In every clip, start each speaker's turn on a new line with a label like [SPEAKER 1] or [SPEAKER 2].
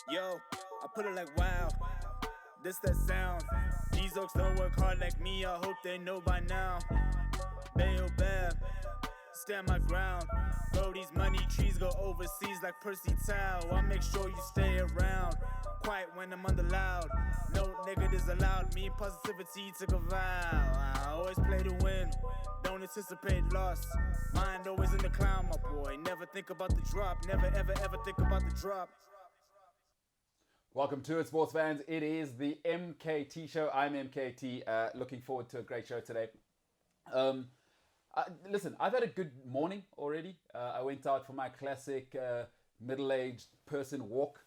[SPEAKER 1] Yo, I put it like wow, this that sound. These oaks don't work hard like me, I hope they know by now. Bayo Bab, stand my ground. Bro, these money trees go overseas like Percy Tau. I make sure you stay around, quiet when I'm under loud. No negatives allowed, me and positivity took a vow. I always play to win, don't anticipate loss. Mind always in the clown, my boy. Never think about the drop, never ever ever think about the drop.
[SPEAKER 2] Welcome to it, sports fans. It is the MKT Show. I'm MKT. Looking forward to a great show today. Listen, I've had a good morning already. I went out for my classic middle-aged person walk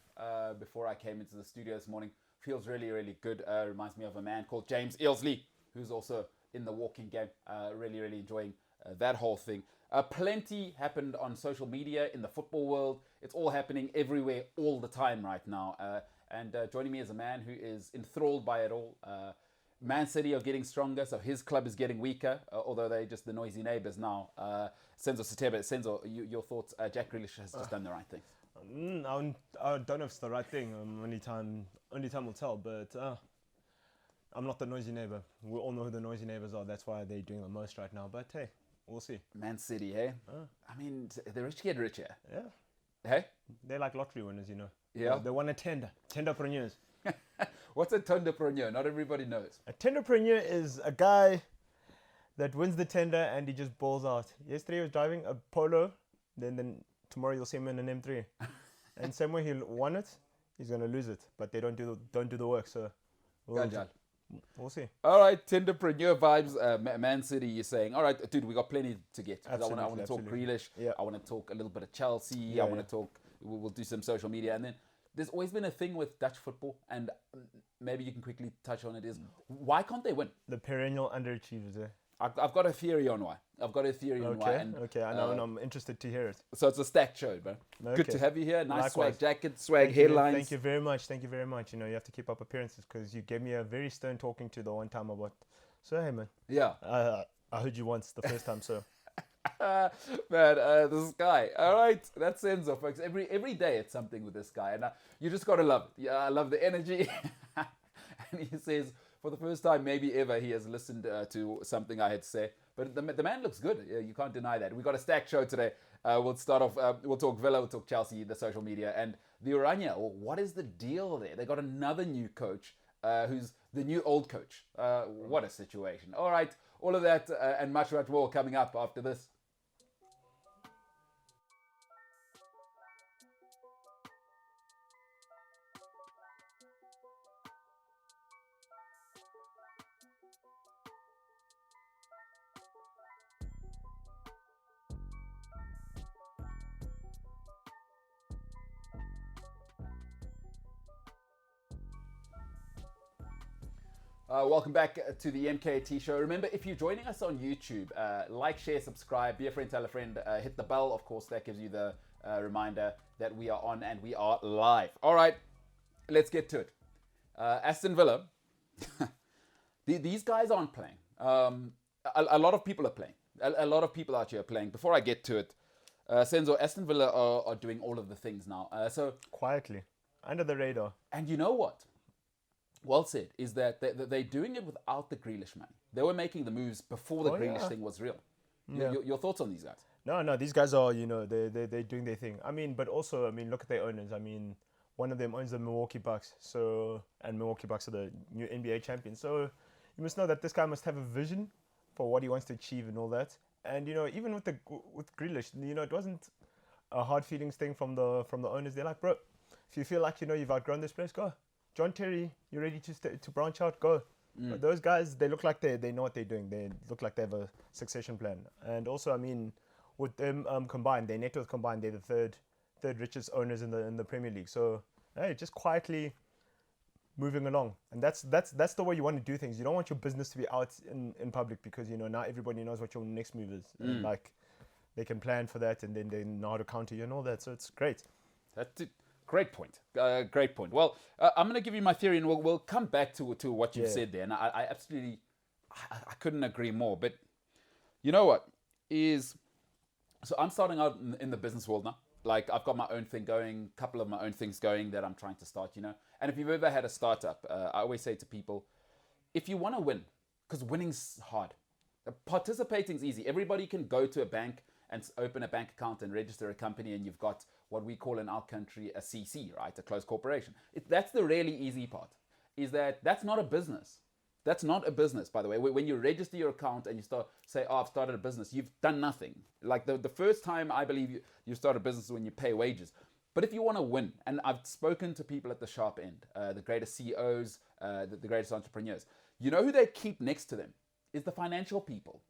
[SPEAKER 2] before I came into the studio this morning. Feels really, really good. Reminds me of a man called James Earlsley, who's also in the walking game. Really, really enjoying that whole thing. Plenty happened on social media, in the football world. It's all happening everywhere, all the time right now. And joining me is a man who is enthralled by it all. Man City are getting stronger, so his club is getting weaker, although they're just the noisy neighbours now. Senzo Satebe, Senzo, your thoughts? Jack Grealish has just done the right thing.
[SPEAKER 3] I don't know if it's the right thing. Only time will tell. But I'm not the noisy neighbour. We all know who the noisy neighbours are. That's why they're doing the most right now. But hey, we'll see.
[SPEAKER 2] Man City, hey? I mean, the rich get richer.
[SPEAKER 3] Yeah.
[SPEAKER 2] Hey?
[SPEAKER 3] They're like lottery winners, you know.
[SPEAKER 2] Yeah.
[SPEAKER 3] They won a tenderpreneurs.
[SPEAKER 2] What's a tenderpreneur? Not everybody knows.
[SPEAKER 3] A tenderpreneur is a guy that wins the tender and he just balls out. Yesterday he was driving a Polo, then tomorrow you'll see him in an M3. And same way he'll won it, he's gonna lose it. But they don't do the work, so we'll see.
[SPEAKER 2] All right, tenderpreneur vibes. Man City, you're saying. All right, dude, we got plenty to get. I want to talk Grealish.
[SPEAKER 3] Yeah.
[SPEAKER 2] I want to talk a little bit of Chelsea.
[SPEAKER 3] Yeah,
[SPEAKER 2] I want to talk. We'll do some social media, and then there's always been a thing with Dutch football, and maybe you can quickly touch on it. Is why can't they win?
[SPEAKER 3] The perennial underachievers.
[SPEAKER 2] I've got a theory on why. On why. And,
[SPEAKER 3] I know, and I'm interested to hear it.
[SPEAKER 2] So it's a stacked show, bro.
[SPEAKER 3] Okay.
[SPEAKER 2] Good to have you here. Nice
[SPEAKER 3] Likewise.
[SPEAKER 2] swag jacket, swag headlines.
[SPEAKER 3] Thank you very much. You know, you have to keep up appearances because you gave me a very stern talking to the one time about. So hey, man.
[SPEAKER 2] Yeah.
[SPEAKER 3] I heard you once the first time, so.
[SPEAKER 2] Man, this guy. All right, that's Senzo, folks. Every day it's something with this guy, and you just gotta love it. Yeah, I love the energy. And he says, for the first time, maybe ever, he has listened to something I had to say. But the man looks good. You can't deny that. We got a stacked show today. We'll start off. We'll talk Villa. We'll talk Chelsea, the social media, and the Oranje. Well, what is the deal there? They got another new coach, who's the new old coach. What a situation. All right, all of that and much more coming up after this. Welcome back to the MKT Show. Remember, if you're joining us on YouTube, like, share, subscribe, be a friend, tell a friend, hit the bell. Of course, that gives you the reminder that we are on and we are live. All right, let's get to it. Aston Villa, these guys aren't playing. A lot of people are playing. A lot of people out here are playing. Before I get to it, Senzo, Aston Villa are doing all of the things now. So
[SPEAKER 3] quietly, under the radar.
[SPEAKER 2] And you know what? Well said, is that they're doing it without the Grealish money. They were making the moves before the Grealish thing was real.
[SPEAKER 3] Yeah.
[SPEAKER 2] Your thoughts on these guys?
[SPEAKER 3] No, these guys are, you know, they're doing their thing. I mean, but also, I mean, look at their owners. I mean, one of them owns the Milwaukee Bucks, and Milwaukee Bucks are the new NBA champions. So you must know that this guy must have a vision for what he wants to achieve and all that. And, you know, even with Grealish, you know, it wasn't a hard feelings thing from the owners. They're like, bro, if you feel like, you know, you've outgrown this place, go. John Terry, you're ready to branch out, go. But those guys, they look like they know what they're doing. They look like they have a succession plan. And also, I mean, with them combined, their net worth combined, they're the third richest owners in the Premier League. So, hey, just quietly moving along. And that's the way you want to do things. You don't want your business to be out in public because, you know, now everybody knows what your next move is. And, like, they can plan for that and then they know how to counter you and all that. So it's great.
[SPEAKER 2] That's it. Great point. Great point. Well, I'm going to give you my theory, and we'll come back to what you've said there. And I absolutely, I couldn't agree more. But you know what is? So I'm starting out in the business world now. Like I've got my own thing going, couple of my own things going that I'm trying to start, you know. And if you've ever had a startup, I always say to people, if you want to win, because winning's hard, participating's easy. Everybody can go to a bank and open a bank account and register a company, and you've got what we call in our country a CC, right? A closed corporation. That's the really easy part, is that's not a business. That's not a business, by the way. When you register your account and you say, I've started a business, you've done nothing. Like the first time I believe you start a business is when you pay wages. But if you want to win, and I've spoken to people at the sharp end, the greatest CEOs, the greatest entrepreneurs, you know who they keep next to them is the financial people.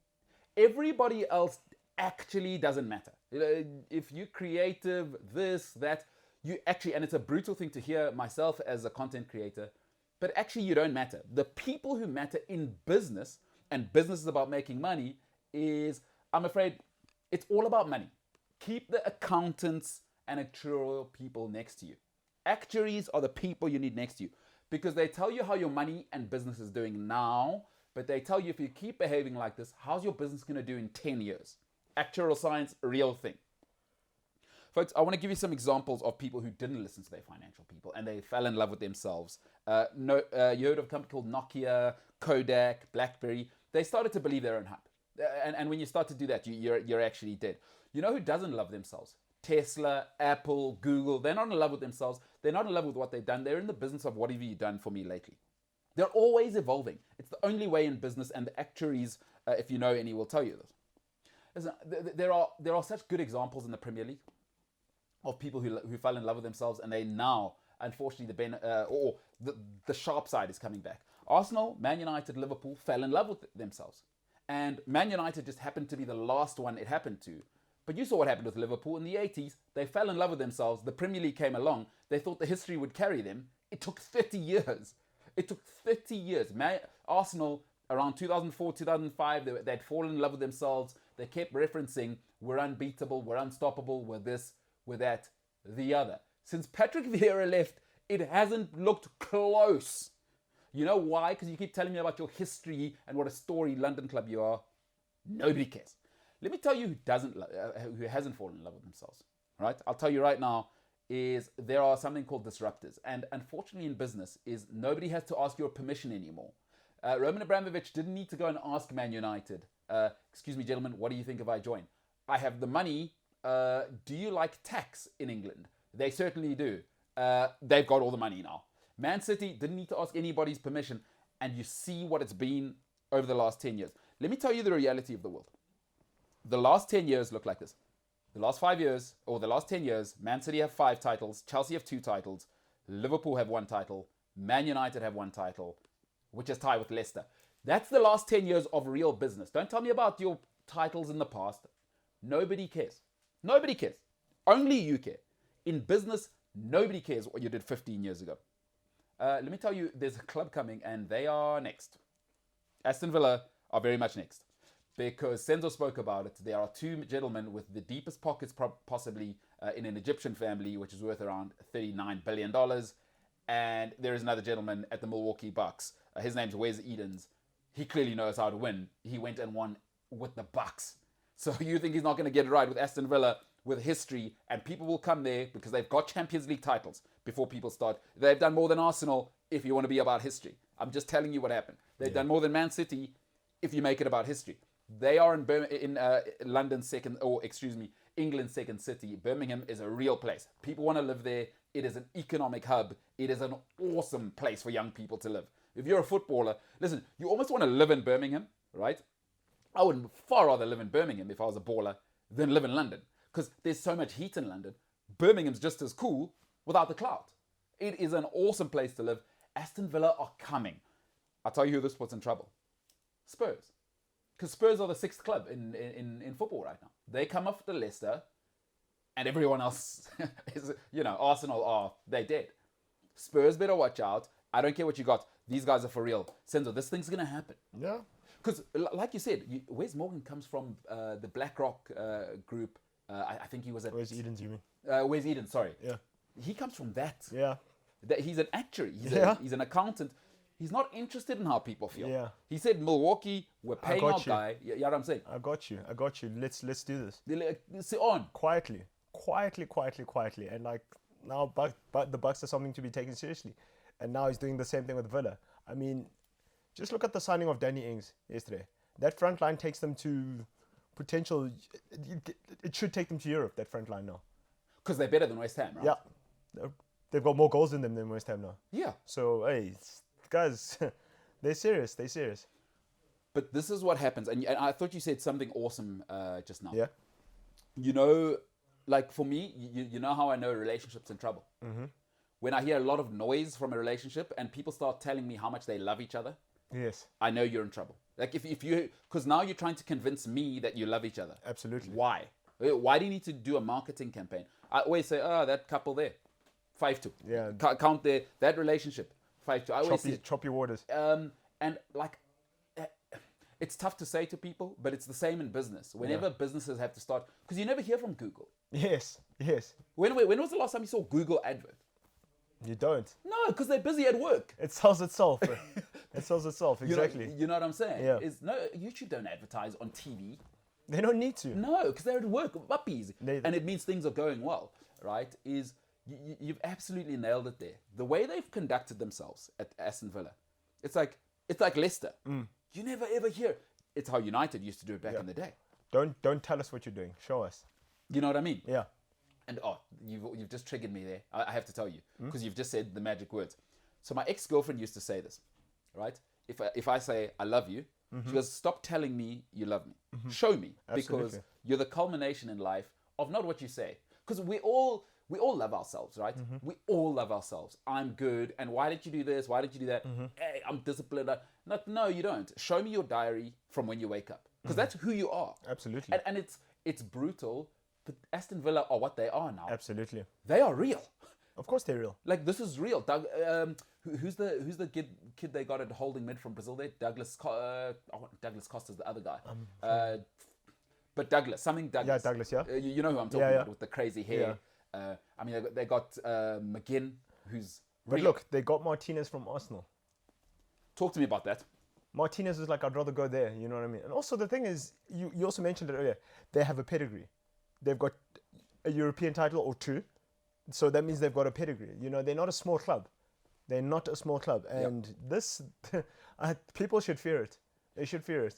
[SPEAKER 2] Everybody else actually doesn't matter. If you're creative, this, that, you actually, and it's a brutal thing to hear myself as a content creator, but actually you don't matter. The people who matter in business, and business is about making money, is, I'm afraid, it's all about money. Keep the accountants and actuarial people next to you. Actuaries are the people you need next to you because they tell you how your money and business is doing now, but they tell you if you keep behaving like this, how's your business going to do in 10 years? Actuarial science, real thing. Folks, I want to give you some examples of people who didn't listen to their financial people and they fell in love with themselves. You heard of a company called Nokia, Kodak, BlackBerry. They started to believe their own hype. And when you start to do that, you're actually dead. You know who doesn't love themselves? Tesla, Apple, Google. They're not in love with themselves. They're not in love with what they've done. They're in the business of what have you done for me lately. They're always evolving. It's the only way in business, and the actuaries, if you know any, will tell you this. Listen, there are such good examples in the Premier League of people who fell in love with themselves, and they now, unfortunately, the sharp side is coming back. Arsenal, Man United, Liverpool fell in love with themselves, and Man United just happened to be the last one it happened to. But you saw what happened with Liverpool in the 80s. They fell in love with themselves. The Premier League came along. They thought the history would carry them. It took 30 years. It took 30 years. Arsenal, around 2004, 2005, they'd fallen in love with themselves. They kept referencing, we're unbeatable, we're unstoppable, we're this, we're that, the other. Since Patrick Vieira left, it hasn't looked close. You know why? Because you keep telling me about your history and what a story London club you are. Nobody cares. Let me tell you who hasn't fallen in love with themselves. Right? I'll tell you right now, is there are something called disruptors. And unfortunately in business is nobody has to ask your permission anymore. Roman Abramovich didn't need to go and ask Man United, excuse me, gentlemen, what do you think if I join? I have the money. Do you like tax in England? They certainly do. They've got all the money now. Man City didn't need to ask anybody's permission. And you see what it's been over the last 10 years. Let me tell you the reality of the world. The last 10 years look like this. The last 5 years, or the last 10 years, Man City have 5 titles, Chelsea have 2 titles, Liverpool have 1 title, Man United have 1 title, which is tied with Leicester. That's the last 10 years of real business. Don't tell me about your titles in the past. Nobody cares. Nobody cares. Only you care. In business, nobody cares what you did 15 years ago. Let me tell you, there's a club coming and they are next. Aston Villa are very much next. Because Senzo spoke about it. There are 2 gentlemen with the deepest pockets possibly in an Egyptian family, which is worth around $39 billion. And there is another gentleman at the Milwaukee Bucks. His name's Wes Edens. He clearly knows how to win. He went and won with the Bucks. So you think he's not going to get it right with Aston Villa, with history, and people will come there because they've got Champions League titles before people start. They've done more than Arsenal if you want to be about history. I'm just telling you what happened. They've done more than Man City if you make it about history. They are in London's second, or excuse me, England's second city. Birmingham is a real place. People want to live there. It is an economic hub. It is an awesome place for young people to live. If you're a footballer, listen, you almost want to live in Birmingham, right? I would far rather live in Birmingham if I was a baller than live in London because there's so much heat in London. Birmingham's just as cool without the cloud. It is an awesome place to live. Aston Villa are coming. I'll tell you who this puts in trouble. Spurs. Because Spurs are the 6th club in football right now. They come off the Leicester, and everyone else is, Arsenal they're dead. Spurs better watch out. I don't care what you got. These guys are for real. Senzo, this thing's going to happen.
[SPEAKER 3] Yeah.
[SPEAKER 2] Because, like you said, Wes Morgan comes from the BlackRock group. I think he was at...
[SPEAKER 3] Wes Edens, you mean?
[SPEAKER 2] Wes Edens, sorry.
[SPEAKER 3] Yeah.
[SPEAKER 2] He comes from that.
[SPEAKER 3] Yeah.
[SPEAKER 2] He's an actuary. He's an accountant. He's not interested in how people feel.
[SPEAKER 3] Yeah.
[SPEAKER 2] He said, Milwaukee, we're paying our guy. You know what I'm saying?
[SPEAKER 3] I got you. Let's do this.
[SPEAKER 2] Sit on.
[SPEAKER 3] Quietly. quietly, and like now, but the Bucks are something to be taken seriously, and now he's doing the same thing with Villa. I mean, just look at the signing of Danny Ings yesterday. That front line takes them to potential. It should take them to Europe. That front line now.
[SPEAKER 2] Because they're better than West Ham, right?
[SPEAKER 3] Yeah, they've got more goals in them than West Ham now.
[SPEAKER 2] Yeah.
[SPEAKER 3] So hey, guys, they're serious. They're serious.
[SPEAKER 2] But this is what happens, and I thought you said something awesome just now.
[SPEAKER 3] Yeah.
[SPEAKER 2] You know, like for me, you know how I know a relationship's in trouble? Mm-hmm. When I hear a lot of noise from a relationship and people start telling me how much they love each other,
[SPEAKER 3] Yes.
[SPEAKER 2] I know you're in trouble. Like if you, because now you're trying to convince me that you love each other.
[SPEAKER 3] Absolutely.
[SPEAKER 2] Why? Why do you need to do a marketing campaign? I always say, oh, that couple there, 5-2.
[SPEAKER 3] Yeah.
[SPEAKER 2] Count there, that relationship, 5-2. I always say,
[SPEAKER 3] Choppy waters.
[SPEAKER 2] and like, it's tough to say to people, but it's the same in business. Whenever businesses have to start, because you never hear from Google.
[SPEAKER 3] Yes.
[SPEAKER 2] When was the last time you saw Google advert?
[SPEAKER 3] You don't.
[SPEAKER 2] No, because they're busy at work.
[SPEAKER 3] It sells itself. Bro. It sells itself. Exactly.
[SPEAKER 2] You know what I'm saying?
[SPEAKER 3] Yeah.
[SPEAKER 2] No, YouTube don't advertise on TV.
[SPEAKER 3] They don't need to.
[SPEAKER 2] No, because they're at work, puppies. And it means things are going well, right? You've absolutely nailed it there. The way they've conducted themselves at Aston Villa, it's like Leicester. You never ever hear. It's how United used to do it back in the day.
[SPEAKER 3] Don't tell us what you're doing. Show us.
[SPEAKER 2] You know what I mean?
[SPEAKER 3] Yeah.
[SPEAKER 2] And you've just triggered me there. I have to tell you because you've just said the magic words. So my ex-girlfriend used to say this, right? If I say I love you, she goes, stop telling me you love me. Show me.
[SPEAKER 3] Absolutely.
[SPEAKER 2] Because you're the culmination in life of not what you say. Because we all love ourselves, right? We all love ourselves. I'm good. And why did you do this? Why did you do that? Hey, I'm disciplined. No, you don't. Show me your diary from when you wake up. Because that's who you are.
[SPEAKER 3] Absolutely.
[SPEAKER 2] And it's brutal. But Aston Villa are what they are now.
[SPEAKER 3] Absolutely.
[SPEAKER 2] They are real.
[SPEAKER 3] Of course they're real.
[SPEAKER 2] Like this is real. Doug, who's the kid they got at holding mid from Brazil? There, Douglas Costa's the other guy. But Douglas.
[SPEAKER 3] Yeah, Douglas. Yeah.
[SPEAKER 2] You know who I'm talking about with the crazy hair.
[SPEAKER 3] Yeah.
[SPEAKER 2] I mean, they got McGinn, who's.
[SPEAKER 3] But look, they got Martinez from Arsenal.
[SPEAKER 2] Talk to me about that.
[SPEAKER 3] Martinez is like, I'd rather go there. You know what I mean? And also the thing is, you also mentioned it earlier. They have a pedigree. They've got a European title or two. So that means they've got a pedigree. You know, they're not a small club. They're not a small club. And this, people should fear it. They should fear it.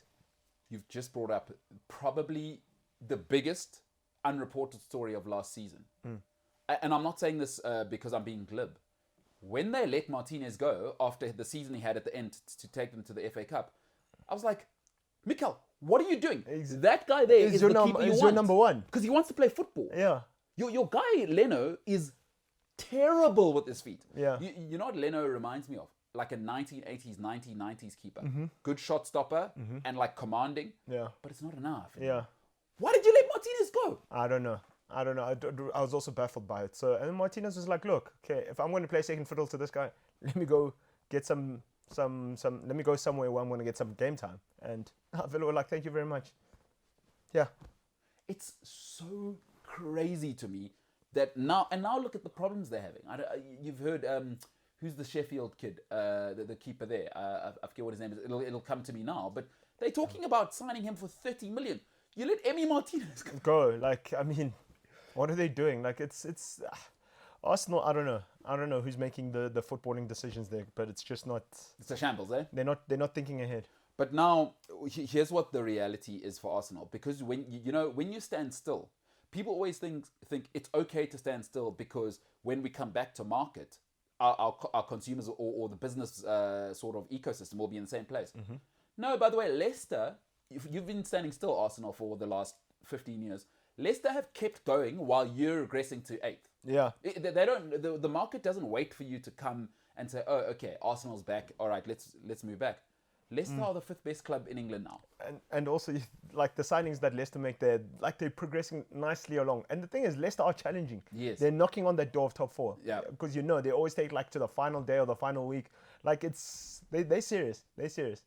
[SPEAKER 2] You've just brought up probably the biggest unreported story of last season. And I'm not saying this because I'm being glib. When they let Martinez go after the season he had at the end to take them to the FA Cup, I was like, Mikel, what are you doing? That guy there is the keeper you want.
[SPEAKER 3] Your number one.
[SPEAKER 2] Because he wants to play football.
[SPEAKER 3] Yeah.
[SPEAKER 2] Your guy, Leno, is terrible with his feet.
[SPEAKER 3] Yeah.
[SPEAKER 2] You know what Leno reminds me of? Like a 1980s, 1990s keeper. Good shot stopper and like commanding.
[SPEAKER 3] Yeah.
[SPEAKER 2] But it's not enough.
[SPEAKER 3] Yeah.
[SPEAKER 2] Why did you let Martinez go?
[SPEAKER 3] I don't know. I was also baffled by it. So, and Martinez was like, look, okay, if I'm going to play second fiddle to this guy, let me go get let me go somewhere where I'm going to get some game time. And Villa were like, thank you very much. Yeah.
[SPEAKER 2] It's so crazy to me that now look at the problems they're having. You've heard, who's the Sheffield kid, the keeper there? I forget what his name is. It'll come to me now. But they're talking about signing him for 30 million. You let Emi Martinez
[SPEAKER 3] go. Like, I mean, what are they doing? Like, it's Arsenal. I don't know who's making the footballing decisions there, but it's just not.
[SPEAKER 2] It's a shambles, eh?
[SPEAKER 3] They're not thinking ahead.
[SPEAKER 2] But now, here's what the reality is for Arsenal. Because when you stand still, people always think it's okay to stand still because when we come back to market, our consumers or the business sort of ecosystem will be in the same place. No, by the way, Leicester, you've been standing still, Arsenal, for the last 15 years. Leicester have kept going while you're regressing to 8th.
[SPEAKER 3] Yeah.
[SPEAKER 2] They don't. The market doesn't wait for you to come and say, "Oh, okay, Arsenal's back. All right, let's move back." Leicester are the 5th best club in England now.
[SPEAKER 3] And also, like the signings that Leicester make, they're progressing nicely along. And the thing is, Leicester are challenging.
[SPEAKER 2] Yes.
[SPEAKER 3] They're knocking on that door of top 4.
[SPEAKER 2] Yeah.
[SPEAKER 3] Because they always take like to the final day or the final week. Like they're serious. They're serious.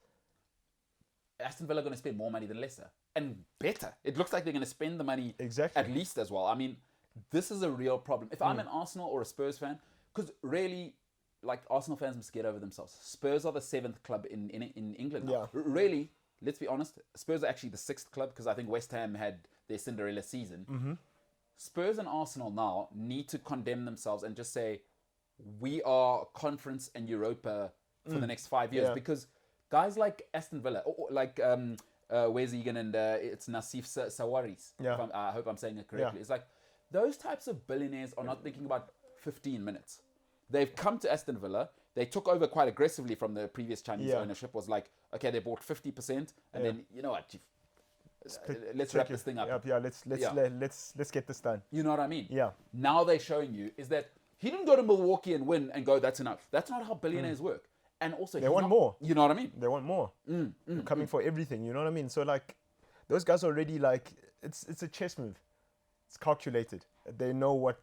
[SPEAKER 2] Aston Villa are going to spend more money than Leicester. And better. It looks like they're going to spend the money
[SPEAKER 3] exactly
[SPEAKER 2] at least as well. I mean, this is a real problem. If I'm an Arsenal or a Spurs fan, because really, like, Arsenal fans must get over themselves. Spurs are the 7th club in England now.
[SPEAKER 3] Yeah.
[SPEAKER 2] Really, let's be honest, Spurs are actually the 6th club because I think West Ham had their Cinderella season. Spurs and Arsenal now need to condemn themselves and just say, we are Conference and Europa for the next 5 years.
[SPEAKER 3] Yeah.
[SPEAKER 2] Because guys like Aston Villa, or like Wes Egan and it's Nassif Sawaris.
[SPEAKER 3] Yeah.
[SPEAKER 2] I hope I'm saying it correctly.
[SPEAKER 3] Yeah.
[SPEAKER 2] It's like those types of billionaires are not thinking about 15 minutes. They've come to Aston Villa. They took over quite aggressively from the previous Chinese ownership. Was like, okay, they bought 50%, and then you know what? Let's wrap this thing up.
[SPEAKER 3] Yeah, let's get this done.
[SPEAKER 2] You know what I mean?
[SPEAKER 3] Yeah.
[SPEAKER 2] Now they're showing you is that he didn't go to Milwaukee and win and go, that's enough. That's not how billionaires work. And also,
[SPEAKER 3] They want more.
[SPEAKER 2] You know what I mean?
[SPEAKER 3] They want more. They're coming for everything. You know what I mean? So like, those guys already like it's a chess move. It's calculated. They know what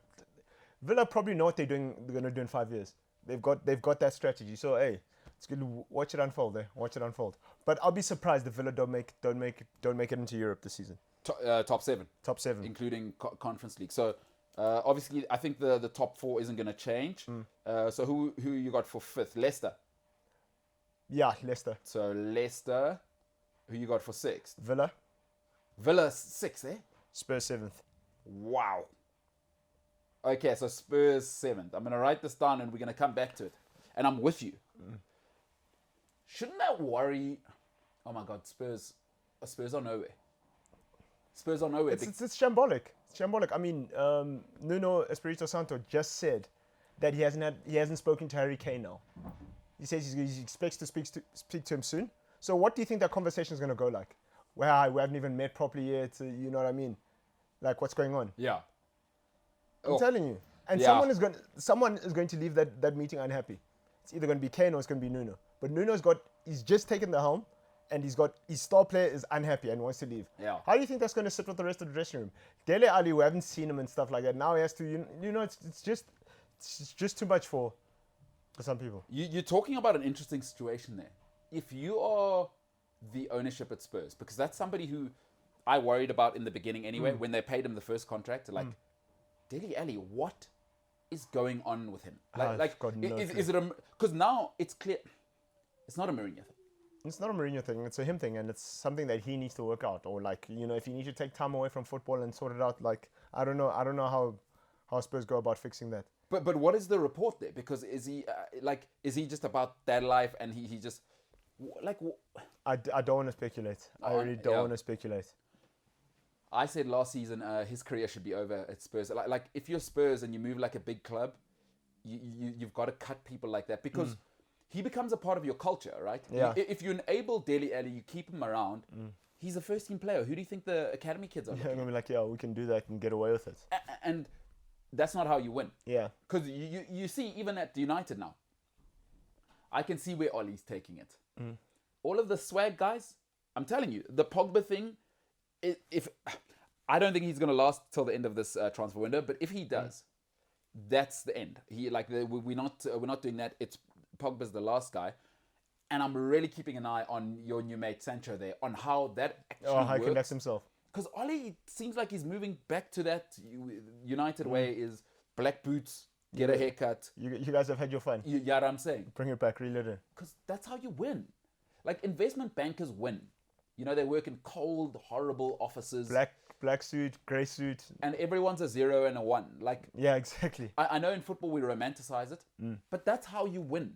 [SPEAKER 3] Villa probably know what they're going to do in 5 years. They've got that strategy. So hey, it's good to watch it unfold. Watch it unfold. But I'll be surprised if Villa don't make it into Europe this season.
[SPEAKER 2] Top 7.
[SPEAKER 3] Top 7,
[SPEAKER 2] including Conference League. So obviously, I think the top 4 isn't going to change. So who you got for 5th? Leicester.
[SPEAKER 3] Yeah, Leicester.
[SPEAKER 2] So Leicester. Who you got for 6th?
[SPEAKER 3] Villa.
[SPEAKER 2] Villa 6th, eh?
[SPEAKER 3] Spurs 7th.
[SPEAKER 2] Wow. Okay, so Spurs 7th. I'm going to write this down and we're going to come back to it. And I'm with you. Shouldn't that worry? Oh my God, Spurs are nowhere. Spurs are nowhere.
[SPEAKER 3] It's shambolic. It's shambolic. I mean, Nuno Espirito Santo just said that he hasn't spoken to Harry Kane now. He says he expects to speak to him soon. So what do you think that conversation is going to go like? Well, we haven't even met properly yet. You know what I mean? Like, what's going on?
[SPEAKER 2] Yeah.
[SPEAKER 3] I'm telling you. And someone is going to leave that meeting unhappy. It's either going to be Kane or it's going to be Nuno. But he's just taken the helm, and his star player is unhappy and wants to leave.
[SPEAKER 2] Yeah.
[SPEAKER 3] How do you think that's going to sit with the rest of the dressing room? Dele Alli, we haven't seen him and stuff like that. Now he has to, it's just too much for some people.
[SPEAKER 2] You're talking about an interesting situation there. If you are the ownership at Spurs, because that's somebody who I worried about in the beginning anyway, when they paid him the first contract, like, Dele Alli, what is going on with him? Is it because now it's clear it's not a Mourinho thing.
[SPEAKER 3] It's not a Mourinho thing. It's a him thing, and it's something that he needs to work out. Or like, if you need to take time away from football and sort it out, like I don't know how Spurs go about fixing that.
[SPEAKER 2] But what is the report there? Because is he just about that life and he just like?
[SPEAKER 3] I don't want to speculate. I really don't want to speculate.
[SPEAKER 2] I said last season his career should be over at Spurs. Like if you're Spurs and you move like a big club, you've got to cut people like that because he becomes a part of your culture, right?
[SPEAKER 3] Yeah.
[SPEAKER 2] If you enable Dele Alli, you keep him around. He's a first-team player. Who do you think the academy kids are?
[SPEAKER 3] Yeah, I'm gonna be like, we can do that and get away with it.
[SPEAKER 2] And that's not how you win.
[SPEAKER 3] Yeah.
[SPEAKER 2] Because you see, even at United now, I can see where Ollie's taking it. All of the swag guys, I'm telling you, the Pogba thing. If I don't think he's going to last till the end of this transfer window, but if he does, that's the end. We're not doing that. It's Pogba's the last guy, and I'm really keeping an eye on your new mate Sancho there on how that actually
[SPEAKER 3] how he
[SPEAKER 2] works.
[SPEAKER 3] conducts himself.
[SPEAKER 2] Because Ollie seems like he's moving back to that United way: is black boots, get a haircut.
[SPEAKER 3] You guys have had your fun.
[SPEAKER 2] You know what I'm saying?
[SPEAKER 3] Bring it back, reel it in.
[SPEAKER 2] Because that's how you win. Like investment bankers win. They work in cold, horrible offices.
[SPEAKER 3] Black suit, grey suit.
[SPEAKER 2] And everyone's a 0 and a 1. Like,
[SPEAKER 3] yeah, exactly.
[SPEAKER 2] I know in football we romanticize it, but that's how you win.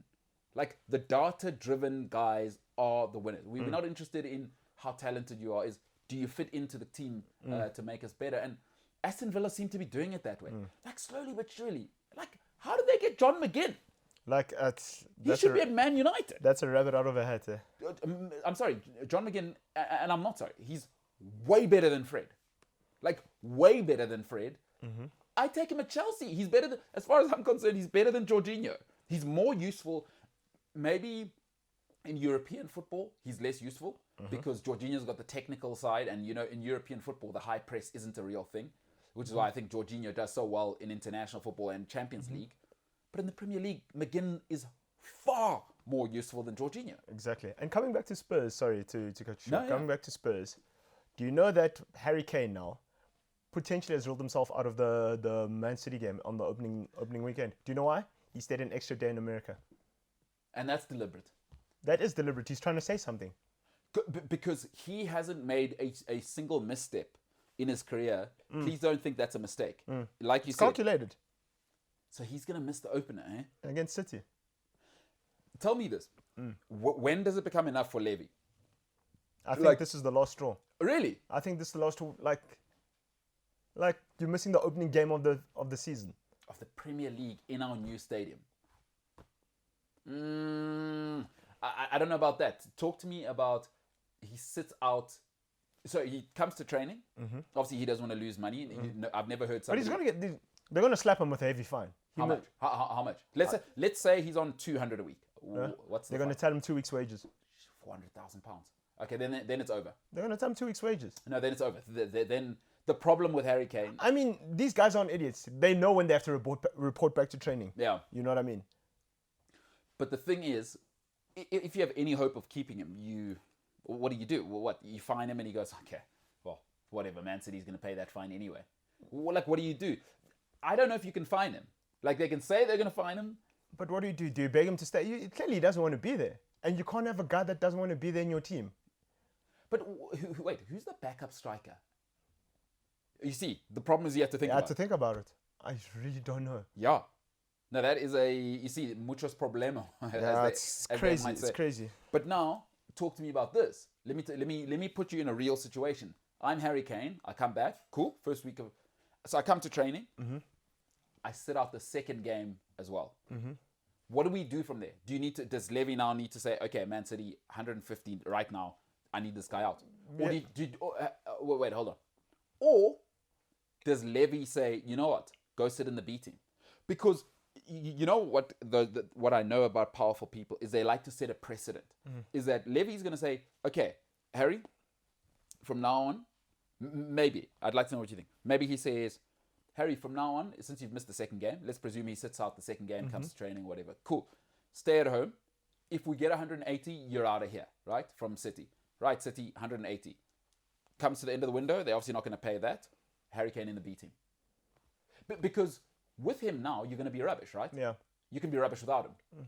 [SPEAKER 2] Like, the data-driven guys are the winners. We're not interested in how talented you are. Is do you fit into the team to make us better? And Aston Villa seem to be doing it that way. Like, slowly but surely. Like, how did they get John McGinn?
[SPEAKER 3] Like
[SPEAKER 2] he should be at Man United.
[SPEAKER 3] That's a rabbit out of a hat.
[SPEAKER 2] I'm sorry, John McGinn, and I'm not sorry. He's way better than Fred. Like way better than Fred. I take him at Chelsea. He's better than, as far as I'm concerned, he's better than Jorginho. He's more useful. Maybe in European football, he's less useful because Jorginho's got the technical side, and in European football, the high press isn't a real thing, which is why I think Jorginho does so well in international football and Champions League. But in the Premier League, McGinn is far more useful than Jorginho.
[SPEAKER 3] Exactly. And coming back to Spurs, sorry to cut you short. Coming back to Spurs, do you know that Harry Kane now potentially has ruled himself out of the Man City game on the opening weekend? Do you know why? He stayed an extra day in America.
[SPEAKER 2] And that's deliberate.
[SPEAKER 3] That is deliberate. He's trying to say something.
[SPEAKER 2] Because he hasn't made a single misstep in his career, please don't think that's a mistake. Like you
[SPEAKER 3] It's
[SPEAKER 2] said,
[SPEAKER 3] calculated
[SPEAKER 2] so he's gonna miss the opener, eh?
[SPEAKER 3] against City.
[SPEAKER 2] Tell me this: when does it become enough for Levy?
[SPEAKER 3] I think
[SPEAKER 2] Like-
[SPEAKER 3] this is the last straw.
[SPEAKER 2] Really?
[SPEAKER 3] I think this is the last straw. Like you're missing the opening game of the season.
[SPEAKER 2] Of the Premier League in our new stadium. I don't know about that. Talk to me about he sits out. So he comes to training. Obviously, he doesn't want to lose money. I've never heard
[SPEAKER 3] But
[SPEAKER 2] somebody.
[SPEAKER 3] he's gonna get. They're gonna slap him with a heavy fine.
[SPEAKER 2] How much? How much? Let's say he's on 200 a week. What's the
[SPEAKER 3] They're gonna
[SPEAKER 2] fine?
[SPEAKER 3] tell him 2 weeks' wages.
[SPEAKER 2] £400,000. Okay, then it's over.
[SPEAKER 3] They're gonna tell him 2 weeks' wages.
[SPEAKER 2] No, then it's over. Then the problem with Harry Kane.
[SPEAKER 3] I mean, these guys aren't idiots. They know when they have to report back to training.
[SPEAKER 2] Yeah.
[SPEAKER 3] You know what I mean?
[SPEAKER 2] But the thing is, if you have any hope of keeping him, what do? Well, what? You fine him and he goes, okay, well, whatever, Man City's going to pay that fine anyway. Well, like, what do? I don't know if you can fine him. Like, they can say they're going to fine him.
[SPEAKER 3] But what do? Do you beg him to stay? Clearly, he doesn't want to be there. And you can't have a guy that doesn't want to be there in your team.
[SPEAKER 2] But wait, who's the backup striker? You see, the problem is you have to think
[SPEAKER 3] I
[SPEAKER 2] about
[SPEAKER 3] had to think about it. I really don't know.
[SPEAKER 2] Yeah. No, that is you see, muchos problema.
[SPEAKER 3] Yeah, it's crazy. It's crazy.
[SPEAKER 2] But now, talk to me about this. Let me put you in a real situation. I'm Harry Kane. I come back. Cool. First week of... So I come to training. I sit out the second game as well. What do we do from there? Does Levy now need to say, okay, Man City, 150 right now, I need this guy out? Or wait, hold on. Or does Levy say, you know what, go sit in the B team? Because you know what what I know about powerful people is they like to set a precedent. Is that Levy's going to say, okay, Harry, from now on, maybe, I'd like to know what you think. Maybe he says, Harry, from now on, since you've missed the second game, let's presume he sits out the second game, comes to training, whatever. Cool. Stay at home. If we get 180, you're out of here, right? From City. Right, City, 180. Comes to the end of the window, they're obviously not going to pay that. Harry Kane in the B team. Because with him now, you're going to be rubbish, right?
[SPEAKER 3] Yeah.
[SPEAKER 2] You can be rubbish without him.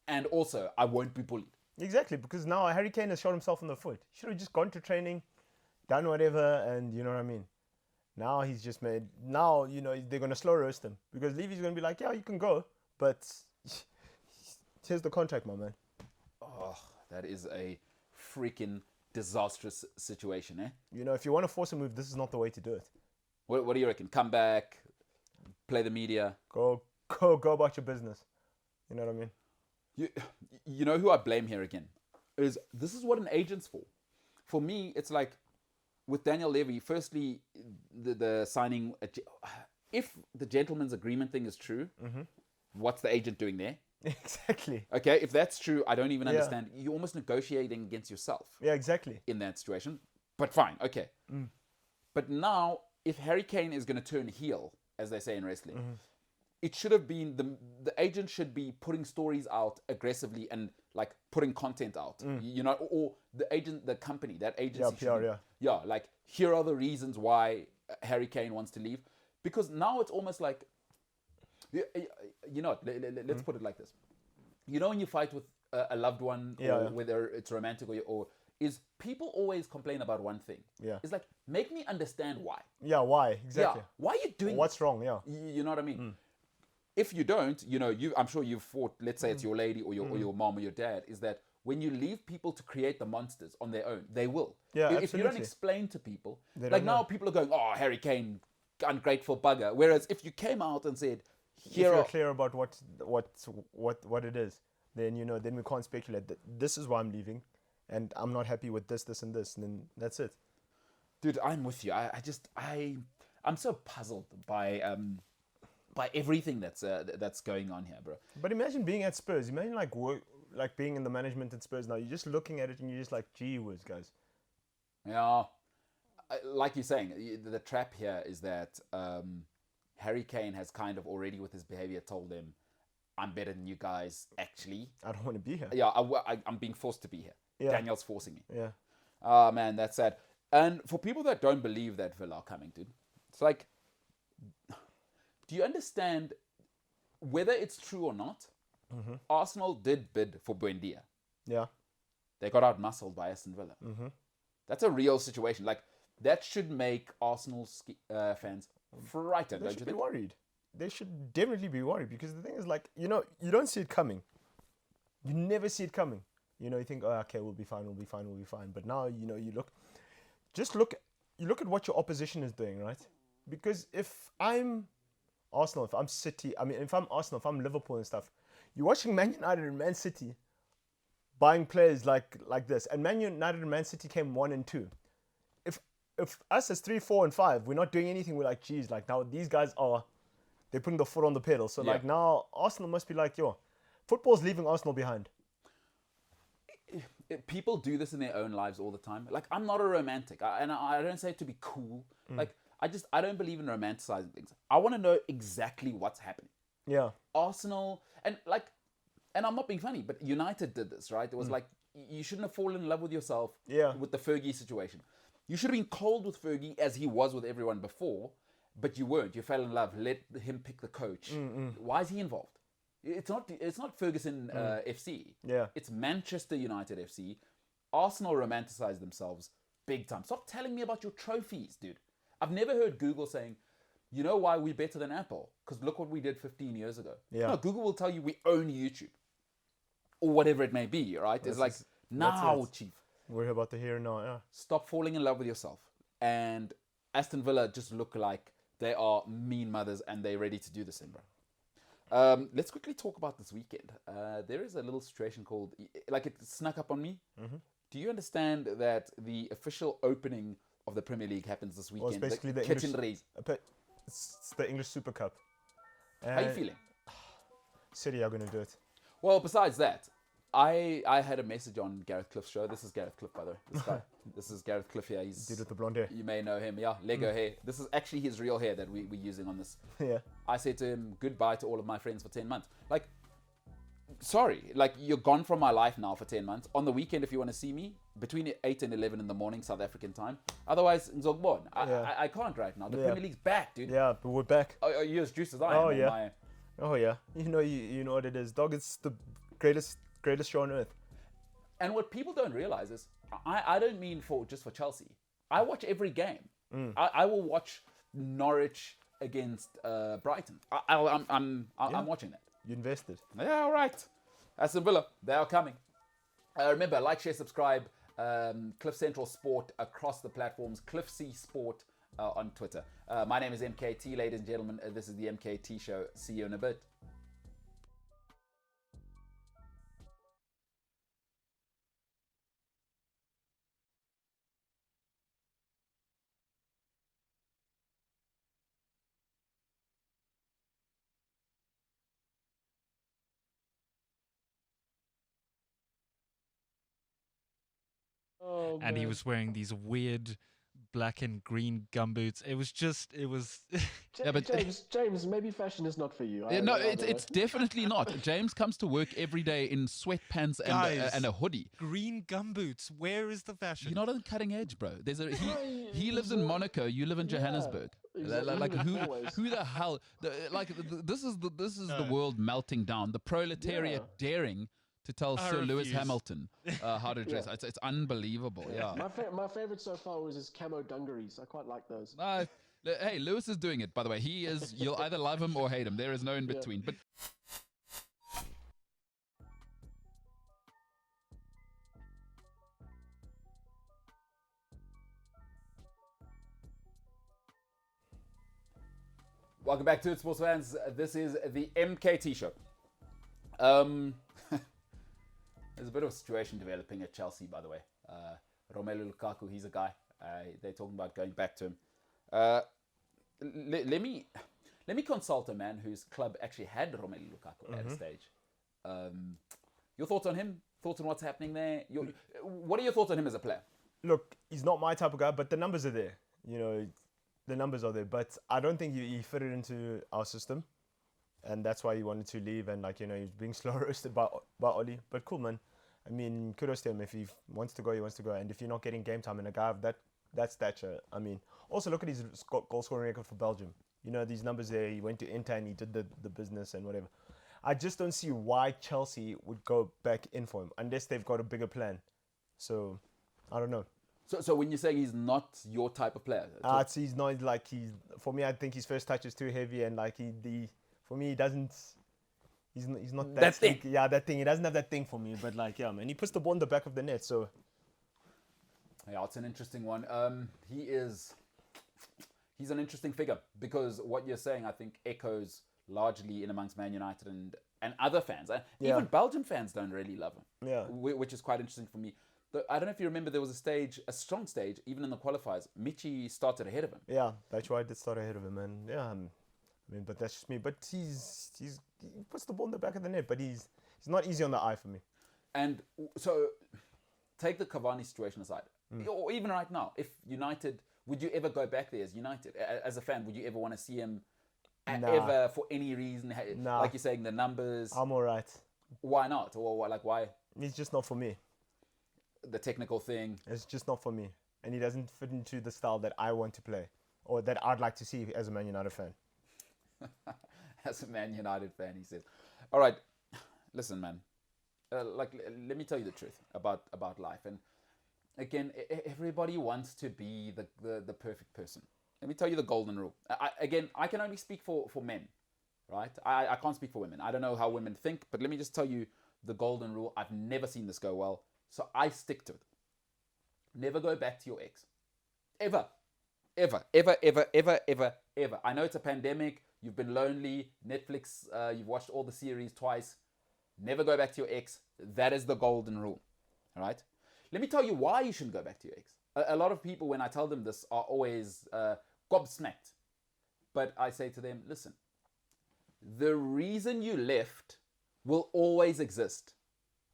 [SPEAKER 2] And also, I won't be bullied.
[SPEAKER 3] Exactly, because now Harry Kane has shot himself in the foot. He should have just gone to training, done whatever, and you know what I mean. Now he's just made. Now they're gonna slow roast him because Levy's gonna be like, yeah, you can go, but here's the contract, my man.
[SPEAKER 2] Oh, that is a freaking disastrous situation, eh?
[SPEAKER 3] If you want to force a move, this is not the way to do it.
[SPEAKER 2] What do you reckon? Come back, play the media.
[SPEAKER 3] Go about your business. You know what I mean?
[SPEAKER 2] You know who I blame here again? This is what an agent's for. For me, it's like with Daniel Levy, firstly, the signing, if the gentleman's agreement thing is true, what's the agent doing there?
[SPEAKER 3] Exactly.
[SPEAKER 2] Okay, if that's true, I don't even understand. You're almost negotiating against yourself.
[SPEAKER 3] Yeah, exactly.
[SPEAKER 2] In that situation. But fine, okay. But now, if Harry Kane is going to turn heel, as they say in wrestling, it should have been the agent should be putting stories out aggressively and like putting content out, or the agent, the company, that agency.
[SPEAKER 3] PR,
[SPEAKER 2] like here are the reasons why Harry Kane wants to leave, because now it's almost like, let's put it like this. When you fight with a loved one, or whether it's romantic or is people always complain about one thing.
[SPEAKER 3] Yeah.
[SPEAKER 2] It's like, make me understand why.
[SPEAKER 3] Yeah, why? Exactly.
[SPEAKER 2] Yeah. Why are you doing
[SPEAKER 3] what's wrong? Yeah.
[SPEAKER 2] You know what I mean? If you don't, I'm sure you've fought, let's say it's your lady or your mom or your dad, is that when you leave people to create the monsters on their own, they will.
[SPEAKER 3] Yeah,
[SPEAKER 2] if you don't
[SPEAKER 3] absolutely.
[SPEAKER 2] explain to people,
[SPEAKER 3] They
[SPEAKER 2] like
[SPEAKER 3] don't
[SPEAKER 2] now
[SPEAKER 3] know.
[SPEAKER 2] people are going, oh, Harry Kane, ungrateful bugger. Whereas if you came out and said,
[SPEAKER 3] If
[SPEAKER 2] here
[SPEAKER 3] you're
[SPEAKER 2] are...
[SPEAKER 3] clear about what it is, then then we can't speculate that this is why I'm leaving, and I'm not happy with this, and this, and then that's it.
[SPEAKER 2] Dude, I'm with you. I'm so puzzled by everything that's going on here, bro.
[SPEAKER 3] But imagine being at Spurs. Imagine like being in the management at Spurs now. You're just looking at it and you're just like, gee whiz, guys.
[SPEAKER 2] Yeah, like you're saying, the trap here is that Harry Kane has kind of already, with his behavior, told them, I'm better than you guys, actually.
[SPEAKER 3] I don't want to be here.
[SPEAKER 2] Yeah, I'm being forced to be here.
[SPEAKER 3] Yeah.
[SPEAKER 2] Daniel's forcing me.
[SPEAKER 3] Yeah.
[SPEAKER 2] Oh, man, that's sad. And for people that don't believe that Villa are coming, dude, it's like, do you understand, whether it's true or not, Arsenal did bid for Buendia.
[SPEAKER 3] Yeah.
[SPEAKER 2] They got out-muscled by Aston Villa. That's a real situation. Like, That should make Arsenal fans frightened,
[SPEAKER 3] They
[SPEAKER 2] don't
[SPEAKER 3] should
[SPEAKER 2] you
[SPEAKER 3] be
[SPEAKER 2] think?
[SPEAKER 3] worried. They should definitely be worried because the thing is, like, you know, you don't see it coming. You never see it coming. You know, you think, oh, okay, we'll be fine, we'll be fine, we'll be fine. But now, you know, you look at what your opposition is doing, right? Because if I'm Arsenal, if I'm City, I mean, if I'm Arsenal, if I'm Liverpool and stuff, you're watching Man United and Man City buying players like this, and Man United and Man City came 1 and 2. If us as 3, 4, and 5, we're not doing anything, we're like, geez, like now these guys are, they're putting the foot on the pedal. So like now Arsenal must be like, yo, football's leaving Arsenal behind.
[SPEAKER 2] People do this in their own lives all the time. Like, I'm not a romantic, and I don't say it to be cool. Like, I don't believe in romanticizing things. I want to know exactly what's happening.
[SPEAKER 3] Yeah.
[SPEAKER 2] Arsenal, and I'm not being funny, but United did this, right? It was like, you shouldn't have fallen in love with yourself with the Fergie situation. You should have been cold with Fergie as he was with everyone before, but you weren't. You fell in love. Let him pick the coach. Why is he involved? It's not Ferguson FC.
[SPEAKER 3] Yeah.
[SPEAKER 2] It's Manchester United FC. Arsenal romanticize themselves big time. Stop telling me about your trophies, dude. I've never heard Google saying, you know why we're better than Apple? Because look what we did 15 years ago.
[SPEAKER 3] Yeah.
[SPEAKER 2] No, Google will tell you we own YouTube. Or whatever it may be, right? It's like, now, chief.
[SPEAKER 3] We're about to hear now, yeah.
[SPEAKER 2] Stop falling in love with yourself. And Aston Villa just look like they are mean mothers and they're ready to do the same, bro. Let's quickly talk about this weekend. There is a little situation called, like, it snuck up on me. Do you understand that the official opening of the Premier League happens this weekend?
[SPEAKER 3] Well, it's basically the
[SPEAKER 2] Kitchen Race.
[SPEAKER 3] It's the English Super Cup.
[SPEAKER 2] How are you feeling?
[SPEAKER 3] City are going to do it.
[SPEAKER 2] Well, besides that, I had a message on Gareth Cliff's show. This is Gareth Cliff, by the way. This guy. This is Gareth Cliff here. He's
[SPEAKER 3] Dude with the blonde hair.
[SPEAKER 2] You may know him. Yeah, Lego hair. This is actually his real hair that we're using on this.
[SPEAKER 3] Yeah.
[SPEAKER 2] I said to him, goodbye to all of my friends for 10 months. Like, sorry. Like, you're gone from my life now for 10 months. On the weekend, if you want to see me, between 8 and 11 in the morning, South African time. Otherwise, Nzogbon. I can't right now. The Premier League's back, dude.
[SPEAKER 3] Yeah, but we're back.
[SPEAKER 2] Oh, you're as juiced as I am.
[SPEAKER 3] Oh, yeah. Oh, yeah. You know what it is. Dog, it's the greatest show on earth.
[SPEAKER 2] And what people don't realize is, I don't mean just for Chelsea. I watch every game. I will watch Norwich against Brighton. I'm watching that.
[SPEAKER 3] You invested.
[SPEAKER 2] Yeah, all right. Aston Villa, they are coming. Remember, like, share, subscribe. Cliff Central Sport across the platforms. Cliff C Sport on Twitter. My name is MKT, ladies and gentlemen. This is the MKT Show. See you in a bit.
[SPEAKER 4] Oh, and he was wearing these weird black and green gumboots. It was
[SPEAKER 5] yeah, but James, maybe fashion is not for you.
[SPEAKER 6] No, it's definitely not. James comes to work every day in sweatpants and a hoodie.
[SPEAKER 4] Green gumboots. Where is the fashion?
[SPEAKER 6] You're not on the cutting edge, bro. He lives in Monaco. You live in Johannesburg.
[SPEAKER 5] Exactly.
[SPEAKER 6] Like who the hell? This is the world melting down. The proletariat daring to tell Sir Lewis Hamilton how to dress. It's unbelievable. Yeah.
[SPEAKER 5] My favorite so far was his camo dungarees. I quite like those.
[SPEAKER 6] Hey, Lewis is doing it, by the way. He is. You'll either love him or hate him. There is no in between. But
[SPEAKER 2] welcome back to it, sports fans. This is the MKT Show. There's a bit of a situation developing at Chelsea, by the way. Romelu Lukaku, he's a guy. They're talking about going back to him. Let me consult a man whose club actually had Romelu Lukaku at a stage. Your thoughts on him? Thoughts on what's happening there? What are your thoughts on him as a player?
[SPEAKER 3] Look, he's not my type of guy, but the numbers are there. You know, the numbers are there. But I don't think he fitted into our system. And that's why he wanted to leave. And, like, you know, he's being slow roasted by Oli. But cool, man. I mean, kudos to him. If he wants to go, he wants to go. And if you're not getting game time and a guy of that stature, I mean, also look at his goal scoring record for Belgium. You know, these numbers there, he went to Inter and he did the business and whatever. I just don't see why Chelsea would go back in for him unless they've got a bigger plan. So, I don't know.
[SPEAKER 2] So when you're saying he's not your type of player,
[SPEAKER 3] he's not like for me. I think his first touch is too heavy, and like for me, he doesn't. He's not that
[SPEAKER 2] thing.
[SPEAKER 3] Yeah, that thing. He doesn't have that thing for me. But like, yeah, man, he puts the ball in the back of the net. So
[SPEAKER 2] yeah, it's an interesting one. He's an interesting figure because what you're saying, I think, echoes largely in amongst Man United and other fans. Even Belgian fans don't really love him.
[SPEAKER 3] Yeah,
[SPEAKER 2] which is quite interesting for me. I don't know if you remember, there was a strong stage, even in the qualifiers. Michi started ahead of him.
[SPEAKER 3] Yeah, that's why I did start ahead of him, and yeah, I mean, but that's just me. But he puts the ball in the back of the net, but he's not easy on the eye for me.
[SPEAKER 2] And so, take the Cavani situation aside, or even right now, if United, would you ever go back there as United? As a fan, would you ever want to see him ever for any reason?
[SPEAKER 3] Nah.
[SPEAKER 2] Like you're saying, the numbers.
[SPEAKER 3] I'm alright.
[SPEAKER 2] Why not? Or like why?
[SPEAKER 3] It's just not for me.
[SPEAKER 2] The technical thing.
[SPEAKER 3] It's just not for me. And he doesn't fit into the style that I want to play or that I'd like to see as a Man United fan.
[SPEAKER 2] As a Man United fan, he says. All right, listen, man. Let me tell you the truth about life. And again, everybody wants to be the perfect person. Let me tell you the golden rule. I can only speak for men, right? I can't speak for women. I don't know how women think, but let me just tell you the golden rule. I've never seen this go well. So I stick to it. Never go back to your ex. Ever. Ever, ever, ever, ever, ever, ever. I know it's a pandemic. You've been lonely. Netflix, you've watched all the series twice. Never go back to your ex. That is the golden rule. All right? Let me tell you why you shouldn't go back to your ex. A lot of people, when I tell them this, are always gobsmacked. But I say to them, listen, the reason you left will always exist.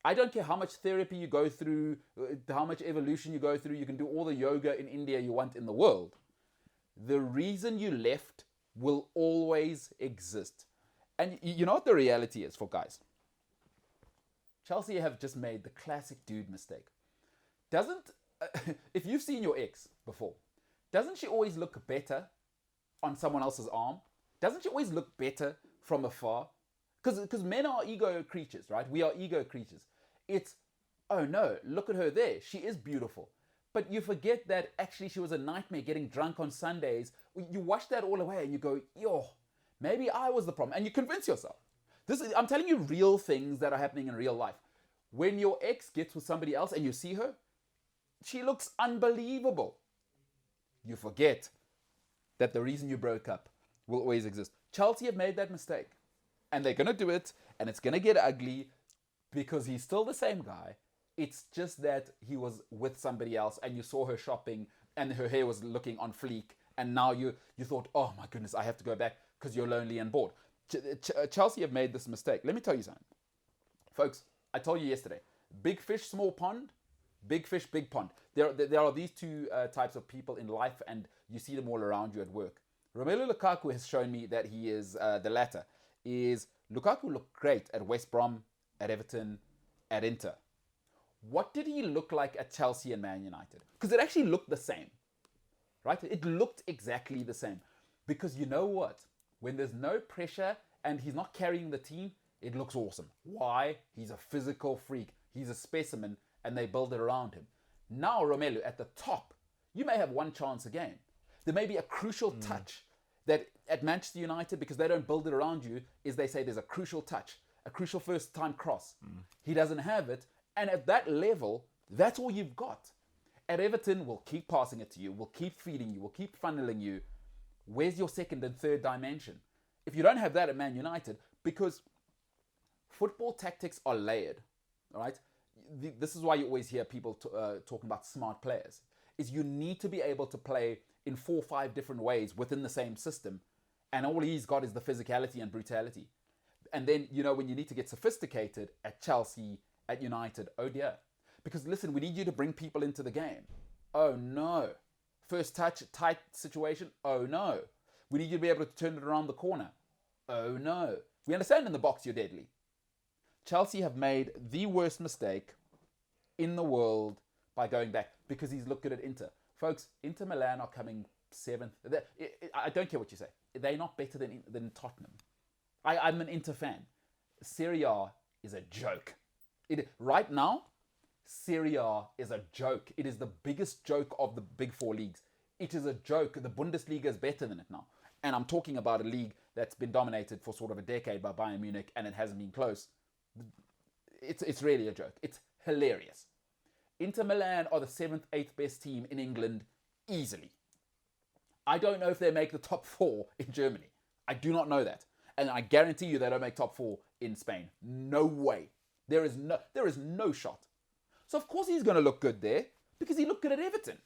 [SPEAKER 2] I don't care how much therapy you go through, how much evolution you go through. You can do all the yoga in India you want in the world. The reason you left will always exist. And you know what the reality is for guys? Chelsea have just made the classic dude mistake. If you've seen your ex before, doesn't she always look better on someone else's arm? Doesn't she always look better from afar? Because men are ego creatures, right? We are ego creatures. It's, oh no, look at her there. She is beautiful. But you forget that actually she was a nightmare getting drunk on Sundays. You wash that all away and you go, yo, maybe I was the problem. And you convince yourself. I'm telling you real things that are happening in real life. When your ex gets with somebody else and you see her, she looks unbelievable. You forget that the reason you broke up will always exist. Chelsea have made that mistake. And they're going to do it, and it's going to get ugly because he's still the same guy. It's just that he was with somebody else, and you saw her shopping, and her hair was looking on fleek, and now you thought, oh my goodness, I have to go back because you're lonely and bored. Chelsea have made this mistake. Let me tell you something. Folks, I told you yesterday, big fish, small pond, big fish, big pond. There are these two types of people in life, and you see them all around you at work. Romelu Lukaku has shown me that he is the latter. Lukaku looked great at West Brom, at Everton, at Inter. What did he look like at Chelsea and Man United? Because it actually looked the same, right? It looked exactly the same. Because you know what? When there's no pressure and he's not carrying the team, it looks awesome. Why? He's a physical freak. He's a specimen, and they build it around him. Now, Romelu, at the top, you may have one chance a game. There may be a crucial touch that at Manchester United, because they don't build it around you, is they say there's a crucial touch, a crucial first-time cross. He doesn't have it, and at that level, that's all you've got. At Everton, we'll keep passing it to you, we'll keep feeding you, we'll keep funneling you. Where's your second and third dimension? If you don't have that at Man United, because football tactics are layered, all right? This is why you always hear people talking about smart players, is you need to be able to play in 4 or 5 different ways within the same system. And all he's got is the physicality and brutality. And then, when you need to get sophisticated at Chelsea, at United, oh dear. Because listen, we need you to bring people into the game. Oh no. First touch, tight situation. Oh no. We need you to be able to turn it around the corner. Oh no. We understand in the box you're deadly. Chelsea have made the worst mistake in the world by going back because he's looked good at Inter. Folks, Inter Milan are coming 7th. I don't care what you say. They're not better than Tottenham. I'm an Inter fan. Serie A is a joke. Right now, Serie A is a joke. It is the biggest joke of the big four leagues. It is a joke. The Bundesliga is better than it now. And I'm talking about a league that's been dominated for sort of a decade by Bayern Munich, and it hasn't been close. It's really a joke. It's hilarious. Inter Milan are the 7th, 8th best team in England easily. I don't know if they make the top 4 in Germany. I do not know that. And I guarantee you they don't make top 4 in Spain. No way. There is no shot. So of course he's going to look good there because he looked good at Everton.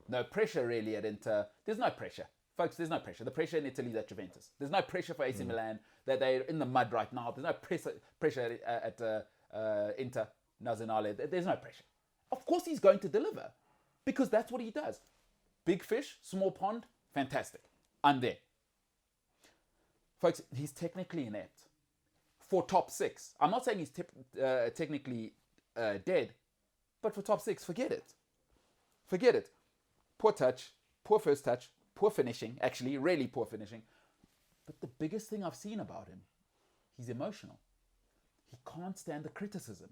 [SPEAKER 2] No pressure really at Inter. There's no pressure. Folks, there's no pressure. The pressure in Italy is at Juventus. There's no pressure for AC Milan that they're in the mud right now. There's no pressure at Inter, Nazionale. There's no pressure. Of course he's going to deliver because that's what he does. Big fish, small pond, fantastic. I'm there. Folks, he's technically inept for top 6. I'm not saying he's technically dead, but for top 6, forget it. Forget it. Poor touch, poor first touch, poor finishing, actually, really poor finishing. But the biggest thing I've seen about him, he's emotional. He can't stand the criticism.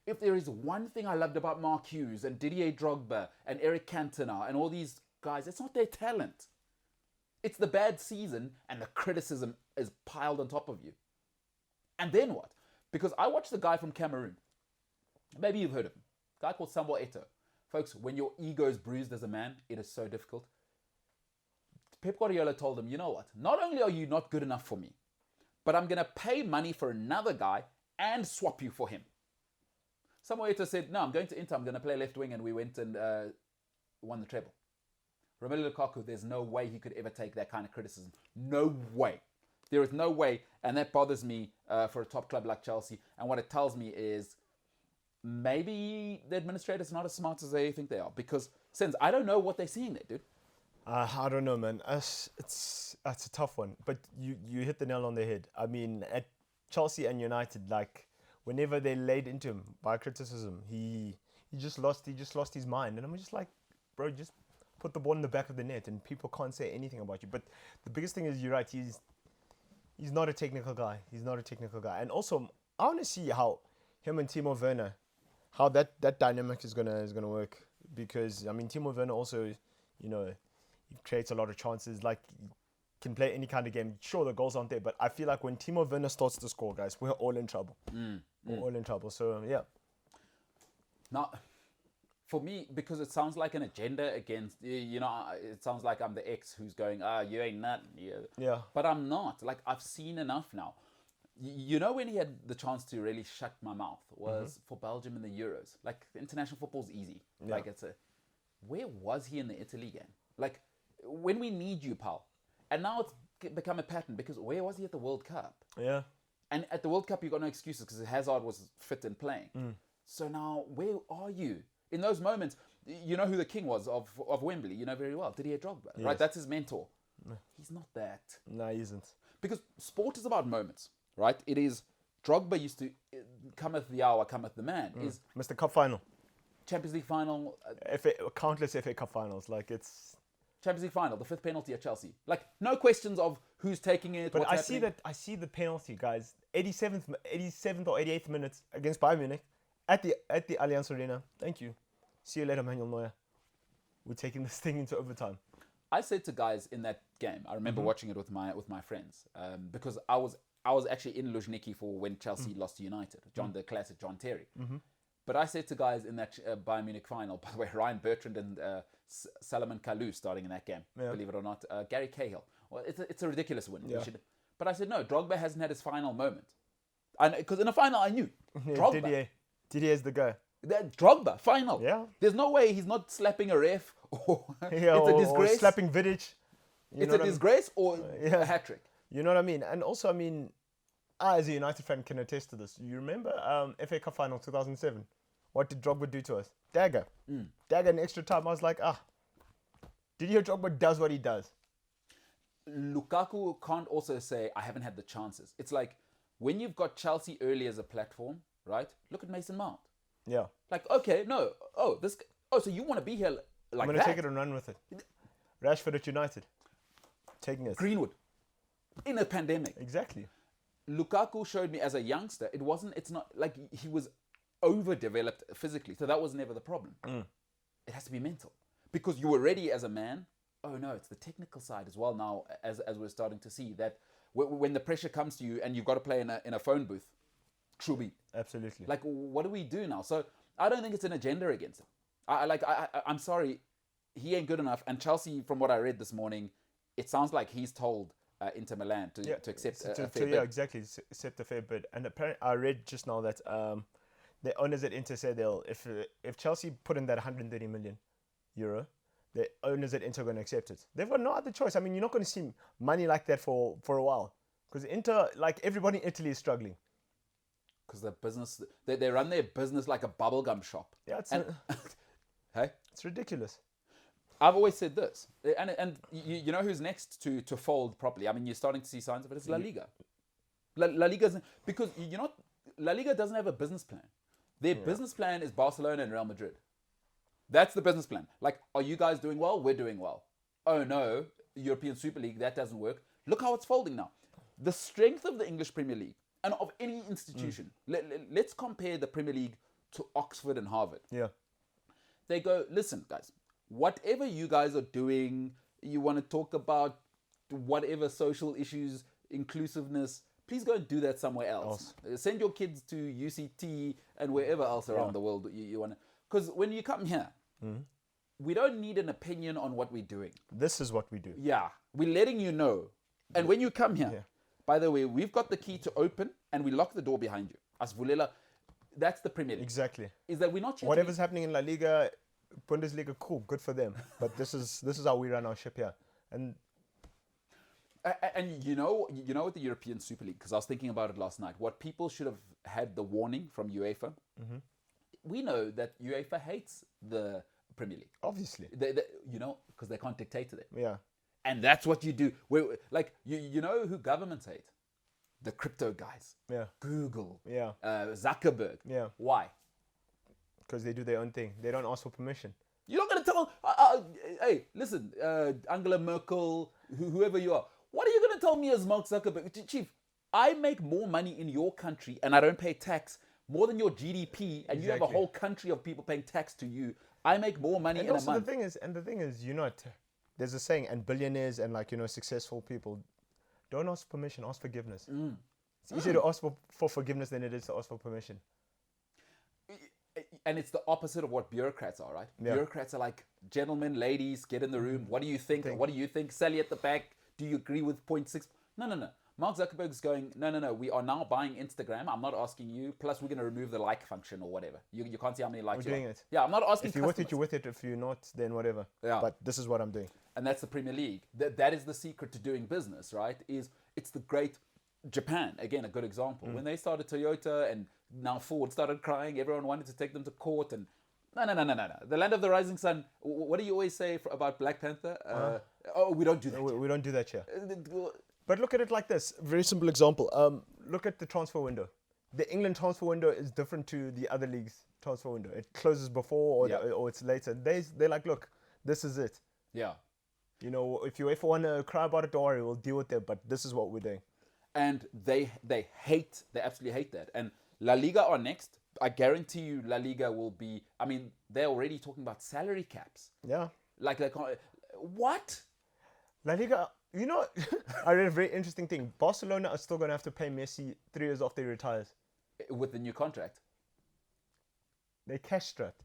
[SPEAKER 2] If there is one thing I loved about Mark Hughes and Didier Drogba and Eric Cantona and all these guys, it's not their talent. It's the bad season and the criticism is piled on top of you. And then what? Because I watched the guy from Cameroon. Maybe you've heard of him. A guy called Samuel Eto'o. Folks, when your ego is bruised as a man, it is so difficult. Pep Guardiola told him, you know what? Not only are you not good enough for me, but I'm going to pay money for another guy and swap you for him. Samuel Eto'o said, no, I'm going to Inter. I'm going to play left wing. And we went and won the treble. Romelu Lukaku, there's no way he could ever take that kind of criticism. No way. There is no way. And that bothers me for a top club like Chelsea. And what it tells me is maybe the administrators are not as smart as they think they are. Because, since I don't know what they're seeing there, dude.
[SPEAKER 3] I don't know, man. That's a tough one. But you hit the nail on the head. I mean, at Chelsea and United, like, whenever they laid into him by criticism, he just lost his mind. And I'm just like, bro, just put the ball in the back of the net and people can't say anything about you. But the biggest thing is, you're right, he's not a technical guy. He's not a technical guy. And also, I want to see how him and Timo Werner, how that dynamic is gonna work. Because I mean, Timo Werner also, you know, he creates a lot of chances. Like, he can play any kind of game. Sure, the goals aren't there, but I feel like when Timo Werner starts to score, guys, we're all in trouble. We're all in trouble. So yeah.
[SPEAKER 2] Now, for me, because it sounds like an agenda against, you know, it sounds like I'm the ex who's going, you ain't nothing.
[SPEAKER 3] Yeah.
[SPEAKER 2] But I'm not. Like, I've seen enough now. You know, when he had the chance to really shut my mouth was for Belgium in the Euros. Like, international football's easy.
[SPEAKER 3] Yeah.
[SPEAKER 2] Like, where was he in the Italy game? Like, when we need you, pal. And now it's become a pattern because where was he at the World Cup?
[SPEAKER 3] Yeah.
[SPEAKER 2] And at the World Cup, you got no excuses because Hazard was fit and playing. So now, where are you? In those moments, you know who the king was of Wembley, you know very well. Didier Drogba,
[SPEAKER 3] Yes.
[SPEAKER 2] right? That's his mentor. He's not that.
[SPEAKER 3] No, he isn't.
[SPEAKER 2] Because sport is about moments, right? It is, Drogba used to, cometh the hour, cometh the man, is
[SPEAKER 3] Mr. Cup final.
[SPEAKER 2] Champions League final.
[SPEAKER 3] Countless FA Cup finals. Like, it's...
[SPEAKER 2] Champions League final, the 5th penalty at Chelsea. Like, no questions of who's taking it,
[SPEAKER 3] But
[SPEAKER 2] what's
[SPEAKER 3] I
[SPEAKER 2] happening.
[SPEAKER 3] see the penalty, guys. 87th or 88th minutes against Bayern Munich at the Allianz Arena. Thank you. See you later, Manuel Neuer. We're taking this thing into overtime.
[SPEAKER 2] I said to guys in that game, I remember watching it with my friends, because I was actually in Luzhniki for when Chelsea lost to United, the classic John Terry. But I said to guys in that Bayern Munich final, by the way, Ryan Bertrand and Salomon Kalou starting in that game, believe it or not, Gary Cahill. Well, it's a ridiculous win.
[SPEAKER 3] Yeah.
[SPEAKER 2] But I said, no, Drogba hasn't had his final moment. Because in the final, I knew. Drogba.
[SPEAKER 3] Didier's the guy.
[SPEAKER 2] That Drogba, final.
[SPEAKER 3] Yeah.
[SPEAKER 2] There's no way he's not slapping a ref or it's
[SPEAKER 3] or,
[SPEAKER 2] a disgrace.
[SPEAKER 3] Or slapping Vidic.
[SPEAKER 2] It's a disgrace or
[SPEAKER 3] Yeah.
[SPEAKER 2] a hat trick.
[SPEAKER 3] You know what I mean? And also, I mean, I as a United fan can attest to this. You remember FA Cup final 2007? What did Drogba do to us? Dagger. Dagger in extra time. I was like, Didier Drogba does what he does.
[SPEAKER 2] Lukaku can't also say, I haven't had the chances. It's like, when you've got Chelsea early as a platform, right? Look at Mason Mount.
[SPEAKER 3] Yeah.
[SPEAKER 2] Like, okay, no. So you want to be here like that?
[SPEAKER 3] I'm going to take it and run with it. Rashford at United. Taking it.
[SPEAKER 2] Greenwood. In a pandemic.
[SPEAKER 3] Exactly.
[SPEAKER 2] Lukaku showed me as a youngster, it's not like he was overdeveloped physically. So that was never the problem. It has to be mental. Because you were ready as a man. Oh no, it's the technical side as well now, as we're starting to see that when the pressure comes to you and you've got to play in a phone booth, Shubi.
[SPEAKER 3] Absolutely.
[SPEAKER 2] Like, what do we do now? So I don't think it's an agenda against him. I'm sorry, he ain't good enough. And Chelsea, from what I read this morning, it sounds like he's told Inter Milan to accept a fair bid.
[SPEAKER 3] Yeah, exactly, accept a fair bid. And apparently, I read just now that the owners at Inter said if Chelsea put in that 130 million euro, the owners at Inter are going to accept it. They've got no other choice. I mean, you're not going to see money like that for a while, because Inter, like everybody in Italy, is struggling.
[SPEAKER 2] Because their business, they run their business like a bubblegum shop.
[SPEAKER 3] Yeah,
[SPEAKER 2] hey,
[SPEAKER 3] it's ridiculous.
[SPEAKER 2] I've always said this, and you know who's next to fold properly. I mean, you're starting to see signs of it. It's La Liga. La Liga, because you know, La Liga doesn't have a business plan. Their business plan is Barcelona and Real Madrid. That's the business plan. Like, are you guys doing well? We're doing well. Oh no, European Super League, that doesn't work. Look how it's folding now. The strength of the English Premier League and of any institution. Let's compare the Premier League to Oxford and Harvard.
[SPEAKER 3] Yeah.
[SPEAKER 2] They go, listen, guys, whatever you guys are doing, you want to talk about whatever social issues, inclusiveness, please go and do that somewhere else. Send your kids to UCT and wherever else around the world you want to. Because when you come here, we don't need an opinion on what we're doing.
[SPEAKER 3] This is what we do.
[SPEAKER 2] Yeah. We're letting you know. And when you come here, by the way, we've got the key to open and we lock the door behind you. As Vulela, that's the Premier League.
[SPEAKER 3] Exactly.
[SPEAKER 2] Is that we're not here
[SPEAKER 3] whatever's happening in La Liga, Bundesliga, cool, good for them. But this is how we run our ship here. And
[SPEAKER 2] you know with the European Super League, because I was thinking about it last night, what people should have had the warning from UEFA. We know that UEFA hates the Premier League.
[SPEAKER 3] Obviously.
[SPEAKER 2] You know, because they can't dictate to them.
[SPEAKER 3] Yeah.
[SPEAKER 2] And that's what you do. Like, you know who governments hate? The crypto guys.
[SPEAKER 3] Yeah.
[SPEAKER 2] Google.
[SPEAKER 3] Yeah.
[SPEAKER 2] Zuckerberg.
[SPEAKER 3] Yeah.
[SPEAKER 2] Why?
[SPEAKER 3] Because they do their own thing. They don't ask for permission.
[SPEAKER 2] You're not going to tell... hey, listen, Angela Merkel, whoever you are, what are you going to tell me as Mark Zuckerberg? Chief, I make more money in your country and I don't pay tax more than your GDP, and you have a whole country of people paying tax to you. I make more money in a month.
[SPEAKER 3] The thing is, you know, there's a saying, and billionaires and successful people don't ask permission, ask forgiveness. It's easier to ask for forgiveness than it is to ask for permission.
[SPEAKER 2] And it's the opposite of what bureaucrats are, right?
[SPEAKER 3] Yeah.
[SPEAKER 2] Bureaucrats are like, gentlemen, ladies, get in the room. What do you think? What do you think? Sally at the back, do you agree with 0.6? No. Mark Zuckerberg's going, no. We are now buying Instagram. I'm not asking you. Plus, we're going to remove the like function or whatever. You can't see how many likes
[SPEAKER 3] we're doing it.
[SPEAKER 2] Yeah, I'm not asking
[SPEAKER 3] If you're with it, you're with it. If you're not, then whatever.
[SPEAKER 2] Yeah.
[SPEAKER 3] But this is what I'm doing.
[SPEAKER 2] And that's the Premier League. That is the secret to doing business, right? It's the great Japan. Again, a good example. When they started Toyota and now Ford started crying, everyone wanted to take them to court. And no. The land of the rising sun. What do you always say about Black Panther? We don't do that.
[SPEAKER 3] We don't do that here. But look at it like this. Very simple example. Look at the transfer window. The England transfer window is different to the other leagues' transfer window. It closes before or it's later. They're like, look, this is it.
[SPEAKER 2] Yeah.
[SPEAKER 3] You know, if you ever want to cry about it, don't worry, we'll deal with it. But this is what we're doing.
[SPEAKER 2] And they absolutely hate that. And La Liga are next. I guarantee you La Liga will be, I mean, they're already talking about salary caps.
[SPEAKER 3] Yeah.
[SPEAKER 2] Like, they can't, what?
[SPEAKER 3] La Liga, you know, I read a very interesting thing. Barcelona are still going to have to pay Messi 3 years after he retires.
[SPEAKER 2] With the new contract.
[SPEAKER 3] They're cash strapped.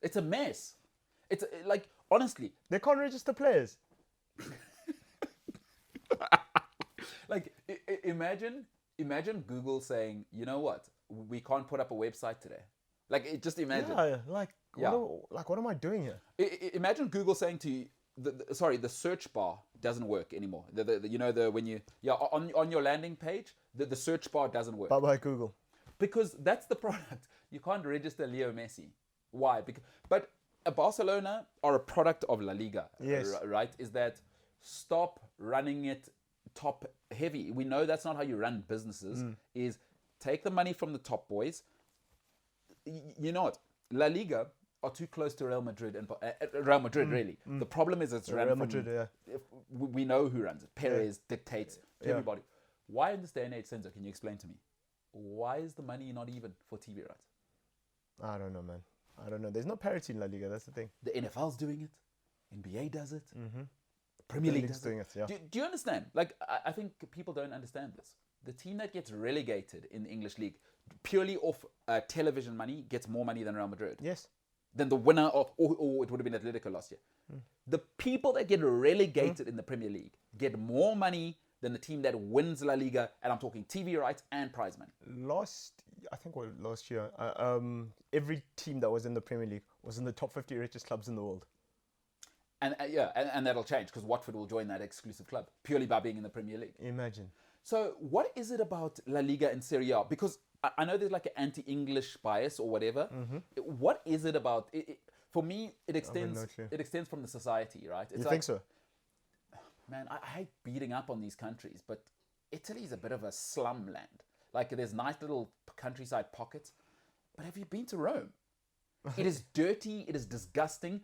[SPEAKER 2] It's a mess. It's like, honestly.
[SPEAKER 3] They can't register players.
[SPEAKER 2] Like, imagine Google saying, you know what? We can't put up a website today. Like, just imagine.
[SPEAKER 3] What am I doing here?
[SPEAKER 2] Imagine Google saying to you, the search bar doesn't work anymore. On your landing page, the search bar doesn't work.
[SPEAKER 3] Bye Google.
[SPEAKER 2] Because that's the product. You can't register Leo Messi. Why? But Barcelona are a product of La Liga.
[SPEAKER 3] Yes.
[SPEAKER 2] Right? Is that stop running it top heavy. We know that's not how you run businesses. Is take the money from the top boys. You know what? La Liga are too close to Real Madrid and Real Madrid really. The problem is it's run
[SPEAKER 3] Real
[SPEAKER 2] from
[SPEAKER 3] Madrid, yeah.
[SPEAKER 2] We know who runs it. Perez dictates to everybody. Why in this day and age, Senzo, can you explain to me? Why is the money not even for TV rights?
[SPEAKER 3] I don't know, man. I don't know. There's no parity in La Liga. That's the thing.
[SPEAKER 2] The NFL's doing it. NBA does it.
[SPEAKER 3] Mm-hmm.
[SPEAKER 2] Premier League
[SPEAKER 3] League's
[SPEAKER 2] does
[SPEAKER 3] doing
[SPEAKER 2] it.
[SPEAKER 3] it, yeah.
[SPEAKER 2] Do you understand? Like, I think people don't understand this. The team that gets relegated in the English league purely off television money gets more money than Real Madrid.
[SPEAKER 3] Yes.
[SPEAKER 2] Than the winner of, or it would have been Atletico last year. The people that get relegated in the Premier League get more money than the team that wins La Liga, and I'm talking TV rights and prize money.
[SPEAKER 3] Last year, every team that was in the Premier League was in the top 50 richest clubs in the world.
[SPEAKER 2] And and that'll change because Watford will join that exclusive club purely by being in the Premier League.
[SPEAKER 3] Imagine.
[SPEAKER 2] So what is it about La Liga and Serie A? Because I know there's like an anti-English bias or whatever. What is it about? For me, it extends. It extends from the society, right? It's
[SPEAKER 3] you think so?
[SPEAKER 2] Man, I hate beating up on these countries, but Italy's a bit of a slum land. Like there's nice little countryside pockets, but have you been to Rome? It is dirty. It is disgusting.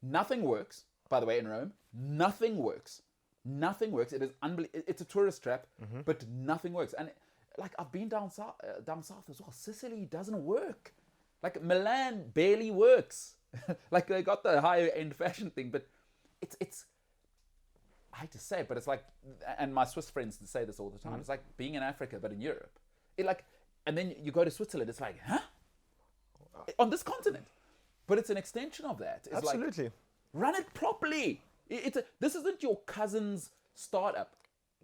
[SPEAKER 2] Nothing works. By the way, in Rome, nothing works. Nothing works. It is unbelievable. It's a tourist trap, but nothing works. And like I've been down south as well. Sicily doesn't work. Like Milan barely works. Like they got the higher end fashion thing, but it's. I hate to say it, but it's like, and my Swiss friends say this all the time. It's like being in Africa, but in Europe. And then you go to Switzerland. It's like, huh? On this continent, but it's an extension of that. It's
[SPEAKER 3] Absolutely.
[SPEAKER 2] Like, run it properly. This isn't your cousin's startup.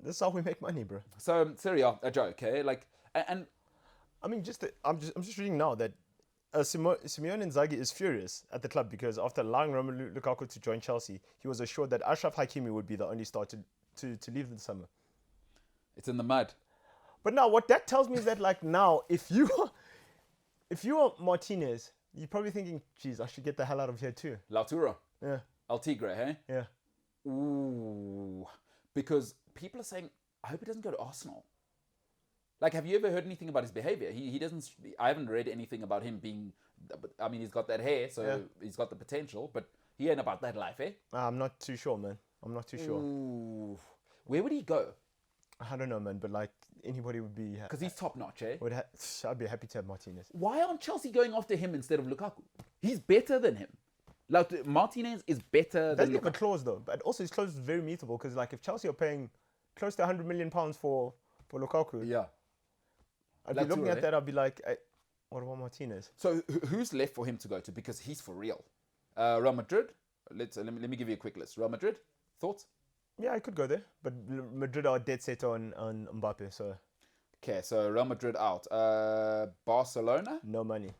[SPEAKER 3] This is how we make money, bro.
[SPEAKER 2] So Serie A, a joke, eh? Like, and
[SPEAKER 3] I mean, I'm just reading now that Simeone Inzaghi is furious at the club because after allowing Romelu Lukaku to join Chelsea, he was assured that Achraf Hakimi would be the only star to leave this summer.
[SPEAKER 2] It's in the mud.
[SPEAKER 3] But now, what that tells me is that, like, now, if you are Martinez, you're probably thinking, geez, I should get the hell out of here too.
[SPEAKER 2] Lautaro.
[SPEAKER 3] Yeah.
[SPEAKER 2] El Tigre, eh?
[SPEAKER 3] Yeah.
[SPEAKER 2] Ooh. Because people are saying, I hope he doesn't go to Arsenal. Like, have you ever heard anything about his behavior? He doesn't, I haven't read anything about him being, I mean, he's got that hair, so he's got the potential, but he ain't about that life, eh?
[SPEAKER 3] I'm not too sure, man. I'm not too sure.
[SPEAKER 2] Ooh. Where would he go?
[SPEAKER 3] I don't know, man, but like, anybody would be...
[SPEAKER 2] Because he's top notch, eh?
[SPEAKER 3] I'd be happy to have Martinez.
[SPEAKER 2] Why aren't Chelsea going after him instead of Lukaku? He's better than him. Like, Martinez is better than
[SPEAKER 3] Lukaku. That's a clause, though. But also, his clause is very mutable because, like, if Chelsea are paying close to £100 million for Lukaku...
[SPEAKER 2] Yeah.
[SPEAKER 3] I'd be looking at that, I'd be like, what about Martinez?
[SPEAKER 2] So who's left for him to go to? Because he's for real. Real Madrid? Let me give you a quick list. Real Madrid? Thoughts?
[SPEAKER 3] Yeah, I could go there. But Madrid are dead set on Mbappe, so...
[SPEAKER 2] Okay, so Real Madrid out. Barcelona?
[SPEAKER 3] No money.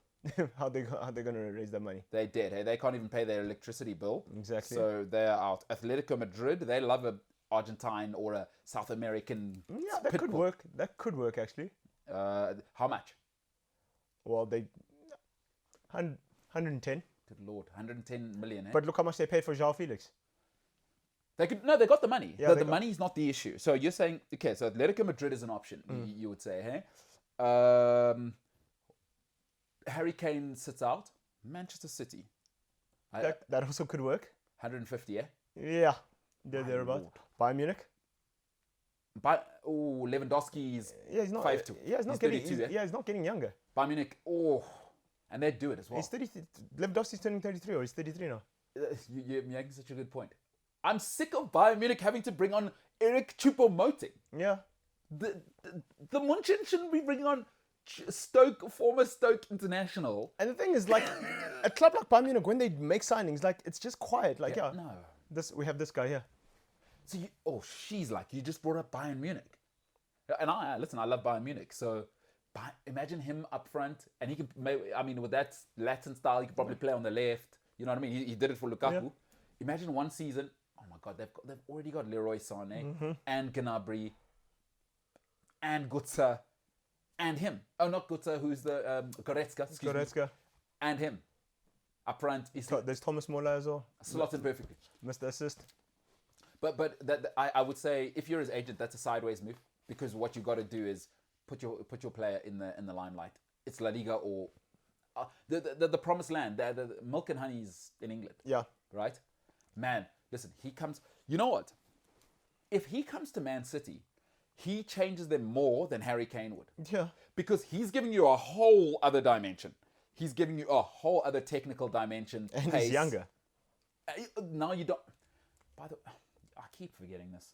[SPEAKER 3] How they going to raise that money?
[SPEAKER 2] They're dead. Hey? They can't even pay their electricity bill.
[SPEAKER 3] Exactly.
[SPEAKER 2] So they're out. Atletico Madrid, they love a Argentine or a South American.
[SPEAKER 3] Yeah, that could work. That could work, actually.
[SPEAKER 2] How much?
[SPEAKER 3] Well, 110.
[SPEAKER 2] Good Lord, 110 million. Eh?
[SPEAKER 3] But look how much they paid for João Felix.
[SPEAKER 2] They got the money.
[SPEAKER 3] Yeah,
[SPEAKER 2] the money is not the issue. So you're saying, okay, so Atletico Madrid is an option, you would say, hey? Harry Kane sits out. Manchester City.
[SPEAKER 3] That also could work.
[SPEAKER 2] 150, yeah?
[SPEAKER 3] Yeah, thereabouts. Bayern Munich.
[SPEAKER 2] Lewandowski's
[SPEAKER 3] he's not
[SPEAKER 2] 5'2".
[SPEAKER 3] Yeah, he's not getting younger.
[SPEAKER 2] Bayern Munich, and they'd do it as well.
[SPEAKER 3] He's 30. Lewandowski's turning 33, or he's 33 now.
[SPEAKER 2] You're making such a good point. I'm sick of Bayern Munich having to bring on Eric Choupo-Moting.
[SPEAKER 3] Yeah.
[SPEAKER 2] The Munchen shouldn't be bringing on former Stoke international.
[SPEAKER 3] And the thing is, like, a club like Bayern Munich, when they make signings, like, it's just quiet. Like,
[SPEAKER 2] No.
[SPEAKER 3] We have this guy here.
[SPEAKER 2] So she's like, you just brought up Bayern Munich. And I love Bayern Munich. So imagine him up front, and he can, with that Latin style, he could probably play on the left. You know what I mean? He did it for Lukaku. Yeah. Imagine one season. Oh my God, they've already got Leroy Sané and Gnabry and Götze and him. Oh, not Götze, who's the Goretzka.
[SPEAKER 3] Goretzka.
[SPEAKER 2] And him up front.
[SPEAKER 3] There's Thomas Muller as well.
[SPEAKER 2] Slotted perfectly.
[SPEAKER 3] Mr. Assist.
[SPEAKER 2] But I would say if you're his agent, that's a sideways move, because what you got to do is put your player in the limelight. It's La Liga or the promised land. The milk and honey's in England.
[SPEAKER 3] Yeah.
[SPEAKER 2] Right? Man, listen, he comes. You know what? If he comes to Man City, he changes them more than Harry Kane would.
[SPEAKER 3] Yeah.
[SPEAKER 2] Because he's giving you a whole other dimension. He's giving you a whole other technical dimension.
[SPEAKER 3] And
[SPEAKER 2] pace.
[SPEAKER 3] he's younger.
[SPEAKER 2] Now you don't. By the way, I keep forgetting this.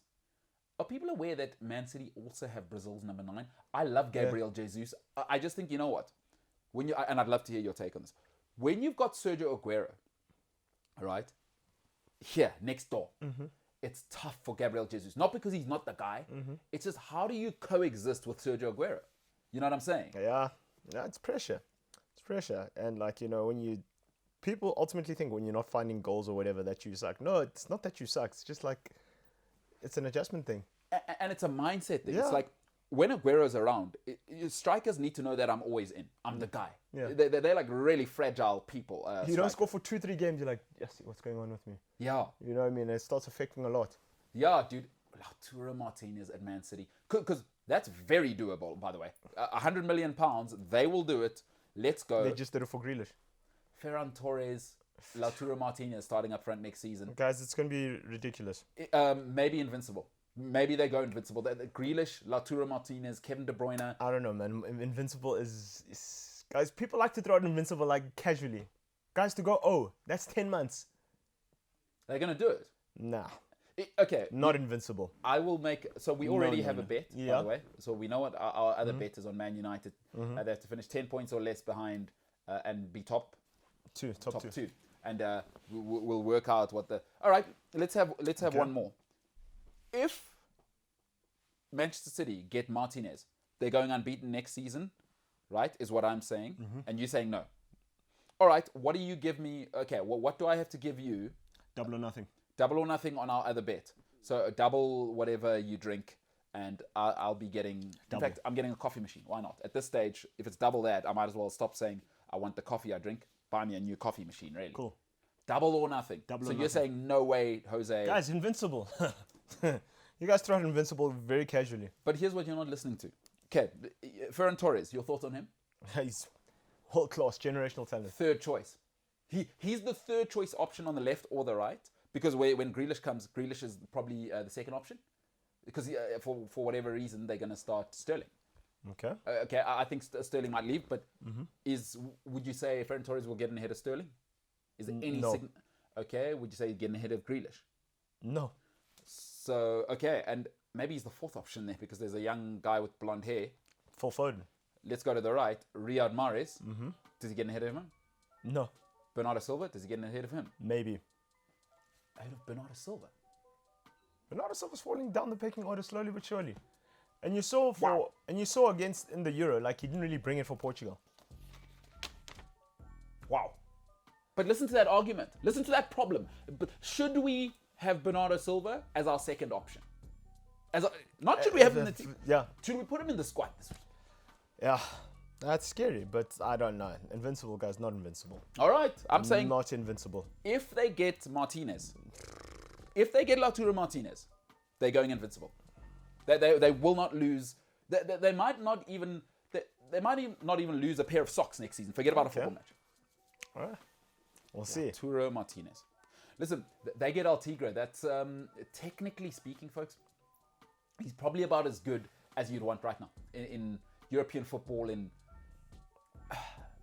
[SPEAKER 2] Are people aware that Man City also have Brazil's number 9? I love Gabriel Jesus. I just think, you know what? And I'd love to hear your take on this. When you've got Sergio Aguero, all right, here, next door, it's tough for Gabriel Jesus. Not because he's not the guy. It's just, how do you coexist with Sergio Aguero? You know what I'm saying?
[SPEAKER 3] Yeah, it's pressure. It's pressure. And like, you know, people ultimately think when you're not finding goals or whatever that you suck. No, it's not that you suck. It's just like, it's an adjustment thing.
[SPEAKER 2] And it's a mindset thing.
[SPEAKER 3] Yeah.
[SPEAKER 2] It's like, when Aguero's around, strikers need to know that I'm always in. I'm the guy.
[SPEAKER 3] Yeah.
[SPEAKER 2] They're like really fragile people.
[SPEAKER 3] You don't score for 2-3 games, you're like, yes, what's going on with me?
[SPEAKER 2] Yeah.
[SPEAKER 3] You know what I mean? It starts affecting a lot.
[SPEAKER 2] Yeah, dude. Lautaro Martinez at Man City. Because that's very doable, by the way. £100 million, they will do it. Let's go.
[SPEAKER 3] They just did it for Grealish.
[SPEAKER 2] Ferran Torres, Lautaro Martinez starting up front next season.
[SPEAKER 3] Guys, it's going to be ridiculous.
[SPEAKER 2] Maybe invincible. Maybe they go invincible. Grealish, Lautaro Martinez, Kevin De Bruyne.
[SPEAKER 3] I don't know, man. Invincible is... Guys, people like to throw out Invincible like casually. Guys, to go, that's 10 months.
[SPEAKER 2] They're going to do it.
[SPEAKER 3] Nah.
[SPEAKER 2] Okay.
[SPEAKER 3] Not invincible.
[SPEAKER 2] I will make... So we already have a bet, by
[SPEAKER 3] Yeah.
[SPEAKER 2] the way. So we know what our other bet is on Man United. They have to finish 10 points or less behind and be top
[SPEAKER 3] Top two.
[SPEAKER 2] And we'll work out what the... All right, let's have one more. If Manchester City get Martinez, they're going unbeaten next season, right, is what I'm saying. And you're saying no. All right, what do you give me? Okay, well, what do I have to give you?
[SPEAKER 3] Double or nothing.
[SPEAKER 2] Double or nothing on our other bet. So double whatever you drink, and I'll be getting...
[SPEAKER 3] Double.
[SPEAKER 2] In fact, I'm getting a coffee machine. Why not? At this stage, if it's double that, I might as well stop saying I want the coffee I drink. Buy me a new coffee machine, really.
[SPEAKER 3] Cool.
[SPEAKER 2] Double or nothing.
[SPEAKER 3] Double
[SPEAKER 2] so
[SPEAKER 3] or
[SPEAKER 2] you're
[SPEAKER 3] nothing.
[SPEAKER 2] saying no way, Jose.
[SPEAKER 3] Guys, Invincible. You guys throw out Invincible very casually.
[SPEAKER 2] But here's what you're not listening to. Okay, Ferran Torres, your thoughts on him?
[SPEAKER 3] He's world-class, generational talent.
[SPEAKER 2] Third choice. He's the third choice option on the left or the right, because when Grealish comes, Grealish is probably the second option, because for whatever reason they're going to start Sterling.
[SPEAKER 3] Okay.
[SPEAKER 2] Okay, I think Sterling might leave, but would you say Ferran Torres will get in ahead of Sterling? Is there any
[SPEAKER 3] No.
[SPEAKER 2] Okay, would you say he'd get in ahead of Grealish?
[SPEAKER 3] No.
[SPEAKER 2] So, okay, and maybe he's the fourth option there because there's a young guy with blonde hair.
[SPEAKER 3] Phil Foden.
[SPEAKER 2] Let's go to the right. Riyad Mahrez. Does he get in ahead of him?
[SPEAKER 3] No.
[SPEAKER 2] Bernardo Silva. Does he get in ahead of him?
[SPEAKER 3] Maybe.
[SPEAKER 2] Ahead of Bernardo Silva.
[SPEAKER 3] Bernardo Silva's falling down the pecking order slowly but surely. And you saw against in the Euro, like he didn't really bring it for Portugal.
[SPEAKER 2] Wow. But listen to that argument. Listen to that problem. But should we have Bernardo Silva as our second option? Not should we have him in the team.
[SPEAKER 3] Yeah.
[SPEAKER 2] Should we put him in the squad this week?
[SPEAKER 3] Yeah. That's scary, but I don't know. Invincible, guys, not invincible.
[SPEAKER 2] All right. I'm saying
[SPEAKER 3] not invincible.
[SPEAKER 2] if they get Martinez, if they get Lautaro Martinez, they're going invincible. They will not lose. They might not even lose a pair of socks next season. Forget about a football match.
[SPEAKER 3] All right. We'll see.
[SPEAKER 2] Lautaro Martinez. Listen, they get El Tigre. That's technically speaking, folks, he's probably about as good as you'd want right now in European football, in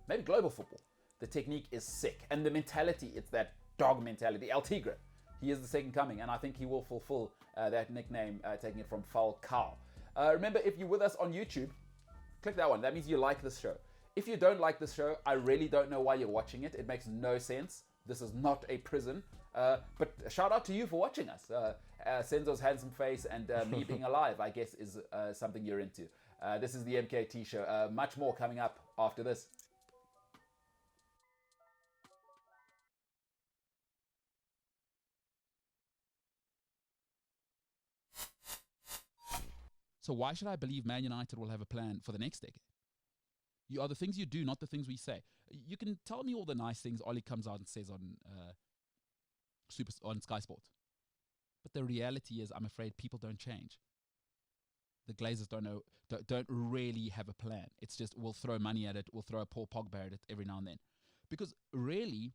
[SPEAKER 2] maybe global football. The technique is sick, and the mentality, it's that dog mentality. El Tigre, he is the second coming, and I think he will fulfill that nickname, taking it from Falcao. Remember, if you're with us on YouTube, click that one. That means you like this show. If you don't like this show, I really don't know why you're watching it. It makes no sense. This is not a prison. But shout out to you for watching us. Senzo's handsome face and me being alive, I guess, is something you're into. This is the MKT Show. Much more coming up after this.
[SPEAKER 6] So why should I believe Man United will have a plan for the next decade? You are the things you do, not the things we say. You can tell me all the nice things Ollie comes out and says on Sky Sport. But the reality is, I'm afraid people don't change. The Glazers don't really have a plan. It's just, we'll throw money at it, we'll throw a Paul Pogba at it every now and then. Because really,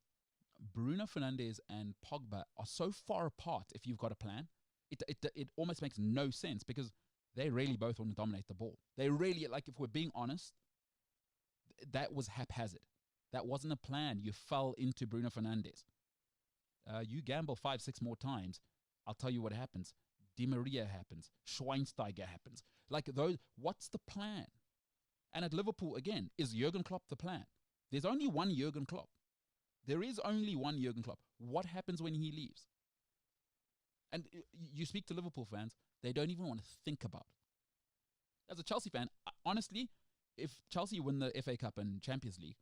[SPEAKER 6] Bruno Fernandes and Pogba are so far apart if you've got a plan. It almost makes no sense because they really both want to dominate the ball. They really, like, if we're being honest, that was haphazard. That wasn't a plan. You fell into Bruno Fernandes. You gamble 5-6 more times, I'll tell you what happens. Di Maria happens. Schweinsteiger happens. Like those, what's the plan? And at Liverpool, again, is Jurgen Klopp the plan? There's only one Jurgen Klopp. There is only one Jurgen Klopp. What happens when he leaves? And you speak to Liverpool fans, they don't even want to think about it. As a Chelsea fan, honestly, if Chelsea win the FA Cup and Champions League,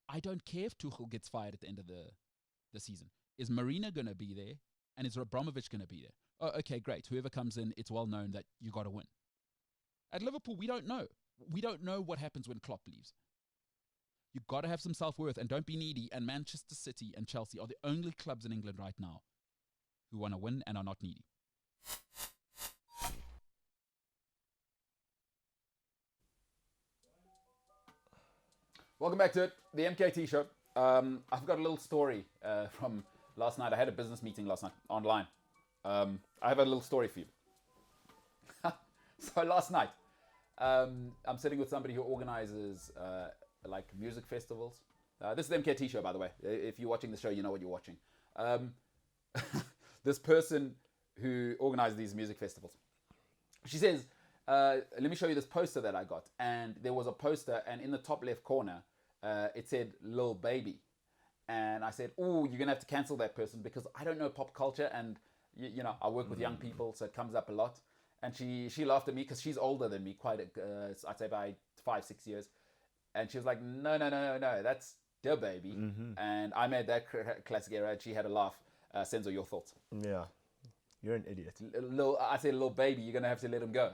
[SPEAKER 6] I don't care if Tuchel gets fired at the end of the season. Is Marina going to be there? And is Abramovich going to be there? Oh, okay, great. Whoever comes in, it's well known that you got to win. At Liverpool, we don't know. We don't know what happens when Klopp leaves. You got to have some self-worth and don't be needy. And Manchester City and Chelsea are the only clubs in England right now who want to win and are not needy.
[SPEAKER 2] Welcome back to it, the MKT Show. I've got a little story from last night. I had a business meeting last night online. I have a little story for you. So last night, I'm sitting with somebody who organizes like music festivals. This is the MKT Show, by the way. If you're watching the show, you know what you're watching. This person who organizes these music festivals, she says, let me show you this poster that I got. And there was a poster, and in the top left corner, it said Lil Baby. And I said, oh, you're going to have to cancel that person because I don't know pop culture. And, you know, I work with young people, so it comes up a lot. And she laughed at me because she's older than me, I'd say by 5-6 years. And she was like, no, that's the Baby. Mm-hmm. And I made that classic era, and she had a laugh. Senzo, your thoughts?
[SPEAKER 3] Yeah, you're an idiot.
[SPEAKER 2] I said, Lil Baby, you're going to have to let him go.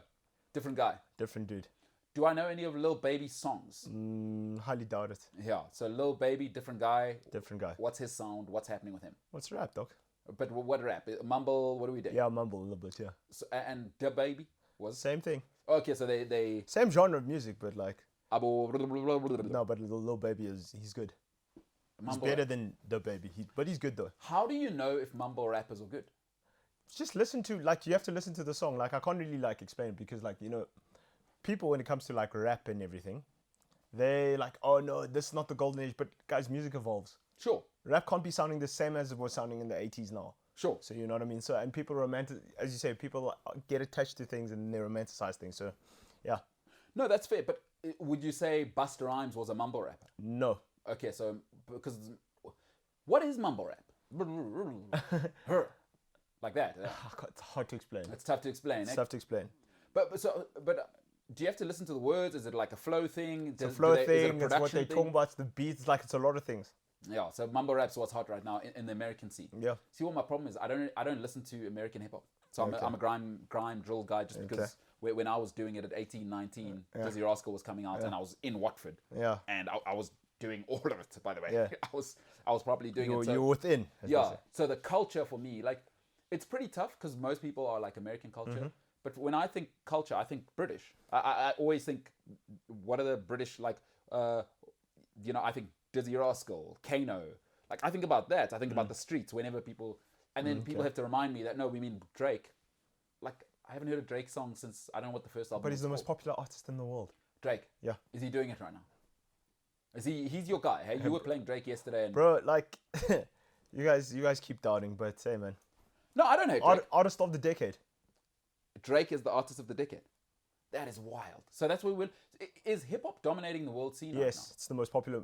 [SPEAKER 2] Different guy.
[SPEAKER 3] Different dude.
[SPEAKER 2] Do I know any of Lil Baby's songs?
[SPEAKER 3] Highly doubt it.
[SPEAKER 2] Yeah, so Lil Baby, different guy.
[SPEAKER 3] Different guy.
[SPEAKER 2] What's his sound? What's happening with him?
[SPEAKER 3] What's rap, dog?
[SPEAKER 2] But what rap? Mumble, what do we do?
[SPEAKER 3] Yeah, mumble a little bit, yeah.
[SPEAKER 2] So, and the Baby was?
[SPEAKER 3] Same thing.
[SPEAKER 2] Okay, so they...
[SPEAKER 3] Same genre of music, but like...
[SPEAKER 2] No,
[SPEAKER 3] No, but Lil Baby, he's good. He's
[SPEAKER 2] Mumble
[SPEAKER 3] better
[SPEAKER 2] rap.
[SPEAKER 3] than the Baby, but he's good though.
[SPEAKER 2] How do you know if mumble rappers are good?
[SPEAKER 3] Just listen to, like, you have to listen to the song. Like, I can't really, like, explain it because, like, you know, people, when it comes to, like, rap and everything, they like, oh, no, this is not the golden age. But, guys, music evolves.
[SPEAKER 2] Sure.
[SPEAKER 3] Rap can't be sounding the same as it was sounding in the 80s now.
[SPEAKER 2] Sure.
[SPEAKER 3] So, you know what I mean? So, and people as you say, people get attached to things and they romanticize things. So, yeah.
[SPEAKER 2] No, that's fair. But would you say Busta Rhymes was a mumble rapper?
[SPEAKER 3] No.
[SPEAKER 2] Okay, so, because... What is mumble rap? Like that.
[SPEAKER 3] It's hard to explain.
[SPEAKER 2] It's tough to explain.
[SPEAKER 3] It's tough to explain.
[SPEAKER 2] But do you have to listen to the words? Is it like a flow thing?
[SPEAKER 3] It's a flow thing.
[SPEAKER 2] Is it a
[SPEAKER 3] it's what they
[SPEAKER 2] thing?
[SPEAKER 3] talk about. It's the beats. Like, it's a lot of things.
[SPEAKER 2] Yeah. So mumble rap's what's hot right now in the American scene.
[SPEAKER 3] Yeah.
[SPEAKER 2] See, what my problem is, I don't listen to American hip hop. So I'm a grime drill guy just because when I was doing it at 18, 19, Dizzy Rascal was coming out and I was in Watford.
[SPEAKER 3] Yeah.
[SPEAKER 2] And I was doing all of it, by the way.
[SPEAKER 3] Yeah.
[SPEAKER 2] I was probably doing it. So,
[SPEAKER 3] you're within.
[SPEAKER 2] Yeah. So the culture for me, like, it's pretty tough because most people are like American culture. Mm-hmm. But when I think culture, I think British. I always think, what are the British, like, I think Dizzy Rascal, Kano. Like, I think about that. I think about the streets whenever people... And then people have to remind me that, no, we mean Drake. Like, I haven't heard a Drake song since, I don't know what the first album was.
[SPEAKER 3] But he's the most popular artist in the world.
[SPEAKER 2] Drake?
[SPEAKER 3] Yeah.
[SPEAKER 2] Is he doing it right now? He's your guy, hey? You were playing Drake yesterday. And
[SPEAKER 3] Bro, like, you guys keep doubting, but hey, man.
[SPEAKER 2] No, I don't know Drake.
[SPEAKER 3] Artist of the decade.
[SPEAKER 2] Drake is the artist of the decade. That is wild. So that's where is hip-hop dominating the world scene right now?
[SPEAKER 3] Yes, it's the most popular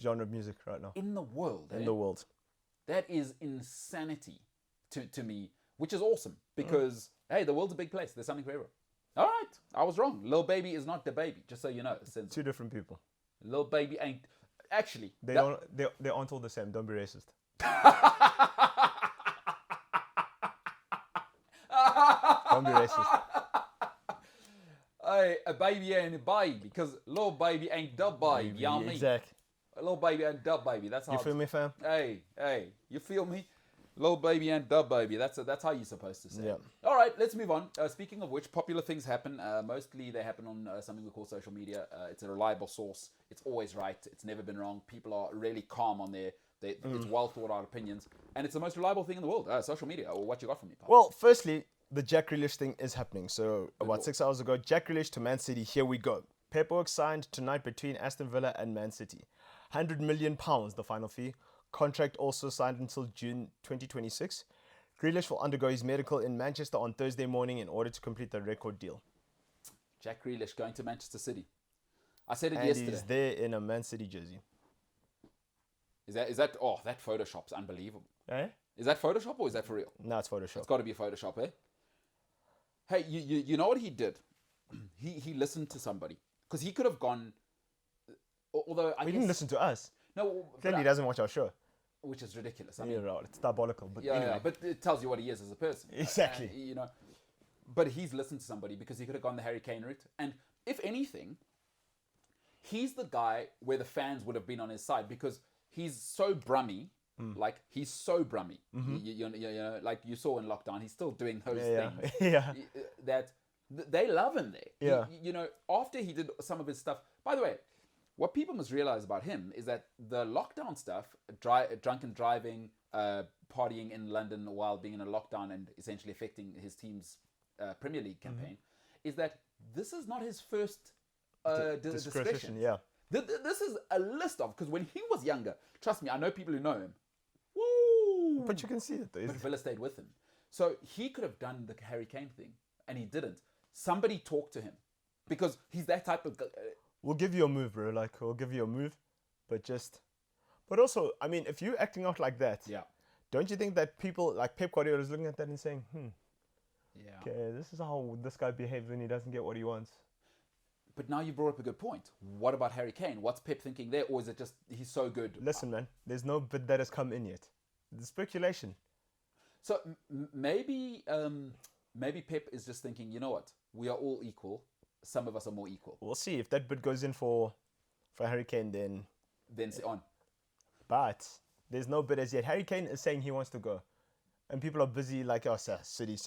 [SPEAKER 3] genre of music right now.
[SPEAKER 2] In the world,
[SPEAKER 3] In the world.
[SPEAKER 2] That is insanity to me, which is awesome because, hey, the world's a big place. There's something for everyone. All right, I was wrong. Lil Baby is not the Baby, just so you know. Since
[SPEAKER 3] Two different people.
[SPEAKER 2] Lil Baby ain't... Actually...
[SPEAKER 3] They aren't all the same. Don't be racist. Don't be racist.
[SPEAKER 2] Hey, a baby ain't a baby because Lil Baby ain't the baby. You know what I mean?
[SPEAKER 3] Exactly.
[SPEAKER 2] Lil Baby ain't the baby. That's how...
[SPEAKER 3] You feel me, fam?
[SPEAKER 2] Hey, you feel me? Lil Baby and Dub Baby. That's how you're supposed to say.
[SPEAKER 3] Yeah.
[SPEAKER 2] All right, let's move on. Speaking of which, popular things happen. Mostly they happen on something we call social media. It's a reliable source. It's always right. It's never been wrong. People are really calm on there. It's well thought out opinions, and it's the most reliable thing in the world. Social media. Or what you got from me, pal?
[SPEAKER 3] Well, firstly, the Jack Grealish thing is happening. So about 6 hours ago, Jack Grealish to Man City. Here we go. Paperwork signed tonight between Aston Villa and Man City. £100 million, the final fee. Contract also signed until June 2026. Grealish will undergo his medical in Manchester on Thursday morning in order to complete the record deal.
[SPEAKER 2] Jack Grealish going to Manchester City. I said it
[SPEAKER 3] And
[SPEAKER 2] yesterday.
[SPEAKER 3] he's there in a Man City jersey.
[SPEAKER 2] Is that? Oh, that Photoshop's unbelievable.
[SPEAKER 3] Eh?
[SPEAKER 2] Is that Photoshop or is that for real?
[SPEAKER 3] No, it's Photoshop.
[SPEAKER 2] It's got to be Photoshop, eh? Hey, you know what he did? He listened to somebody because he could have gone. Although
[SPEAKER 3] He didn't listen to us.
[SPEAKER 2] No,
[SPEAKER 3] Clearly, he doesn't watch our show.
[SPEAKER 2] which is ridiculous. I
[SPEAKER 3] Yeah,
[SPEAKER 2] mean,
[SPEAKER 3] right. It's diabolical. But
[SPEAKER 2] yeah,
[SPEAKER 3] anyway.
[SPEAKER 2] yeah, but it tells you what he is as a person.
[SPEAKER 3] Exactly.
[SPEAKER 2] You know, but he's listened to somebody because he could have gone the Harry Kane route. And if anything, he's the guy where the fans would have been on his side because he's so brummy. Like, he's so brummy. You know, like you saw in lockdown, he's still doing those things.
[SPEAKER 3] Yeah.
[SPEAKER 2] That they love him there.
[SPEAKER 3] Yeah.
[SPEAKER 2] You know, after he did some of his stuff. By the way, what people must realize about him is that the lockdown stuff, drunken driving, partying in London while being in a lockdown and essentially affecting his team's Premier League campaign, is that this is not his first discretion.
[SPEAKER 3] Yeah.
[SPEAKER 2] This is a list of, because when he was younger, trust me, I know people who know him. Woo!
[SPEAKER 3] But you can see it.
[SPEAKER 2] But Villa stayed with him. So he could have done the Harry Kane thing, and he didn't. Somebody talked to him because he's that type of.
[SPEAKER 3] We'll give you a move, bro. Like, we'll give you a move, but also, I mean, if you're acting out like that,
[SPEAKER 2] Yeah.
[SPEAKER 3] don't you think that people like Pep Guardiola is looking at that and saying,
[SPEAKER 2] Yeah.
[SPEAKER 3] okay, this is how this guy behaves when he doesn't get what he wants.
[SPEAKER 2] But now you brought up a good point. What about Harry Kane? What's Pep thinking there, or is it just he's so good?
[SPEAKER 3] Listen, man, there's no bid that has come in yet. The speculation.
[SPEAKER 2] So maybe Pep is just thinking, you know what? We are all equal. Some of us are more equal.
[SPEAKER 3] We'll see if that bid goes in for Harry Kane,
[SPEAKER 2] Then say on.
[SPEAKER 3] but there's no bid as yet. Harry Kane is saying he wants to go, and people are busy like, oh, sir, City.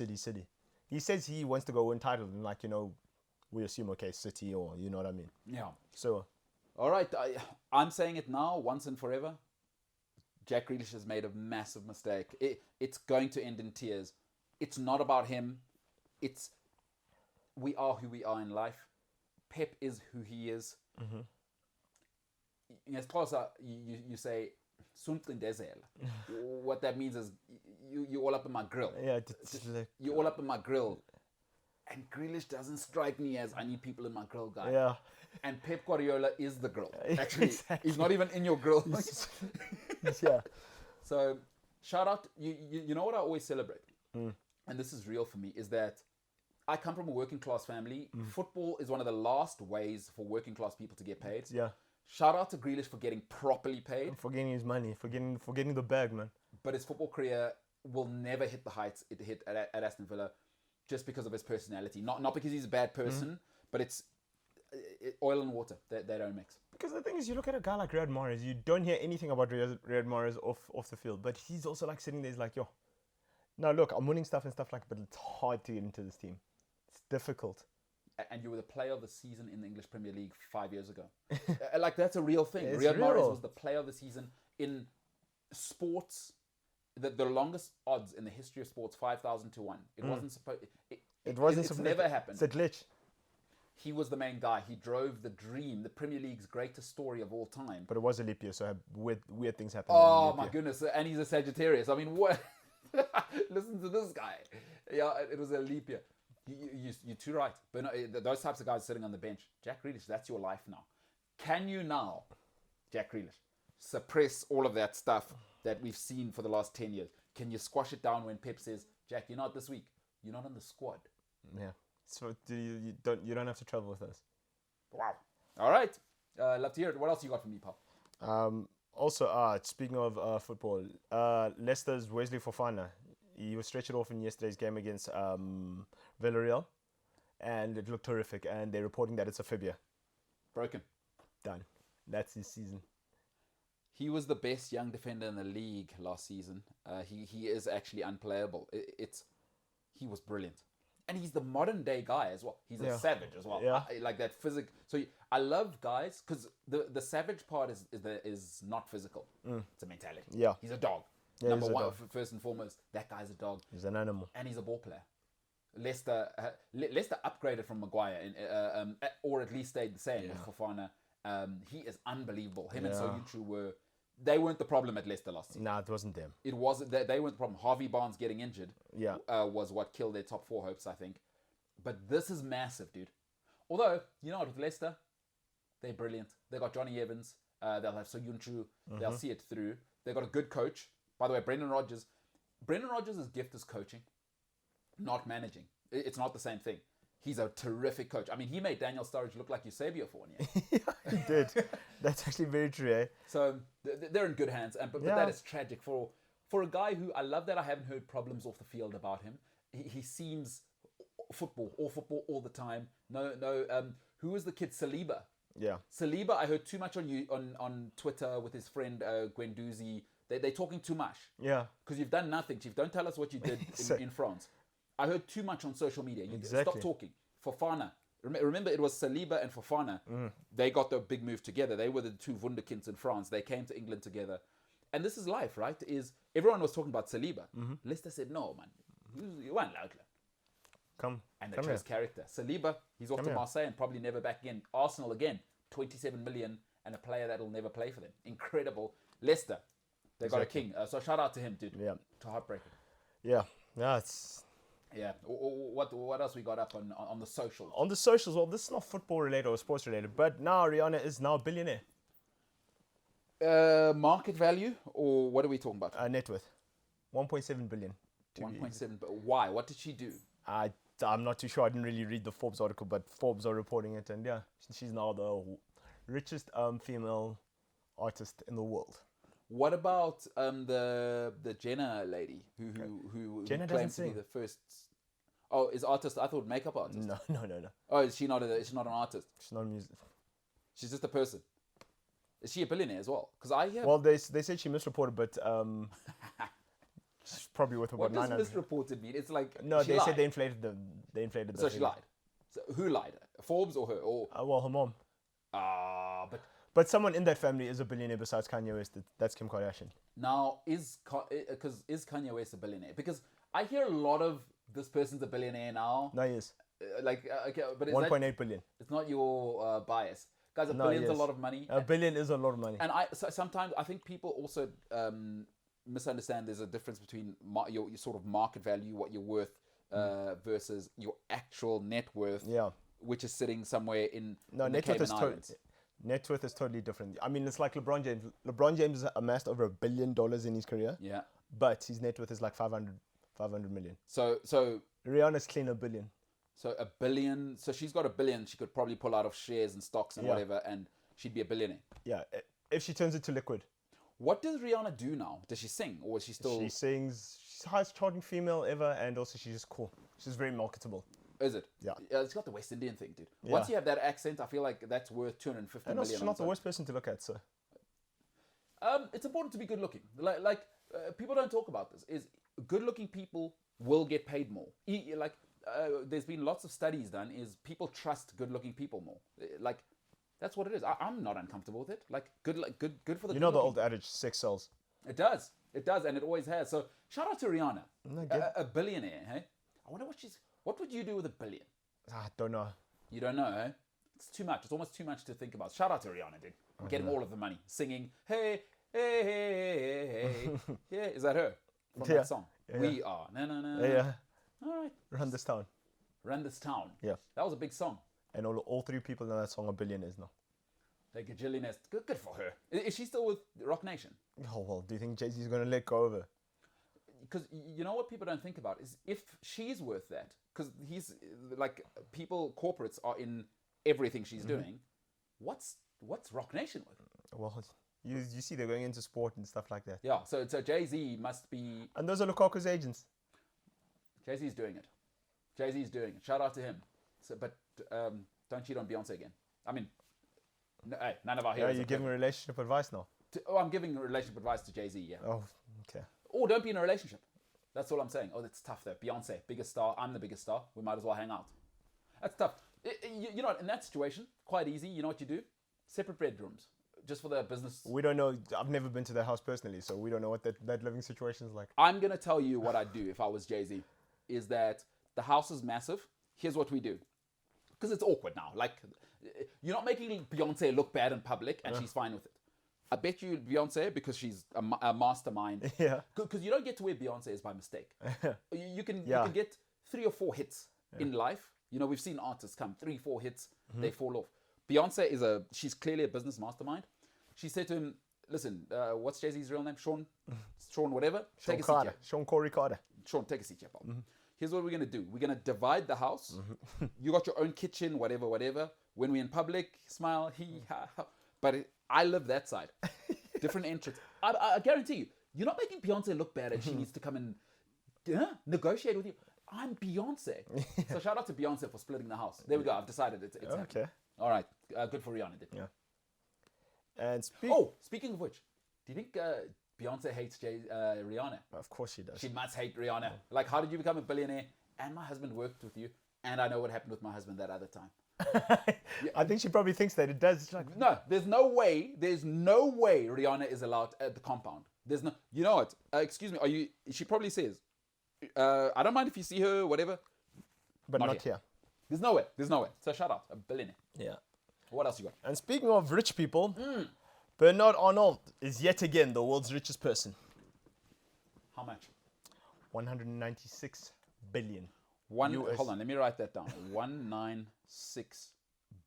[SPEAKER 3] He says he wants to go win titles, and like, you know, we assume, okay, City, or you know what I mean.
[SPEAKER 2] Yeah.
[SPEAKER 3] So,
[SPEAKER 2] All right. I'm saying it now, once and forever. Jack Grealish has made a massive mistake. It's going to end in tears. It's not about him. We are who we are in life. Pep is who he is. As close as you say, what that means is you're all up in my grill.
[SPEAKER 3] yeah,
[SPEAKER 2] You're all up in my grill. And Grealish doesn't strike me as I need people in my grill guy.
[SPEAKER 3] yeah.
[SPEAKER 2] And Pep Guardiola is the grill. Actually,
[SPEAKER 3] Exactly.
[SPEAKER 2] he's not even in your grill.
[SPEAKER 3] Yeah.
[SPEAKER 2] So, shout out. You know what I always celebrate? And this is real for me, is that I come from a working class family. Football is one of the last ways for working class people to get paid.
[SPEAKER 3] Yeah.
[SPEAKER 2] Shout out to Grealish for getting properly paid.
[SPEAKER 3] Forgetting his money, forgetting the bag, man.
[SPEAKER 2] But his football career will never hit the heights it hit at Aston Villa just because of his personality. Not because he's a bad person, but it's oil and water. They don't mix.
[SPEAKER 3] Because the thing is, you look at a guy like Riyad Mahrez, you don't hear anything about Riyad Mahrez off the field, but he's also like sitting there, he's like, yo, now look, I'm winning stuff and stuff like, but it's hard to get into this team. It's difficult.
[SPEAKER 2] And you were the player of the season in the English Premier League 5 years ago. Like, that's a real thing.
[SPEAKER 3] It's
[SPEAKER 2] Riyad Mahrez
[SPEAKER 3] real.
[SPEAKER 2] was the player of the season in sports. The longest odds in the history of sports, 5,000 to 1. It wasn't supposed. It's never happened.
[SPEAKER 3] It's a glitch.
[SPEAKER 2] He was the main guy. He drove the dream, the Premier League's greatest story of all time.
[SPEAKER 3] But it was a leap year, so weird things happened.
[SPEAKER 2] Oh my goodness! And he's a Sagittarius. I mean, what? Listen to this guy. Yeah, it was a leap year. You're too right. But no, those types of guys sitting on the bench. Jack Grealish, that's your life now. Can you now, Jack Grealish, suppress all of that stuff that we've seen for the last 10 years? Can you squash it down when Pep says, Jack, you're not this week. You're not on the squad.
[SPEAKER 3] Yeah. So you don't have to travel with us.
[SPEAKER 2] Wow. All right. Love to hear it. What else you got for me, pal?
[SPEAKER 3] Also, speaking of football, Leicester's Wesley Fofana, he was stretched off in yesterday's game against Villarreal, and it looked horrific. And they're reporting that it's a fibia. Broken. Done. That's his season.
[SPEAKER 2] He was the best young defender in the league last season. He is actually unplayable. He was brilliant. And he's the modern day guy as well. He's a savage as well.
[SPEAKER 3] Yeah.
[SPEAKER 2] Like that physical. So I love guys because the savage part is not physical. It's a mentality.
[SPEAKER 3] Yeah.
[SPEAKER 2] He's a dog.
[SPEAKER 3] Yeah,
[SPEAKER 2] Number
[SPEAKER 3] he's a
[SPEAKER 2] one,
[SPEAKER 3] dog.
[SPEAKER 2] first and foremost, that guy's a dog.
[SPEAKER 3] He's an animal.
[SPEAKER 2] And he's a ball player. Leicester upgraded from Maguire, or at least stayed the same with Fofana He is unbelievable. Him and
[SPEAKER 3] Yeah.
[SPEAKER 2] Soyuncu they weren't the problem at Leicester last season.
[SPEAKER 3] Nah, it wasn't them.
[SPEAKER 2] It wasn't. They weren't the problem. Harvey Barnes getting injured
[SPEAKER 3] Yeah.
[SPEAKER 2] was what killed their top 4 hopes, I think. But this is massive, dude. Although, you know what, with Leicester, they're brilliant. They got Johnny Evans. They'll have Soyuncu. They'll see it through. They got a good coach. By the way, Brendan Rodgers' gift is coaching, not managing. It's not the same thing. He's a terrific coach. I mean, he made Daniel Sturridge look like Eusebio for 1 year.
[SPEAKER 3] He did. That's actually very true, eh?
[SPEAKER 2] So they're in good hands. But
[SPEAKER 3] Yeah.
[SPEAKER 2] that is tragic for a guy who, I love that I haven't heard problems off the field about him. He seems football all the time. No. Who was the kid? Saliba.
[SPEAKER 3] Yeah.
[SPEAKER 2] Saliba, I heard too much on Twitter with his friend Guendouzi. They're talking too much.
[SPEAKER 3] Yeah.
[SPEAKER 2] Because you've done nothing, Chief. Don't tell us what you did in France. I heard too much on social media.
[SPEAKER 3] Exactly.
[SPEAKER 2] Stop talking. Fofana. Remember, it was Saliba and Fofana. They got the big move together. They were the 2 wunderkinds in France. They came to England together. And this is life, right? Is everyone was talking about Saliba. Leicester said, no, man. You weren't allowed. And they chose character. Saliba, he's off to Marseille and probably never back again. Arsenal again, 27 million and a player that'll never play for them. Incredible. Leicester, they got a king. So shout out to him, dude.
[SPEAKER 3] Yeah.
[SPEAKER 2] To heartbreaking.
[SPEAKER 3] Yeah. Yeah, it's...
[SPEAKER 2] Yeah. What else we got up on the socials?
[SPEAKER 3] On the socials, well, this is not football related or sports related, but now Rihanna is now a billionaire.
[SPEAKER 2] Market value, or what are we talking about?
[SPEAKER 3] Net worth. 1.7 billion.
[SPEAKER 2] 1.7. But why? What did she do?
[SPEAKER 3] I'm not too sure. I didn't really read the Forbes article, but Forbes are reporting it, and yeah, she's now the richest female artist in the world.
[SPEAKER 2] What about the Jenner lady who
[SPEAKER 3] Jenner
[SPEAKER 2] claims to
[SPEAKER 3] doesn't
[SPEAKER 2] be the first? Oh, is artist? I thought makeup artist.
[SPEAKER 3] No.
[SPEAKER 2] Oh, is she not? Is she not an artist?
[SPEAKER 3] She's not a music.
[SPEAKER 2] She's just a person. Is she a billionaire as well? Because I hear.
[SPEAKER 3] Well, they said she misreported, but she's probably worth about
[SPEAKER 2] what does
[SPEAKER 3] 900.
[SPEAKER 2] misreported mean? It's like
[SPEAKER 3] No, they
[SPEAKER 2] lied.
[SPEAKER 3] said they inflated the.
[SPEAKER 2] So she lied. So who lied? Forbes or her? Or
[SPEAKER 3] Well, her mom. But someone in that family is a billionaire besides Kanye West. That's Kim Kardashian.
[SPEAKER 2] now is Kanye West a billionaire? Because I hear a lot of this person's a billionaire now.
[SPEAKER 3] No, he is.
[SPEAKER 2] Okay, but is
[SPEAKER 3] 1.8 billion.
[SPEAKER 2] It's not your bias, guys. A
[SPEAKER 3] No,
[SPEAKER 2] billion's a
[SPEAKER 3] yes.
[SPEAKER 2] lot of money.
[SPEAKER 3] A billion is a lot of money.
[SPEAKER 2] And sometimes I think people also misunderstand. There's a difference between your sort of market value, what you're worth, versus your actual net worth.
[SPEAKER 3] Yeah.
[SPEAKER 2] Which is sitting somewhere in
[SPEAKER 3] No,
[SPEAKER 2] the
[SPEAKER 3] net worth
[SPEAKER 2] Cayman
[SPEAKER 3] is
[SPEAKER 2] Islands.
[SPEAKER 3] net worth is totally different. I mean, it's like LeBron James. LeBron James amassed over $1 billion in his career.
[SPEAKER 2] Yeah.
[SPEAKER 3] But his net worth is like 500 million.
[SPEAKER 2] So
[SPEAKER 3] Rihanna's clean $1 billion.
[SPEAKER 2] So $1 billion. So she's got $1 billion. She could probably pull out of shares and stocks and whatever, and she'd be a billionaire.
[SPEAKER 3] Yeah, if she turns it to liquid.
[SPEAKER 2] What does Rihanna do now? Does she sing, or is she still?
[SPEAKER 3] She sings. She's the highest charting female ever, and also she's just cool. She's very marketable.
[SPEAKER 2] Is it?
[SPEAKER 3] Yeah.
[SPEAKER 2] It's got the West Indian thing, dude. Once you have that accent, I feel like that's worth 250
[SPEAKER 3] And
[SPEAKER 2] million.
[SPEAKER 3] also, she's not the worst person to look at. So.
[SPEAKER 2] It's important to be good looking. Like people don't talk about this. Is good looking people will get paid more. There's been lots of studies done. Is people trust good looking people more? Like that's what it is. I'm not uncomfortable with it. Like good for the.
[SPEAKER 3] You know the
[SPEAKER 2] good-looking.
[SPEAKER 3] old adage, sex sells.
[SPEAKER 2] It does, and it always has. So shout out to Rihanna,
[SPEAKER 3] No, good.
[SPEAKER 2] a billionaire. Hey, I wonder what would you do with $1 billion?
[SPEAKER 3] I don't know.
[SPEAKER 2] You don't know, eh? It's too much. It's almost too much to think about. Shout out to Rihanna, dude. Getting all of the money, singing, hey, hey, hey, hey, hey. Yeah, is that her from that song?
[SPEAKER 3] Yeah.
[SPEAKER 2] We are. No.
[SPEAKER 3] Yeah.
[SPEAKER 2] All right.
[SPEAKER 3] Run this town.
[SPEAKER 2] Run this town.
[SPEAKER 3] Yeah.
[SPEAKER 2] That was a big song.
[SPEAKER 3] And all 3 people in that song are billionaires now.
[SPEAKER 2] Like a gajillionaires. Good for her. Is she still with Rock Nation?
[SPEAKER 3] Oh, well, do you think Jay-Z's going to let go of her?
[SPEAKER 2] Because you know what people don't think about is if she's worth that, because he's like corporates are in everything she's doing. What's Rock Nation with?
[SPEAKER 3] Well, you see they're going into sport and stuff like that.
[SPEAKER 2] Yeah, so Jay-Z must be...
[SPEAKER 3] And those are Lukaku's agents.
[SPEAKER 2] Jay-Z's doing it. Jay-Z's doing it. Shout out to him. So, but don't cheat on Beyonce again. I mean, hey, none of our
[SPEAKER 3] Yeah,
[SPEAKER 2] heroes...
[SPEAKER 3] you're giving relationship advice now.
[SPEAKER 2] I'm giving relationship advice to Jay-Z, yeah.
[SPEAKER 3] Oh, okay.
[SPEAKER 2] Or don't be in a relationship. That's all I'm saying. Oh, that's tough though. Beyonce, biggest star. I'm the biggest star. We might as well hang out. That's tough. You know what? In that situation, quite easy. You know what you do? Separate bedrooms. Just for the business.
[SPEAKER 3] We don't know. I've never been to their house personally, so we don't know what that living situation is like.
[SPEAKER 2] I'm going to tell you what I'd do if I was Jay-Z. Is that the house is massive. Here's what we do. because it's awkward now. Like, you're not making Beyonce look bad in public, and she's fine with it. I bet you Beyonce, because she's a mastermind.
[SPEAKER 3] Yeah.
[SPEAKER 2] Because you don't get to where Beyonce is by mistake. You can get 3 or 4 hits in life. You know, we've seen artists come 3, 4 hits, they fall off. Beyonce she's clearly a business mastermind. She said to him, listen, what's Jay-Z's real name? Sean whatever.
[SPEAKER 3] Sean
[SPEAKER 2] take a seat
[SPEAKER 3] Carter.
[SPEAKER 2] here.
[SPEAKER 3] Sean Corey Carter.
[SPEAKER 2] Sean, take a seat here, pal. Here's what we're going to do. We're going to divide the house. You got your own kitchen, whatever. When we're in public, smile, ha, ha. But I live that side. Different entrance. I guarantee you, you're not making Beyonce look bad and she needs to come and negotiate with you. I'm Beyonce. So shout out to Beyonce for splitting the house. There we go. I've decided it's happening.
[SPEAKER 3] Okay.
[SPEAKER 2] All right. Good for Rihanna.
[SPEAKER 3] Yeah. And
[SPEAKER 2] speaking of which, do you think Beyonce hates Rihanna?
[SPEAKER 3] Of course she does.
[SPEAKER 2] She must hate Rihanna. Like, how did you become a billionaire? And my husband worked with you. And I know what happened with my husband that other time.
[SPEAKER 3] I think she probably thinks that it does. It's like,
[SPEAKER 2] no, there's no way Rihanna is allowed at the compound. There's no, you know what? Excuse me, she probably says, I don't mind if you see her, whatever.
[SPEAKER 3] but not here.
[SPEAKER 2] There's no way. So shout out, a billionaire.
[SPEAKER 3] Yeah.
[SPEAKER 2] What else you got?
[SPEAKER 3] And speaking of rich people, Bernard Arnault is yet again the world's richest person.
[SPEAKER 2] How much?
[SPEAKER 3] 196 billion.
[SPEAKER 2] Hold on, let me write that down. 196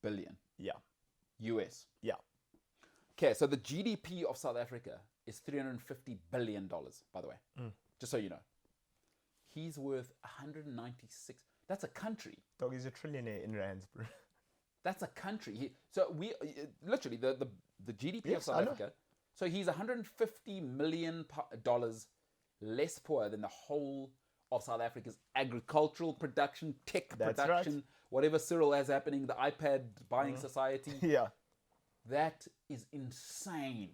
[SPEAKER 2] billion.
[SPEAKER 3] Yeah.
[SPEAKER 2] US.
[SPEAKER 3] Yeah.
[SPEAKER 2] Okay, so the GDP of South Africa is $350 billion, by the way. Just so you know. He's worth 196. That's a country.
[SPEAKER 3] Dog, he's a trillionaire in rands, bro.
[SPEAKER 2] That's a country. So we literally the GDP of South Africa. So he's $150 million less poor than the whole of South Africa's agricultural production, tech production, whatever Cyril has happening, the iPad buying society.
[SPEAKER 3] Yeah.
[SPEAKER 2] That is insane.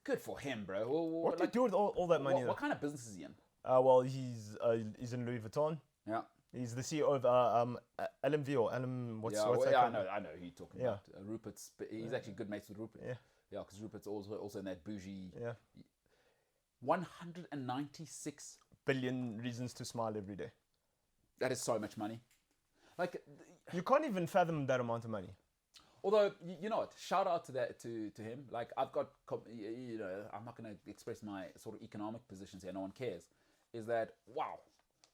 [SPEAKER 2] Good for him, bro.
[SPEAKER 3] What do you do with all that money?
[SPEAKER 2] What kind of business is he in?
[SPEAKER 3] Well, he's in Louis Vuitton.
[SPEAKER 2] Yeah.
[SPEAKER 3] He's the CEO of LMV or LM. What's that?
[SPEAKER 2] I know who you're talking about. Rupert's. He's actually good mates with Rupert.
[SPEAKER 3] Yeah.
[SPEAKER 2] Yeah, because Rupert's also in that bougie.
[SPEAKER 3] Yeah.
[SPEAKER 2] 196
[SPEAKER 3] billion reasons to smile every day.
[SPEAKER 2] That is so much money. Like,
[SPEAKER 3] you can't even fathom that amount of money.
[SPEAKER 2] Although, you know what? Shout out to that to him. Like, I've got, I'm not going to express my sort of economic positions here. No one cares. Is that, wow.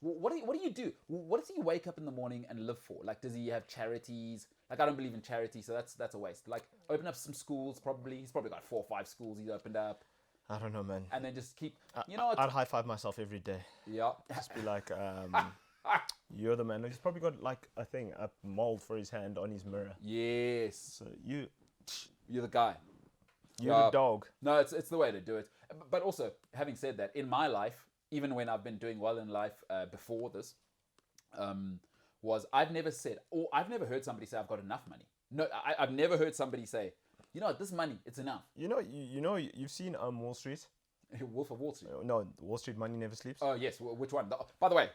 [SPEAKER 2] What do you do? What does he wake up in the morning and live for? Like, does he have charities? Like, I don't believe in charity, so that's a waste. Like, open up some schools, probably. He's probably got 4 or 5 schools he's opened up.
[SPEAKER 3] I don't know, man.
[SPEAKER 2] And then just keep, you know what?
[SPEAKER 3] I'd high five myself every day.
[SPEAKER 2] Yeah.
[SPEAKER 3] Just be like, you're the man. He's probably got like a mold for his hand on his mirror.
[SPEAKER 2] Yes.
[SPEAKER 3] So
[SPEAKER 2] you're the guy.
[SPEAKER 3] You're the dog.
[SPEAKER 2] No, it's the way to do it. But also, having said that, in my life, even when I've been doing well in life before this, I've never heard somebody say I've got enough money. No, I've never heard somebody say, you know what, this money, it's enough.
[SPEAKER 3] You've seen Wall Street.
[SPEAKER 2] Wolf of Wall Street.
[SPEAKER 3] No, Wall Street Money Never Sleeps.
[SPEAKER 2] Oh yes, which one? By the way,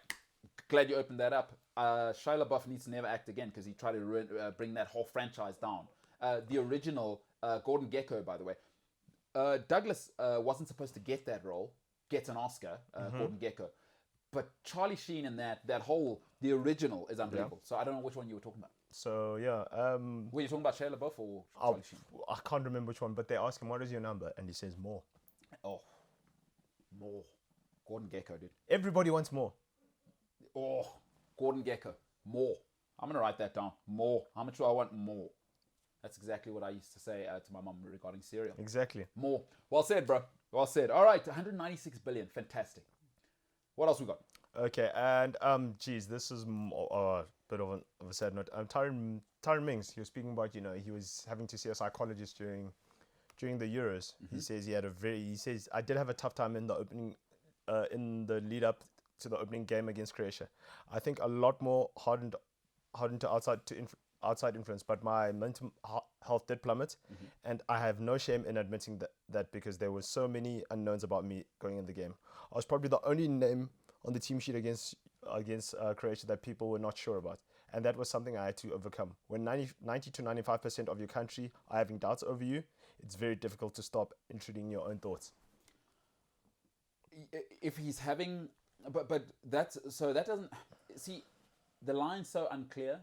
[SPEAKER 2] glad you opened that up. Shia LaBeouf needs to never act again because he tried to bring that whole franchise down. The original Gordon Gekko, by the way, Douglas wasn't supposed to get that role. Gets an Oscar, Gordon Gekko, but Charlie Sheen and the original is unbelievable. So I don't know which one you were talking about.
[SPEAKER 3] So yeah,
[SPEAKER 2] were you talking about Shia LaBeouf or Charlie Sheen?
[SPEAKER 3] I can't remember which one, but they ask him what is your number, and he says more.
[SPEAKER 2] Oh, more. Gordon Gekko, dude.
[SPEAKER 3] Everybody wants more.
[SPEAKER 2] Oh, Gordon Gekko, more. I'm gonna write that down. More. How much do I want? More. That's exactly what I used to say to my mom regarding cereal.
[SPEAKER 3] Exactly.
[SPEAKER 2] More. Well said, bro. Well said. All right, 196 billion. Fantastic. What else we got?
[SPEAKER 3] Okay, and this is a bit of a sad note. Tyron Mings, he was speaking about, he was having to see a psychologist during the Euros.
[SPEAKER 2] Mm-hmm.
[SPEAKER 3] He says I did have a tough time in the opening, in the lead up to the opening game against Croatia. I think a lot more hardened to outside influence, but my mental health did plummet, and I have no shame in admitting that because there were so many unknowns about me going in the game. I was probably the only name on the team sheet against Croatia that people were not sure about, and that was something I had to overcome. When 90 to 95% of your country are having doubts over you, it's very difficult to stop intruding your own thoughts.
[SPEAKER 2] If he's having, but that doesn't see, the line's so unclear.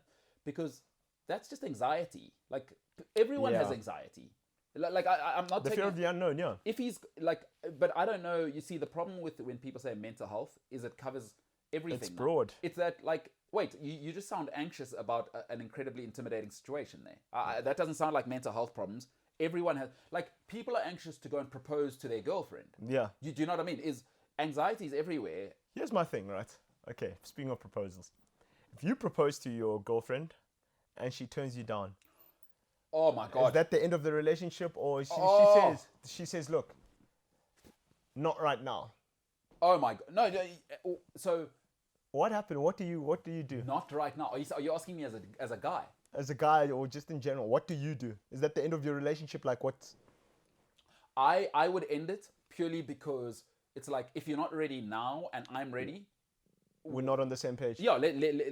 [SPEAKER 2] because that's just anxiety. Like everyone has
[SPEAKER 3] Yeah.
[SPEAKER 2] anxiety. I'm not
[SPEAKER 3] The
[SPEAKER 2] taking
[SPEAKER 3] fear of the unknown, yeah.
[SPEAKER 2] if he's like, but I don't know. You see, the problem with when people say mental health is it covers everything.
[SPEAKER 3] It's
[SPEAKER 2] now.
[SPEAKER 3] broad.
[SPEAKER 2] It's that like, wait, you just sound anxious about an incredibly intimidating situation there. That doesn't sound like mental health problems. Everyone has, like, people are anxious to go and propose to their girlfriend.
[SPEAKER 3] Yeah.
[SPEAKER 2] Do you know what I mean? Anxiety is everywhere.
[SPEAKER 3] Here's my thing, right? Okay, speaking of proposals. If you propose to your girlfriend and she turns you down,
[SPEAKER 2] Oh my God.
[SPEAKER 3] is that the end of the relationship, or she says, look, not right now.
[SPEAKER 2] Oh my God. No. So
[SPEAKER 3] What happened? What do you do?
[SPEAKER 2] not right now. Are you asking me as a guy?
[SPEAKER 3] As a guy or just in general, what do you do? Is that the end of your relationship? Like what?
[SPEAKER 2] I would end it purely because it's like, if you're not ready now and I'm ready,
[SPEAKER 3] We're not on the same page.
[SPEAKER 2] yeah,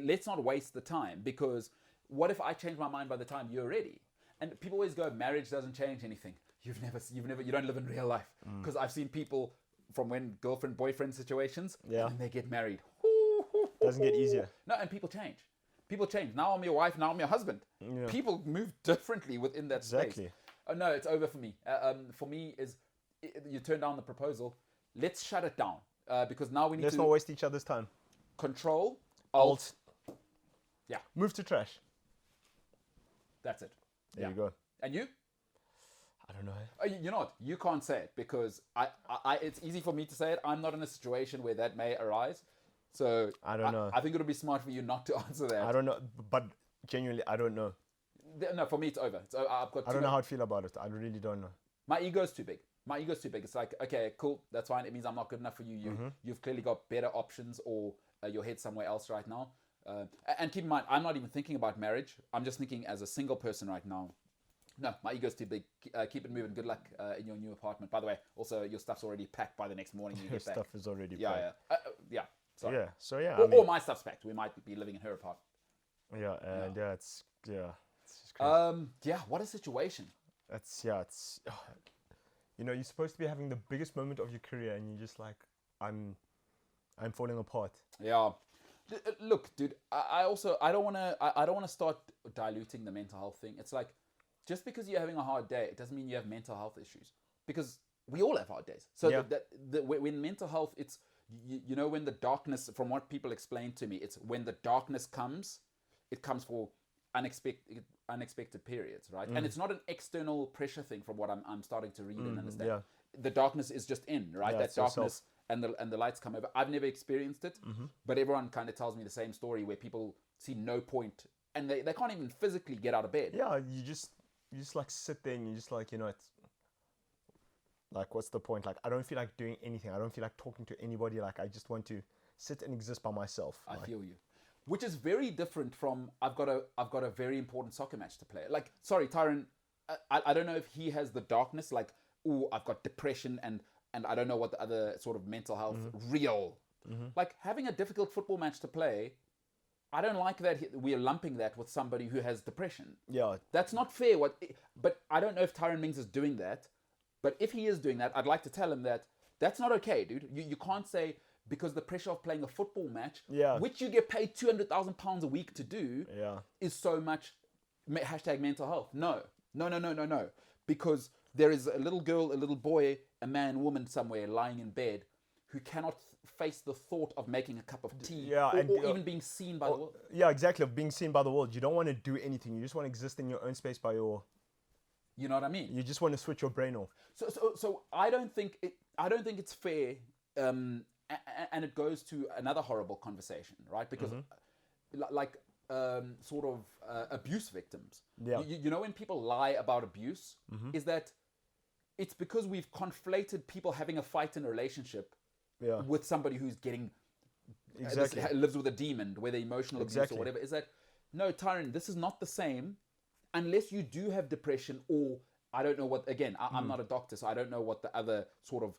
[SPEAKER 2] let's not waste the time, because what if I change my mind by the time you're ready? And people always go, marriage doesn't change anything. You don't live in real life. Because I've seen people from when girlfriend, boyfriend situations,
[SPEAKER 3] Yeah.
[SPEAKER 2] and they get married.
[SPEAKER 3] Doesn't get easier.
[SPEAKER 2] No, and people change. People change. Now I'm your wife, now I'm your husband.
[SPEAKER 3] Yeah.
[SPEAKER 2] People move differently within that
[SPEAKER 3] Exactly.
[SPEAKER 2] space. Oh, no, it's over for me. For me, you turn down the proposal. Let's shut it down. Because now we need
[SPEAKER 3] Let's
[SPEAKER 2] to
[SPEAKER 3] not waste each other's time.
[SPEAKER 2] control, alt. Yeah,
[SPEAKER 3] Move to trash.
[SPEAKER 2] that's it.
[SPEAKER 3] There
[SPEAKER 2] Yeah.
[SPEAKER 3] you go.
[SPEAKER 2] And you?
[SPEAKER 3] I don't know.
[SPEAKER 2] You know what? You can't say it because it's easy for me to say it. I'm not in a situation where that may arise. So
[SPEAKER 3] I don't know.
[SPEAKER 2] I think it would be smart for you not to answer that.
[SPEAKER 3] I don't know, but genuinely, I don't know.
[SPEAKER 2] No, for me, it's over. I've got
[SPEAKER 3] I don't know how I'd feel about it. I really don't know.
[SPEAKER 2] My ego's too big. It's like, okay, cool, that's fine. It means I'm not good enough for you. You've clearly got better options, or your head's somewhere else right now. And keep in mind, I'm not even thinking about marriage. I'm just thinking as a single person right now. No, my ego's too big. Keep it moving. Good luck in your new apartment. By the way, also, your stuff's already packed by the next morning you
[SPEAKER 3] Your
[SPEAKER 2] get back.
[SPEAKER 3] stuff is already
[SPEAKER 2] Yeah,
[SPEAKER 3] packed.
[SPEAKER 2] yeah. Sorry.
[SPEAKER 3] Yeah. So yeah.
[SPEAKER 2] Or my stuff's packed. We might be living in her apartment.
[SPEAKER 3] Yeah, and it's just crazy.
[SPEAKER 2] Yeah, what a situation.
[SPEAKER 3] It's you're supposed to be having the biggest moment of your career, and you're just like, I'm falling apart.
[SPEAKER 2] Yeah. Look, dude, I don't want to start diluting the mental health thing. It's like, just because you're having a hard day, it doesn't mean you have mental health issues, because we all have hard days. So
[SPEAKER 3] Yeah.
[SPEAKER 2] when mental health, it's, when the darkness, from what people explain to me, it's when the darkness comes, it comes for unexpected periods, right? And it's not an external pressure thing, from what I'm starting to read and understand.
[SPEAKER 3] Yeah.
[SPEAKER 2] The darkness is just in, right?
[SPEAKER 3] Yeah,
[SPEAKER 2] That
[SPEAKER 3] it's yourself.
[SPEAKER 2] darkness and the lights come over. I've never experienced it, but everyone kind of tells me the same story, where people see no point, and they can't even physically get out of bed.
[SPEAKER 3] Yeah, you just like sit there and you're just like, it's like, what's the point? Like, I don't feel like doing anything. I don't feel like talking to anybody. Like, I just want to sit and exist by myself.
[SPEAKER 2] I feel you. Which is very different from, I've got a very important soccer match to play. Like, sorry, Tyron, I don't know if he has the darkness, like, ooh, I've got depression and I don't know what the other sort of mental health real. Like, having a difficult football match to play, I don't like that we're lumping that with somebody who has depression.
[SPEAKER 3] Yeah.
[SPEAKER 2] That's not fair. But I don't know if Tyron Mings is doing that. But if he is doing that, I'd like to tell him that that's not okay, dude. You can't say, because the pressure of playing a football match, which you get paid £200,000 a week to do, is so much hashtag mental health. No. Because there is a little girl, a little boy, a man, woman somewhere lying in bed who cannot face the thought of making a cup of tea, or even being seen by the world.
[SPEAKER 3] Yeah, exactly. Of being seen by the world. You don't want to do anything. You just want to exist in your own space by your.
[SPEAKER 2] You know what I mean?
[SPEAKER 3] You just want to switch your brain off.
[SPEAKER 2] So I don't think it's fair. And it goes to another horrible conversation, right? Because sort of abuse victims.
[SPEAKER 3] Yeah.
[SPEAKER 2] You know, when people lie about abuse, is that it's because we've conflated people having a fight in a relationship with somebody who's getting lives with a demon, whether emotional abuse or whatever. Is that, no, Tyron, this is not the same unless you do have depression, or I don't know what, again, I'm not a doctor, so I don't know what the other sort of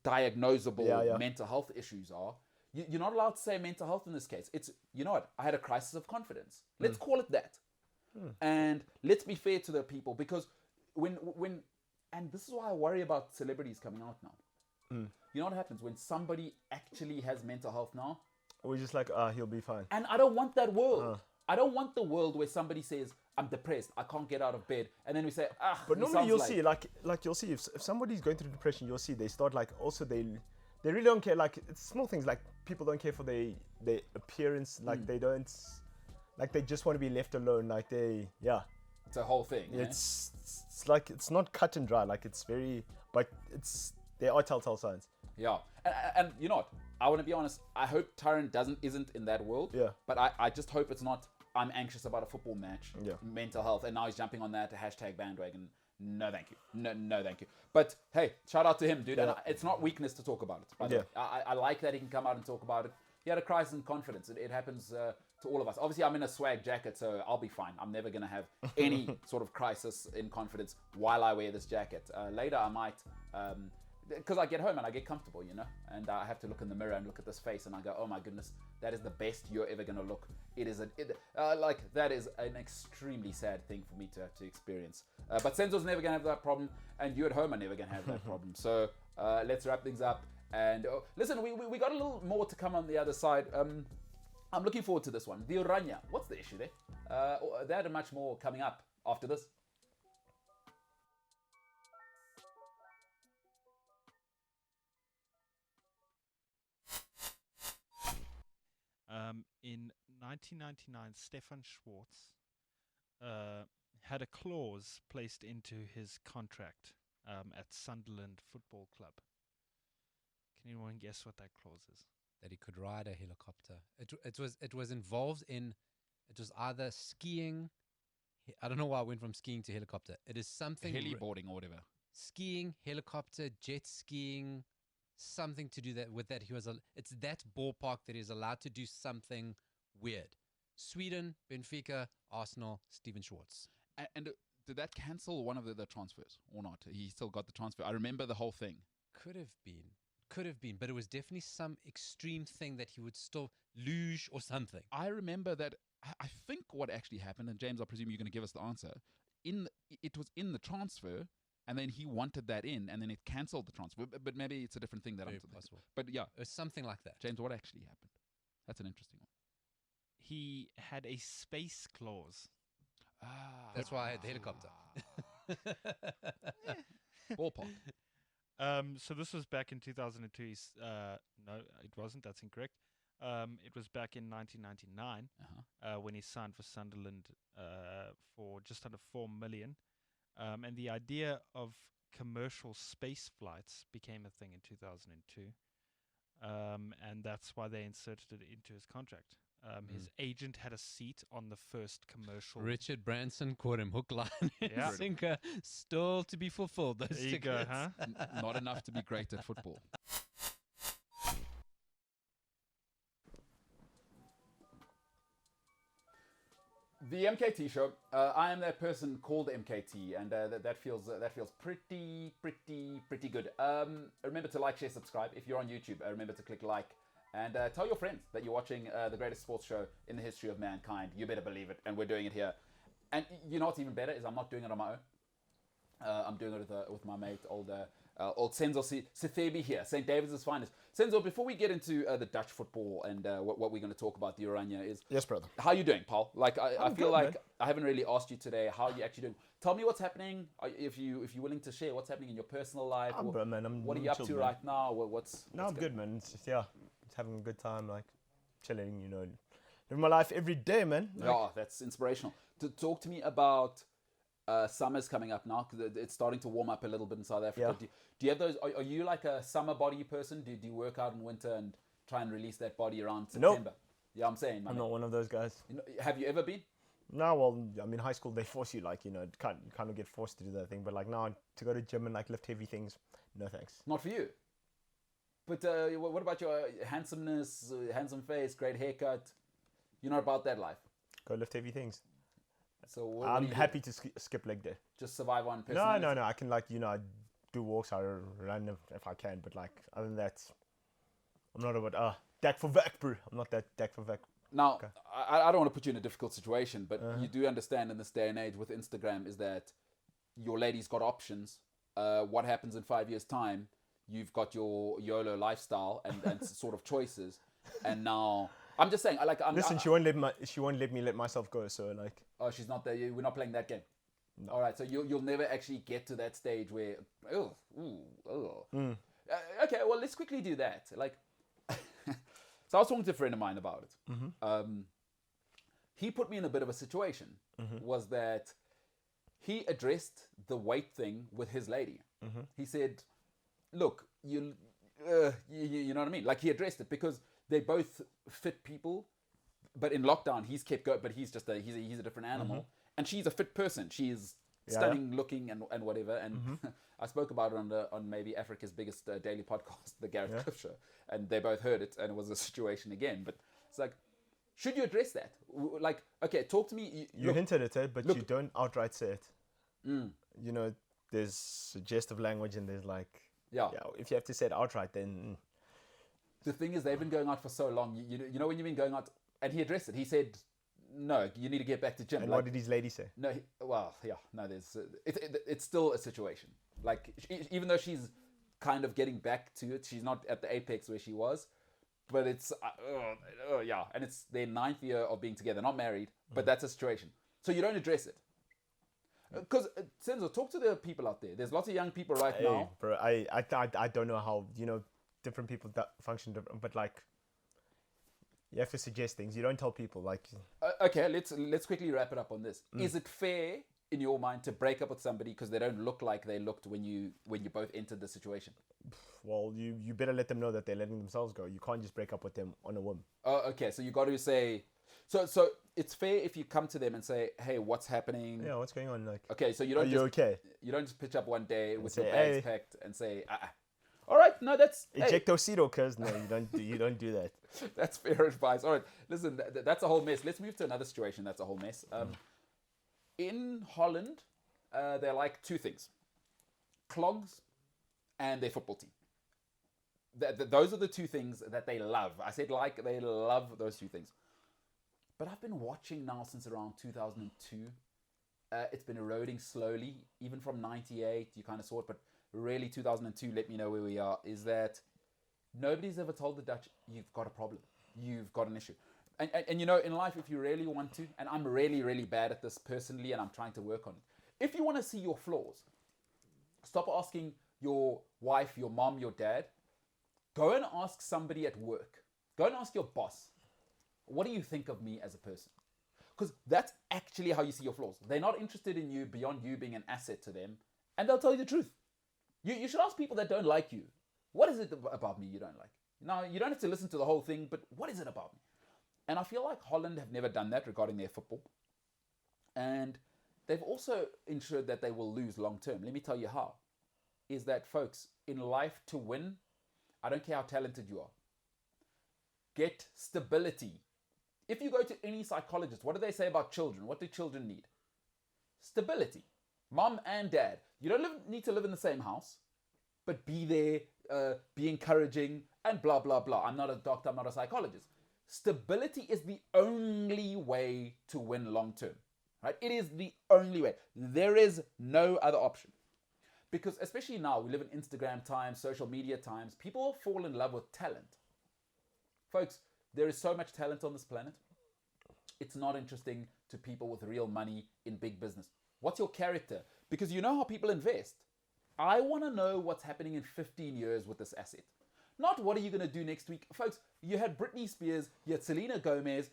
[SPEAKER 2] diagnosable mental health issues are. You're not allowed to say mental health in this case. It's, you know what, I had a crisis of confidence. Let's call it that. And let's be fair to the people, because when and this is why I worry about celebrities coming out now. You know what happens when somebody actually has mental health now?
[SPEAKER 3] We're just like, he'll be fine.
[SPEAKER 2] And I don't want that world. I don't want the world where somebody says, I'm depressed, I can't get out of bed, and then we say,
[SPEAKER 3] But
[SPEAKER 2] he
[SPEAKER 3] normally
[SPEAKER 2] sounds
[SPEAKER 3] you'll see, like you'll see if somebody's going through depression, you'll see they start like also they really don't care. Like it's small things, like people don't care for their appearance, like they don't, like they just want to be left alone. Like
[SPEAKER 2] it's a whole thing.
[SPEAKER 3] It's like it's not cut and dry. Like it's very, but there are telltale signs.
[SPEAKER 2] Yeah, and you know what? I want to be honest. I hope Tyron isn't in that world.
[SPEAKER 3] Yeah.
[SPEAKER 2] But I just hope it's not. I'm anxious about a football match.
[SPEAKER 3] Yeah.
[SPEAKER 2] Mental health, and now he's jumping on that hashtag bandwagon. No, thank you. No, thank you. But hey, shout out to him, dude.
[SPEAKER 3] Yeah.
[SPEAKER 2] And it's not weakness to talk about it. By the way. I like that he can come out and talk about it. He had a crisis in confidence. It happens to all of us. Obviously, I'm in a swag jacket, so I'll be fine. I'm never going to have any sort of crisis in confidence while I wear this jacket. Later, I might, because I get home and I get comfortable, you know, and I have to look in the mirror and look at this face and I go, oh my goodness, that is the best you're ever going to look. That is an extremely sad thing for me to have to experience. But Senzo's never going to have that problem, and you at home are never going to have that problem. So let's wrap things up. And listen, we got a little more to come on the other side. I'm looking forward to this one. The Oranje, what's the issue there? They had much more coming up after this.
[SPEAKER 4] In 1999, Stefan Schwartz had a clause placed into his contract at Sunderland Football Club. Can anyone guess what that clause is?
[SPEAKER 7] That he could ride a helicopter. It was involved in. It was either skiing. I don't know why I went from skiing to helicopter. It is something.
[SPEAKER 6] Heliboarding or whatever.
[SPEAKER 7] Skiing, helicopter, jet skiing, something to do that with that. It's that ballpark that he's allowed to do something weird. Sweden, Benfica, Arsenal, Steven Schwartz.
[SPEAKER 6] And did that cancel one of the transfers or not? He still got the transfer. I remember the whole thing.
[SPEAKER 7] Could have been, but it was definitely some extreme thing that he would still luge or something.
[SPEAKER 6] I remember that. I think what actually happened, and James, I presume you're going to give us the answer. It was in the transfer, and then he wanted that in, and then it cancelled the transfer. But maybe it's a different thing that
[SPEAKER 7] Very
[SPEAKER 6] I'm
[SPEAKER 7] possible.
[SPEAKER 6] But yeah,
[SPEAKER 7] It was something like that.
[SPEAKER 6] James, what actually happened? That's an interesting one.
[SPEAKER 4] He had a space clause.
[SPEAKER 7] That's why I had the helicopter.
[SPEAKER 6] Ballpark.
[SPEAKER 4] So this was back in 2002. No, it wasn't. That's incorrect. It was back in 1999 when he signed for Sunderland for just under 4 million. And the idea of commercial space flights became a thing in 2002. And that's why they inserted it into his contract. His agent had a seat on the first commercial.
[SPEAKER 7] Richard Branson caught him hook, line, and
[SPEAKER 4] Yeah.
[SPEAKER 7] sinker. Still to be fulfilled. Those
[SPEAKER 4] There you go,
[SPEAKER 7] tickets.
[SPEAKER 4] huh?
[SPEAKER 6] Not enough to be great at football.
[SPEAKER 2] The MKT Show. I am that person called MKT, and that feels pretty good. Remember to like, share, subscribe. If you're on YouTube, remember to click like, and tell your friends that you're watching the greatest sports show in the history of mankind. You better believe it, and we're doing it here. And you know what's even better is I'm not doing it on my own. I'm doing it with my mate, old Senzo Sithebi here, St. David's' finest. Senzo, before we get into the Dutch football and what we're going to talk about, the Oranje is...
[SPEAKER 3] Yes, brother.
[SPEAKER 2] How are you doing, Paul? Like, I feel
[SPEAKER 3] good,
[SPEAKER 2] like
[SPEAKER 3] man.
[SPEAKER 2] I haven't really asked you today how you actually doing. Tell me what's happening, if you're willing to share what's happening in your personal life.
[SPEAKER 3] I'm good, man. I'm
[SPEAKER 2] what are you up
[SPEAKER 3] chilled,
[SPEAKER 2] to
[SPEAKER 3] man.
[SPEAKER 2] right now?
[SPEAKER 3] No,
[SPEAKER 2] What's
[SPEAKER 3] I'm good, man. It's just, just having a good time, like chilling, you know, living my life every day, man. Like,
[SPEAKER 2] Yeah, that's inspirational. To talk to me about summer's coming up now because it's starting to warm up a little bit in South Africa.
[SPEAKER 3] Yeah.
[SPEAKER 2] Do you have those? Are you like a summer body person? Do you work out in winter and try and release that body around September? Yeah, I'm saying.
[SPEAKER 3] I'm not one of those guys.
[SPEAKER 2] You know, have you ever been?
[SPEAKER 3] No, well, I mean, high school, they force you, like, you know, kind of get forced to do that thing. But, like, now, to go to gym and, like, lift heavy things, no thanks.
[SPEAKER 2] Not for you. But what about your handsomeness, handsome face, great haircut? You're not about that life.
[SPEAKER 3] Go lift heavy things.
[SPEAKER 2] So what
[SPEAKER 3] I'm
[SPEAKER 2] do you do?
[SPEAKER 3] happy to skip leg day.
[SPEAKER 2] Just survive on personality.
[SPEAKER 3] No. I can, like, you know, I do walks, I run if I can. But, like, other than that, I'm not about, Dak for Vac, bro. I'm not that Dak for Vac.
[SPEAKER 2] Now,
[SPEAKER 3] Okay.
[SPEAKER 2] I don't want to put you in a difficult situation, but you do understand in this day and age with Instagram is that your lady's got options. What happens in 5 years' time? You've got your YOLO lifestyle and sort of choices, and now I'm just saying.
[SPEAKER 3] Listen, she won't let me let myself go. So like,
[SPEAKER 2] Oh, she's not there. We're not playing that game.
[SPEAKER 3] No.
[SPEAKER 2] All right. So you'll never actually get to that stage where. Okay. Well, let's quickly do that. Like, so I was talking to a friend of mine about it. He put me in a bit of a situation. Was that he addressed the weight thing with his lady. He said, "Look, you know what I mean." Like he addressed it because they're both fit people, but in lockdown he's kept going. But he's just he's a different animal, and she's a fit person. She's stunning looking and whatever. And I spoke about it on maybe Africa's biggest daily podcast, the Gareth Cliff Show, and they both heard it, and it was a situation again. But it's like, should you address that? Like, okay, talk to me.
[SPEAKER 3] You hinted at it, but you don't outright say it. You know, there's suggestive language, and there's like, if you have to say it outright, then.
[SPEAKER 2] The thing is, they've been going out for so long. You know when you've been going out, and he addressed it. He said, "No, you need to get back to gym."
[SPEAKER 3] And
[SPEAKER 2] like,
[SPEAKER 3] what did his lady say?
[SPEAKER 2] No, there's it's still a situation. Like even though she's kind of getting back to it, she's not at the apex where she was. But it's and it's their 9th year of being together, not married. But that's a situation. So you don't address it. Because Senzo, talk to the people out there. There's lots of young people right now.
[SPEAKER 3] Bro, I don't know how, you know, different people function different, but like, you have to suggest things. You don't tell people like.
[SPEAKER 2] Okay, let's quickly wrap it up on this. Is it fair in your mind to break up with somebody because they don't look like they looked when you both entered the situation?
[SPEAKER 3] Well, you better let them know that they're letting themselves go. You can't just break up with them on a whim.
[SPEAKER 2] Oh, okay. So you got to say, so it's fair if you come to them and say, "Hey, what's happening?
[SPEAKER 3] Yeah, what's going on?" Like,
[SPEAKER 2] okay, so you don't.
[SPEAKER 3] Are you okay?
[SPEAKER 2] You don't just pitch up one day with
[SPEAKER 3] say,
[SPEAKER 2] your bags
[SPEAKER 3] "Hey."
[SPEAKER 2] packed and say, All right, no, that's
[SPEAKER 3] Ejectocito, cuz no, you don't do that.
[SPEAKER 2] That's fair advice. All right, listen, that's a whole mess. Let's move to another situation that's a whole mess. In Holland, they like 2 things: clogs and their football team. Those are the 2 things that they love. I said like they love those 2 things. But I've been watching now since around 2002. It's been eroding slowly, even from 98. You kind of saw it, but really 2002, let me know where we are, is that nobody's ever told the Dutch, you've got a problem. You've got an issue. And you know, in life, if you really want to, and I'm really, really bad at this personally, and I'm trying to work on it. If you want to see your flaws, stop asking your wife, your mom, your dad. Go and ask somebody at work. Go and ask your boss, what do you think of me as a person? Because that's actually how you see your flaws. They're not interested in you beyond you being an asset to them, and they'll tell you the truth. You should ask people that don't like you, what is it about me you don't like? Now, you don't have to listen to the whole thing, but what is it about me? And I feel like Holland have never done that regarding their football. And they've also ensured that they will lose long term. Let me tell you how. Is that, folks, in life to win, I don't care how talented you are, get stability. If you go to any psychologist, what do they say about children? What do children need? Stability. Mom and dad. You don't need to live in the same house, but be there, be encouraging, and blah, blah, blah. I'm not a doctor, I'm not a psychologist. Stability is the only way to win long term. Right? It is the only way. There is no other option. Because especially now, we live in Instagram times, social media times, people fall in love with talent. Folks, there is so much talent on this planet. It's not interesting to people with real money in big business. What's your character? Because you know how people invest. I want to know what's happening in 15 years with this asset. Not what are you going to do next week. Folks, you had Britney Spears, you had Selena Gomez,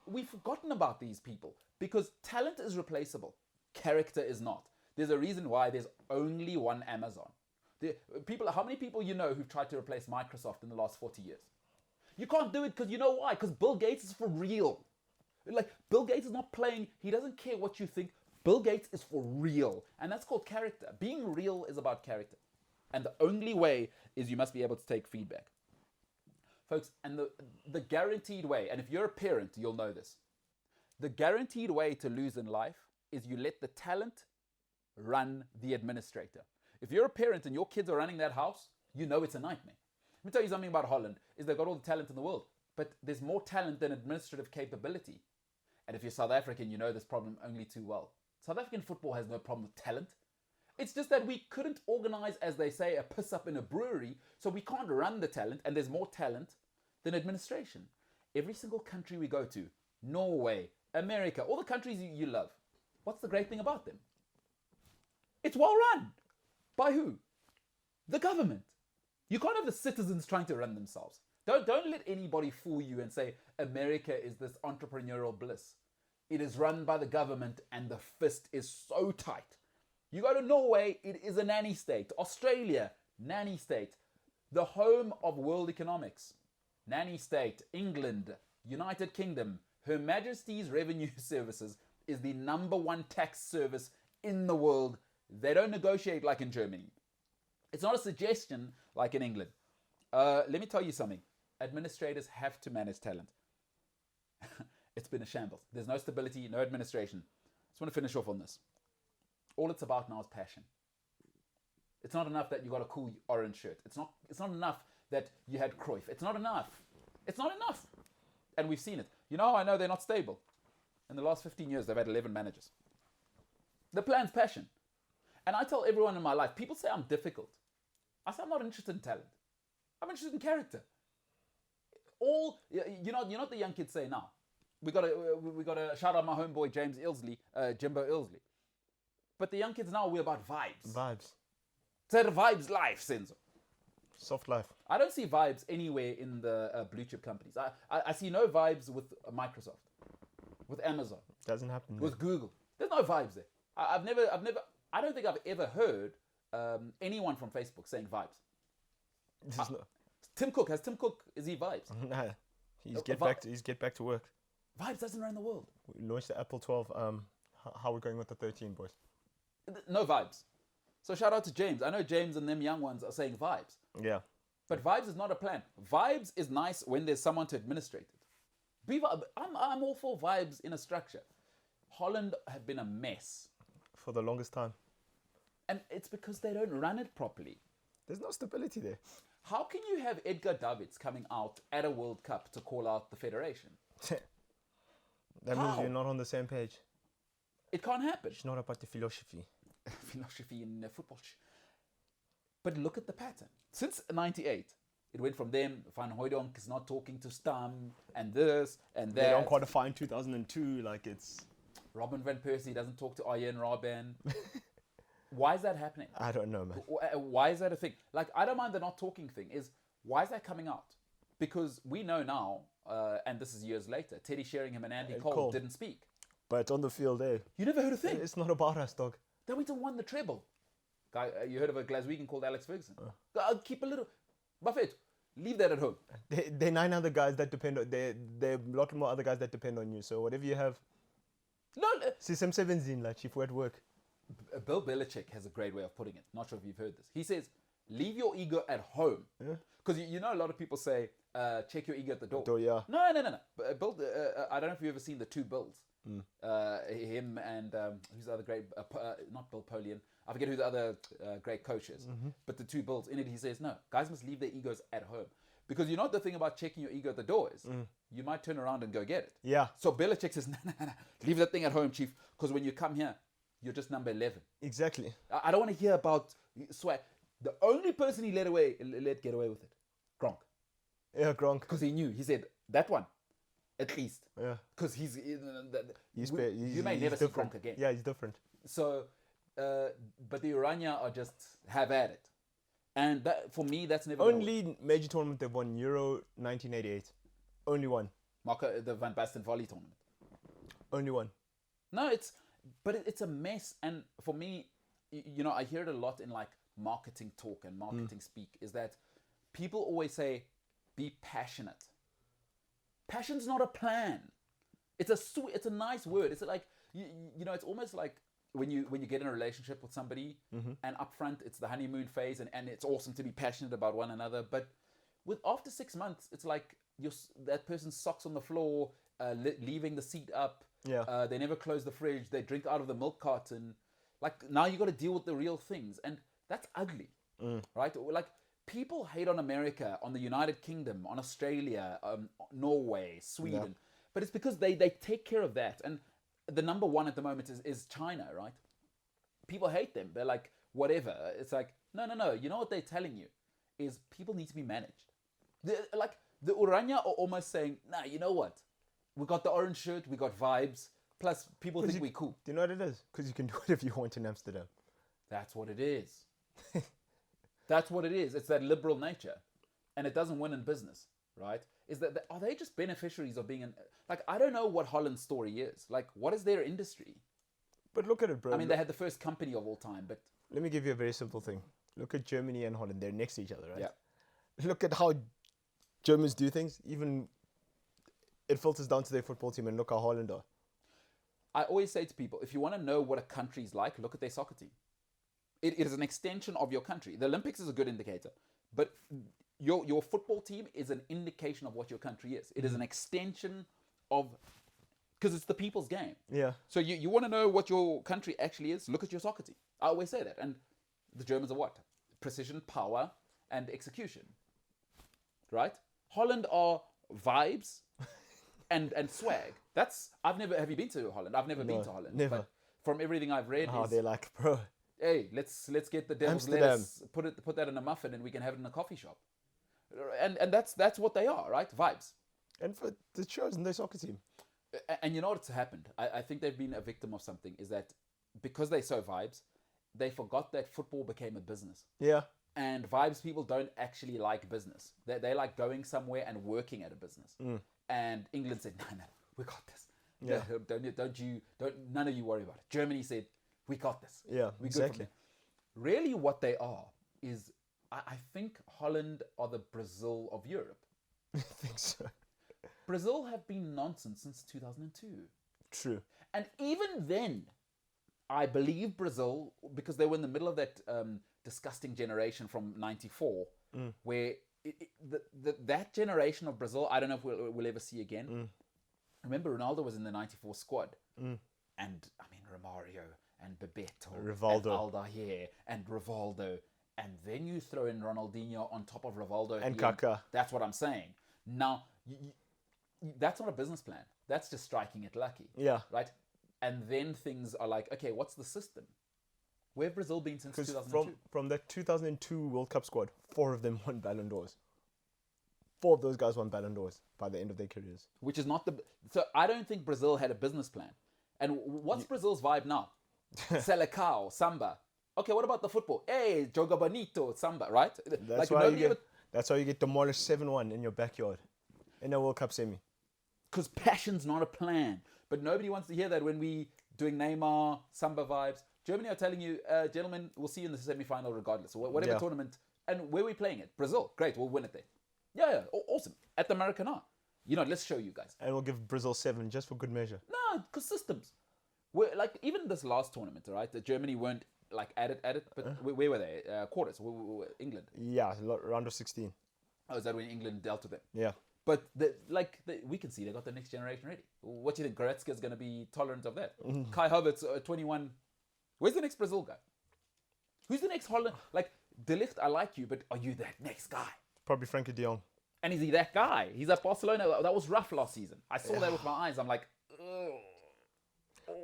[SPEAKER 2] we've forgotten about these people because talent is replaceable. Character is not. There's a reason why there's only one Amazon. How many people you know who've tried to replace Microsoft in the last 40 years? You can't do it because you know why? Because Bill Gates is for real. Like, Bill Gates is not playing. He doesn't care what you think. Bill Gates is for real. And that's called character. Being real is about character. And the only way is you must be able to take feedback. Folks, and the guaranteed way, and if you're a parent, you'll know this. The guaranteed way to lose in life is you let the talent run the administrator. If you're a parent and your kids are running that house, you know it's a nightmare. Let me tell you something about Holland, is they've got all the talent in the world, but there's more talent than administrative capability. And if you're South African, you know this problem only too well. South African football has no problem with talent. It's just that we couldn't organize, as they say, a piss up in a brewery, so we can't run the talent, and there's more talent than administration. every single country we go to, Norway, America, all the countries you love, what's the great thing about them? It's well run. By who? The government. You can't have the citizens trying to run themselves. Don't let anybody fool you and say America is this entrepreneurial bliss. It is run by the government and the fist is so tight. You go to Norway, it is a nanny state. Australia, nanny state. The home of world economics, nanny state. England, United Kingdom, Her Majesty's Revenue Services is the #1 tax service in the world. They don't negotiate like in Germany. It's not a suggestion like in England. Let me tell you something. Administrators have to manage talent. It's been a shambles. There's no stability, no administration. Just want to finish off on this. All it's about now is passion. It's not enough that you got a cool orange shirt. It's not enough that you had Cruyff. It's not enough. It's not enough. And we've seen it. You know how I know they're not stable? In the last 15 years, they've had 11 managers. The plan's passion. And I tell everyone in my life, people say I'm difficult. I say I'm not interested in talent. I'm interested in character. You know what the young kids say now? We got to shout out my homeboy James Ilsley, Jimbo Ilsley. But the young kids now, we're about vibes.
[SPEAKER 3] Vibes.
[SPEAKER 2] It's a vibes life, Senzo.
[SPEAKER 3] Soft life.
[SPEAKER 2] I don't see vibes anywhere in the blue chip companies. I see no vibes with Microsoft, with Amazon,
[SPEAKER 3] Doesn't happen.
[SPEAKER 2] with Google. There's no vibes there. I don't think I've ever heard anyone from Facebook saying vibes. Tim Cook, is he vibes?
[SPEAKER 3] Nah, he's get back to work.
[SPEAKER 2] Vibes doesn't run the world.
[SPEAKER 3] We launched the Apple 12. How are we going with the 13, boys?
[SPEAKER 2] No vibes. So shout out to James. I know James and them young ones are saying vibes.
[SPEAKER 3] Yeah.
[SPEAKER 2] But vibes is not a plan. Vibes is nice when there's someone to administrate it. I'm all for vibes in a structure. Holland have been a mess.
[SPEAKER 3] For the longest time.
[SPEAKER 2] And it's because they don't run it properly.
[SPEAKER 3] There's no stability there.
[SPEAKER 2] How can you have Edgar Davids coming out at a World Cup to call out the federation?
[SPEAKER 3] That means you're not on the same page.
[SPEAKER 2] It can't happen.
[SPEAKER 3] It's not about the philosophy.
[SPEAKER 2] Philosophy in football. But look at the pattern. Since 98, it went from them, Van Hooijdonk is not talking to Stam, and this, and that.
[SPEAKER 3] They don't qualify in 2002, like it's...
[SPEAKER 2] Robin van Persie doesn't talk to Arjen Robben. Why is that happening?
[SPEAKER 3] I don't know, man.
[SPEAKER 2] Why is that a thing? Like, I don't mind the not talking thing. Why is that coming out? Because we know now, and this is years later, Teddy Sheringham and Andy Cole didn't speak.
[SPEAKER 3] But on the field,
[SPEAKER 2] You never heard a thing.
[SPEAKER 3] It's not about us, dog.
[SPEAKER 2] They went and won the treble. Guy, you heard of a Glaswegian called Alex Ferguson? I'll keep a little... Buffett, leave that at home.
[SPEAKER 3] There are 9 other guys that depend on... There are a lot more other guys that depend on you. So whatever you have...
[SPEAKER 2] No.
[SPEAKER 3] System 17, like, if we're at work.
[SPEAKER 2] Bill Belichick has a great way of putting it. Not sure if you've heard this. He says, leave your ego at home. Because you know a lot of people say, check your ego at the door.
[SPEAKER 3] Yeah.
[SPEAKER 2] No. Bill, I don't know if you've ever seen the two Bills. Him and who's the other great, not Bill Polian. I forget who the other great coach is. But the two Bills. In it, he says, no, guys must leave their egos at home. Because you know what the thing about checking your ego at the door is? You might turn around and go get it.
[SPEAKER 3] Yeah.
[SPEAKER 2] So Belichick says, no, leave that thing at home, chief. Because when you come here, you're just number 11.
[SPEAKER 3] Exactly.
[SPEAKER 2] I don't want to hear about swag. The only person he let get away with it, Gronk.
[SPEAKER 3] Yeah, Gronk.
[SPEAKER 2] Because he knew. He said, that one, at least.
[SPEAKER 3] Yeah.
[SPEAKER 2] Because you may never see Gronk again.
[SPEAKER 3] Yeah, he's different.
[SPEAKER 2] So, but the Urania are just have at it. And that, for me, that's never
[SPEAKER 3] Only major tournament they've won, Euro 1988. Only one.
[SPEAKER 2] Marco, the Van Basten volley tournament.
[SPEAKER 3] Only one.
[SPEAKER 2] No, it's a mess. And for me, you know, I hear it a lot in like marketing talk and marketing speak, is that people always say, be passionate. Passion's not a plan. It's a nice word. It's like, you know, it's almost like when you get in a relationship with somebody and up front it's the honeymoon phase and it's awesome to be passionate about one another. But after 6 months, it's like that person's socks on the floor, leaving the seat up.
[SPEAKER 3] Yeah.
[SPEAKER 2] They never close the fridge. They drink out of the milk carton. Like, now you got to deal with the real things. And that's ugly, right? Like, people hate on America, on the United Kingdom, on Australia, Norway, Sweden. Yeah. But it's because they take care of that. And the number one at the moment is China, right? People hate them. They're like, whatever. It's like, no. You know what they're telling you is people need to be managed. Like, the Urania are almost saying, nah, you know what? We got the orange shirt, we got vibes. Plus, people think we're cool.
[SPEAKER 3] Do you know what it is? Because you can do whatever you want in Amsterdam.
[SPEAKER 2] That's what it is. That's what it is. It's that liberal nature. And it doesn't win in business, right? Are they just beneficiaries of being like, I don't know what Holland's story is. Like, what is their industry?
[SPEAKER 3] But look at it, bro.
[SPEAKER 2] I mean, they had the first company of all time, but...
[SPEAKER 3] Let me give you a very simple thing. Look at Germany and Holland. They're next to each other, right?
[SPEAKER 2] Yeah.
[SPEAKER 3] Look at how Germans do things. Even it filters down to their football team, and look how Holland are.
[SPEAKER 2] I always say to people, if you want to know what a country is like, look at their soccer team. It is an extension of your country. The Olympics is a good indicator, but your football team is an indication of what your country is. It is an extension of, because it's the people's game.
[SPEAKER 3] Yeah.
[SPEAKER 2] So you want to know what your country actually is, look at your soccer team. I always say that. And the Germans are what? Precision, power, and execution. Right? Holland are vibes and swag. Have you been to Holland? I've never been to Holland.
[SPEAKER 3] Never.
[SPEAKER 2] But from everything I've read,
[SPEAKER 3] They're like, bro.
[SPEAKER 2] Hey, let's get the devil's
[SPEAKER 3] Amsterdam.
[SPEAKER 2] lettuce, put that in a muffin, and we can have it in a coffee shop. And that's what they are, right? Vibes.
[SPEAKER 3] And for the chosen their soccer team.
[SPEAKER 2] And you know what's happened? I think they've been a victim of something, is that because they're so vibes, they forgot that football became a business.
[SPEAKER 3] Yeah.
[SPEAKER 2] And vibes people don't actually like business. They like going somewhere and working at a business. And England said, no, we got this.
[SPEAKER 3] Yeah.
[SPEAKER 2] None of you worry about it. Germany said, we got this.
[SPEAKER 3] Yeah,
[SPEAKER 2] We're
[SPEAKER 3] exactly.
[SPEAKER 2] good from there. Really what they are is, I think Holland are the Brazil of Europe.
[SPEAKER 3] I think so.
[SPEAKER 2] Brazil have been nonsense since 2002.
[SPEAKER 3] True.
[SPEAKER 2] And even then, I believe Brazil, because they were in the middle of that disgusting generation from 94, where that generation of Brazil, I don't know if we'll ever see again. Remember, Ronaldo was in the 94 squad. And, I mean, Romario and Bebeto
[SPEAKER 3] Rivaldo.
[SPEAKER 2] and Aldair and Rivaldo. And then you throw in Ronaldinho on top of Rivaldo.
[SPEAKER 3] And Kaká.
[SPEAKER 2] That's what I'm saying. Now, that's not a business plan. That's just striking it lucky.
[SPEAKER 3] Yeah.
[SPEAKER 2] Right? And then things are like, okay, what's the system? Where have Brazil been since
[SPEAKER 3] Because
[SPEAKER 2] 2002?
[SPEAKER 3] from that 2002 World Cup squad, 4 of them won Ballon d'Ors. 4 of those guys won Ballon d'Ors by the end of their careers.
[SPEAKER 2] Which is not so I don't think Brazil had a business plan. And what's Brazil's vibe now? Selecao, samba. Okay, what about the football? Hey, joga bonito, samba, right?
[SPEAKER 3] That's why you get demolished 7-1 in your backyard in a World Cup semi.
[SPEAKER 2] Because passion's not a plan. But nobody wants to hear that when we doing Neymar, samba vibes. Germany are telling you, gentlemen, we'll see you in the semi-final regardless. Or whatever tournament. And where are we playing it? Brazil. Great, we'll win it there. Yeah, awesome. At the Maracanã. You know, let's show you guys.
[SPEAKER 3] And we'll give Brazil 7 just for good measure.
[SPEAKER 2] No, because systems. We're, like, even this last tournament, right? Germany weren't like at it, but where were they? Quarters. England.
[SPEAKER 3] Yeah, round of 16.
[SPEAKER 2] Oh, is that when England dealt with them?
[SPEAKER 3] Yeah.
[SPEAKER 2] But we can see they got the next generation ready. What do you think? Goretzka is going to be tolerant of that? Kai Havertz, 21. Where's the next Brazil guy? Who's the next Holland? Like, De Ligt, I like you, but are you that next guy?
[SPEAKER 3] Probably Frankie de Jong.
[SPEAKER 2] And is he that guy? He's at Barcelona. That was rough last season. I saw that with my eyes. I'm like, ugh.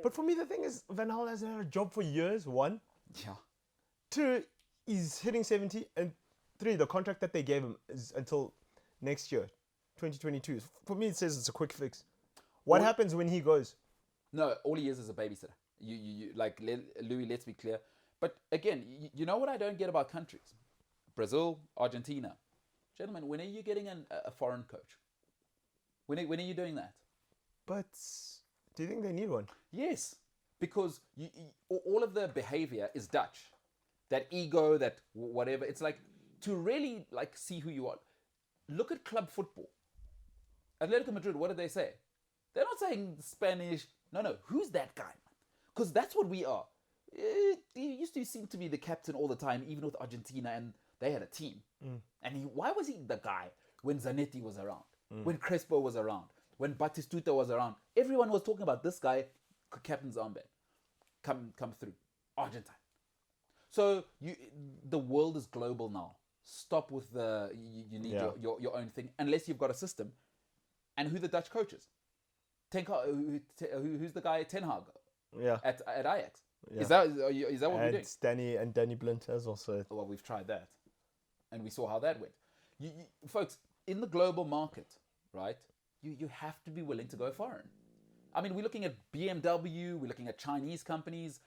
[SPEAKER 3] But for me, the thing is, Van Gaal hasn't had a job for years, 1.
[SPEAKER 2] Yeah.
[SPEAKER 3] 2, he's hitting 70. And 3, the contract that they gave him is until next year, 2022. For me, it says it's a quick fix. What happens when he goes?
[SPEAKER 2] No, all he is a babysitter. Louis, let's be clear. But again, you know what I don't get about countries? Brazil, Argentina. Gentlemen, when are you getting a foreign coach? When are you doing that?
[SPEAKER 3] But do you think they need one?
[SPEAKER 2] Yes, because all of the behavior is Dutch. That ego, that whatever. It's like, to really like see who you are. Look at club football. Atletico Madrid, what did they say? They're not saying Spanish. No, who's that guy? Because that's what we are. He used to seem to be the captain all the time, even with Argentina, and they had a team. And why was he the guy when Zanetti was around, when Crespo was around, when Batistuta was around? Everyone was talking about this guy, captain's armband. Come through. Argentine. So the world is global now. Stop with you need your own thing, unless you've got a system. And who the Dutch coaches? Who's the guy? Ten Hag.
[SPEAKER 3] Yeah.
[SPEAKER 2] At Ajax.
[SPEAKER 3] Yeah.
[SPEAKER 2] Is that what we're doing?
[SPEAKER 3] Danny Blind has also.
[SPEAKER 2] Well, we've tried that, and we saw how that went. Folks, in the global market, right, you have to be willing to go foreign. I mean, we're looking at BMW, we're looking at Chinese companies.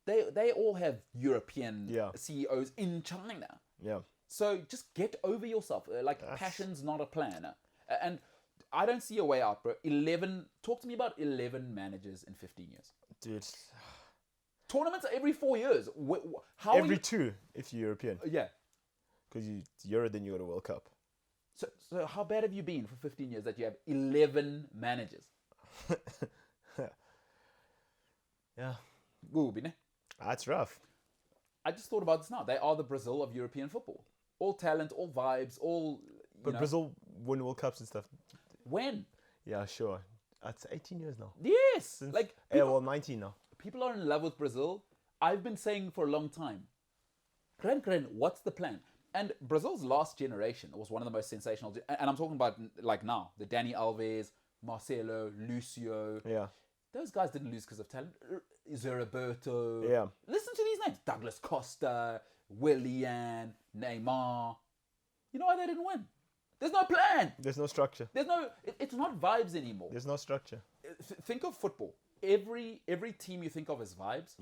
[SPEAKER 2] They all have European CEOs in China.
[SPEAKER 3] Yeah.
[SPEAKER 2] So just get over yourself. Passion's not a plan. And I don't see a way out, bro. Talk to me about 11 managers in 15 years.
[SPEAKER 3] Dude.
[SPEAKER 2] Tournaments are every 4 years.
[SPEAKER 3] Every 2 if you're European.
[SPEAKER 2] Yeah.
[SPEAKER 3] Because you Euro, then you go to World Cup.
[SPEAKER 2] So how bad have you been for 15 years that you have 11 managers?
[SPEAKER 3] Yeah.
[SPEAKER 2] Ooh, bine.
[SPEAKER 3] That's rough.
[SPEAKER 2] I just thought about this now. They are the Brazil of European football. All talent, all vibes, all...
[SPEAKER 3] But Brazil won World Cups and stuff.
[SPEAKER 2] When?
[SPEAKER 3] Yeah, sure. That's 18 years now.
[SPEAKER 2] Yes!
[SPEAKER 3] 19 now.
[SPEAKER 2] People are in love with Brazil. I've been saying for a long time, Gren, what's the plan? And Brazil's last generation was one of the most sensational... And I'm talking about now. The Dani Alves, Marcelo, Lucio...
[SPEAKER 3] Yeah.
[SPEAKER 2] Those guys didn't lose because of talent. Zé
[SPEAKER 3] Yeah.
[SPEAKER 2] Listen to these names. Douglas Costa, Willian, Neymar. You know why they didn't win? There's no plan.
[SPEAKER 3] There's no structure.
[SPEAKER 2] It's not vibes anymore.
[SPEAKER 3] There's no structure.
[SPEAKER 2] Think of football. Every team you think of as vibes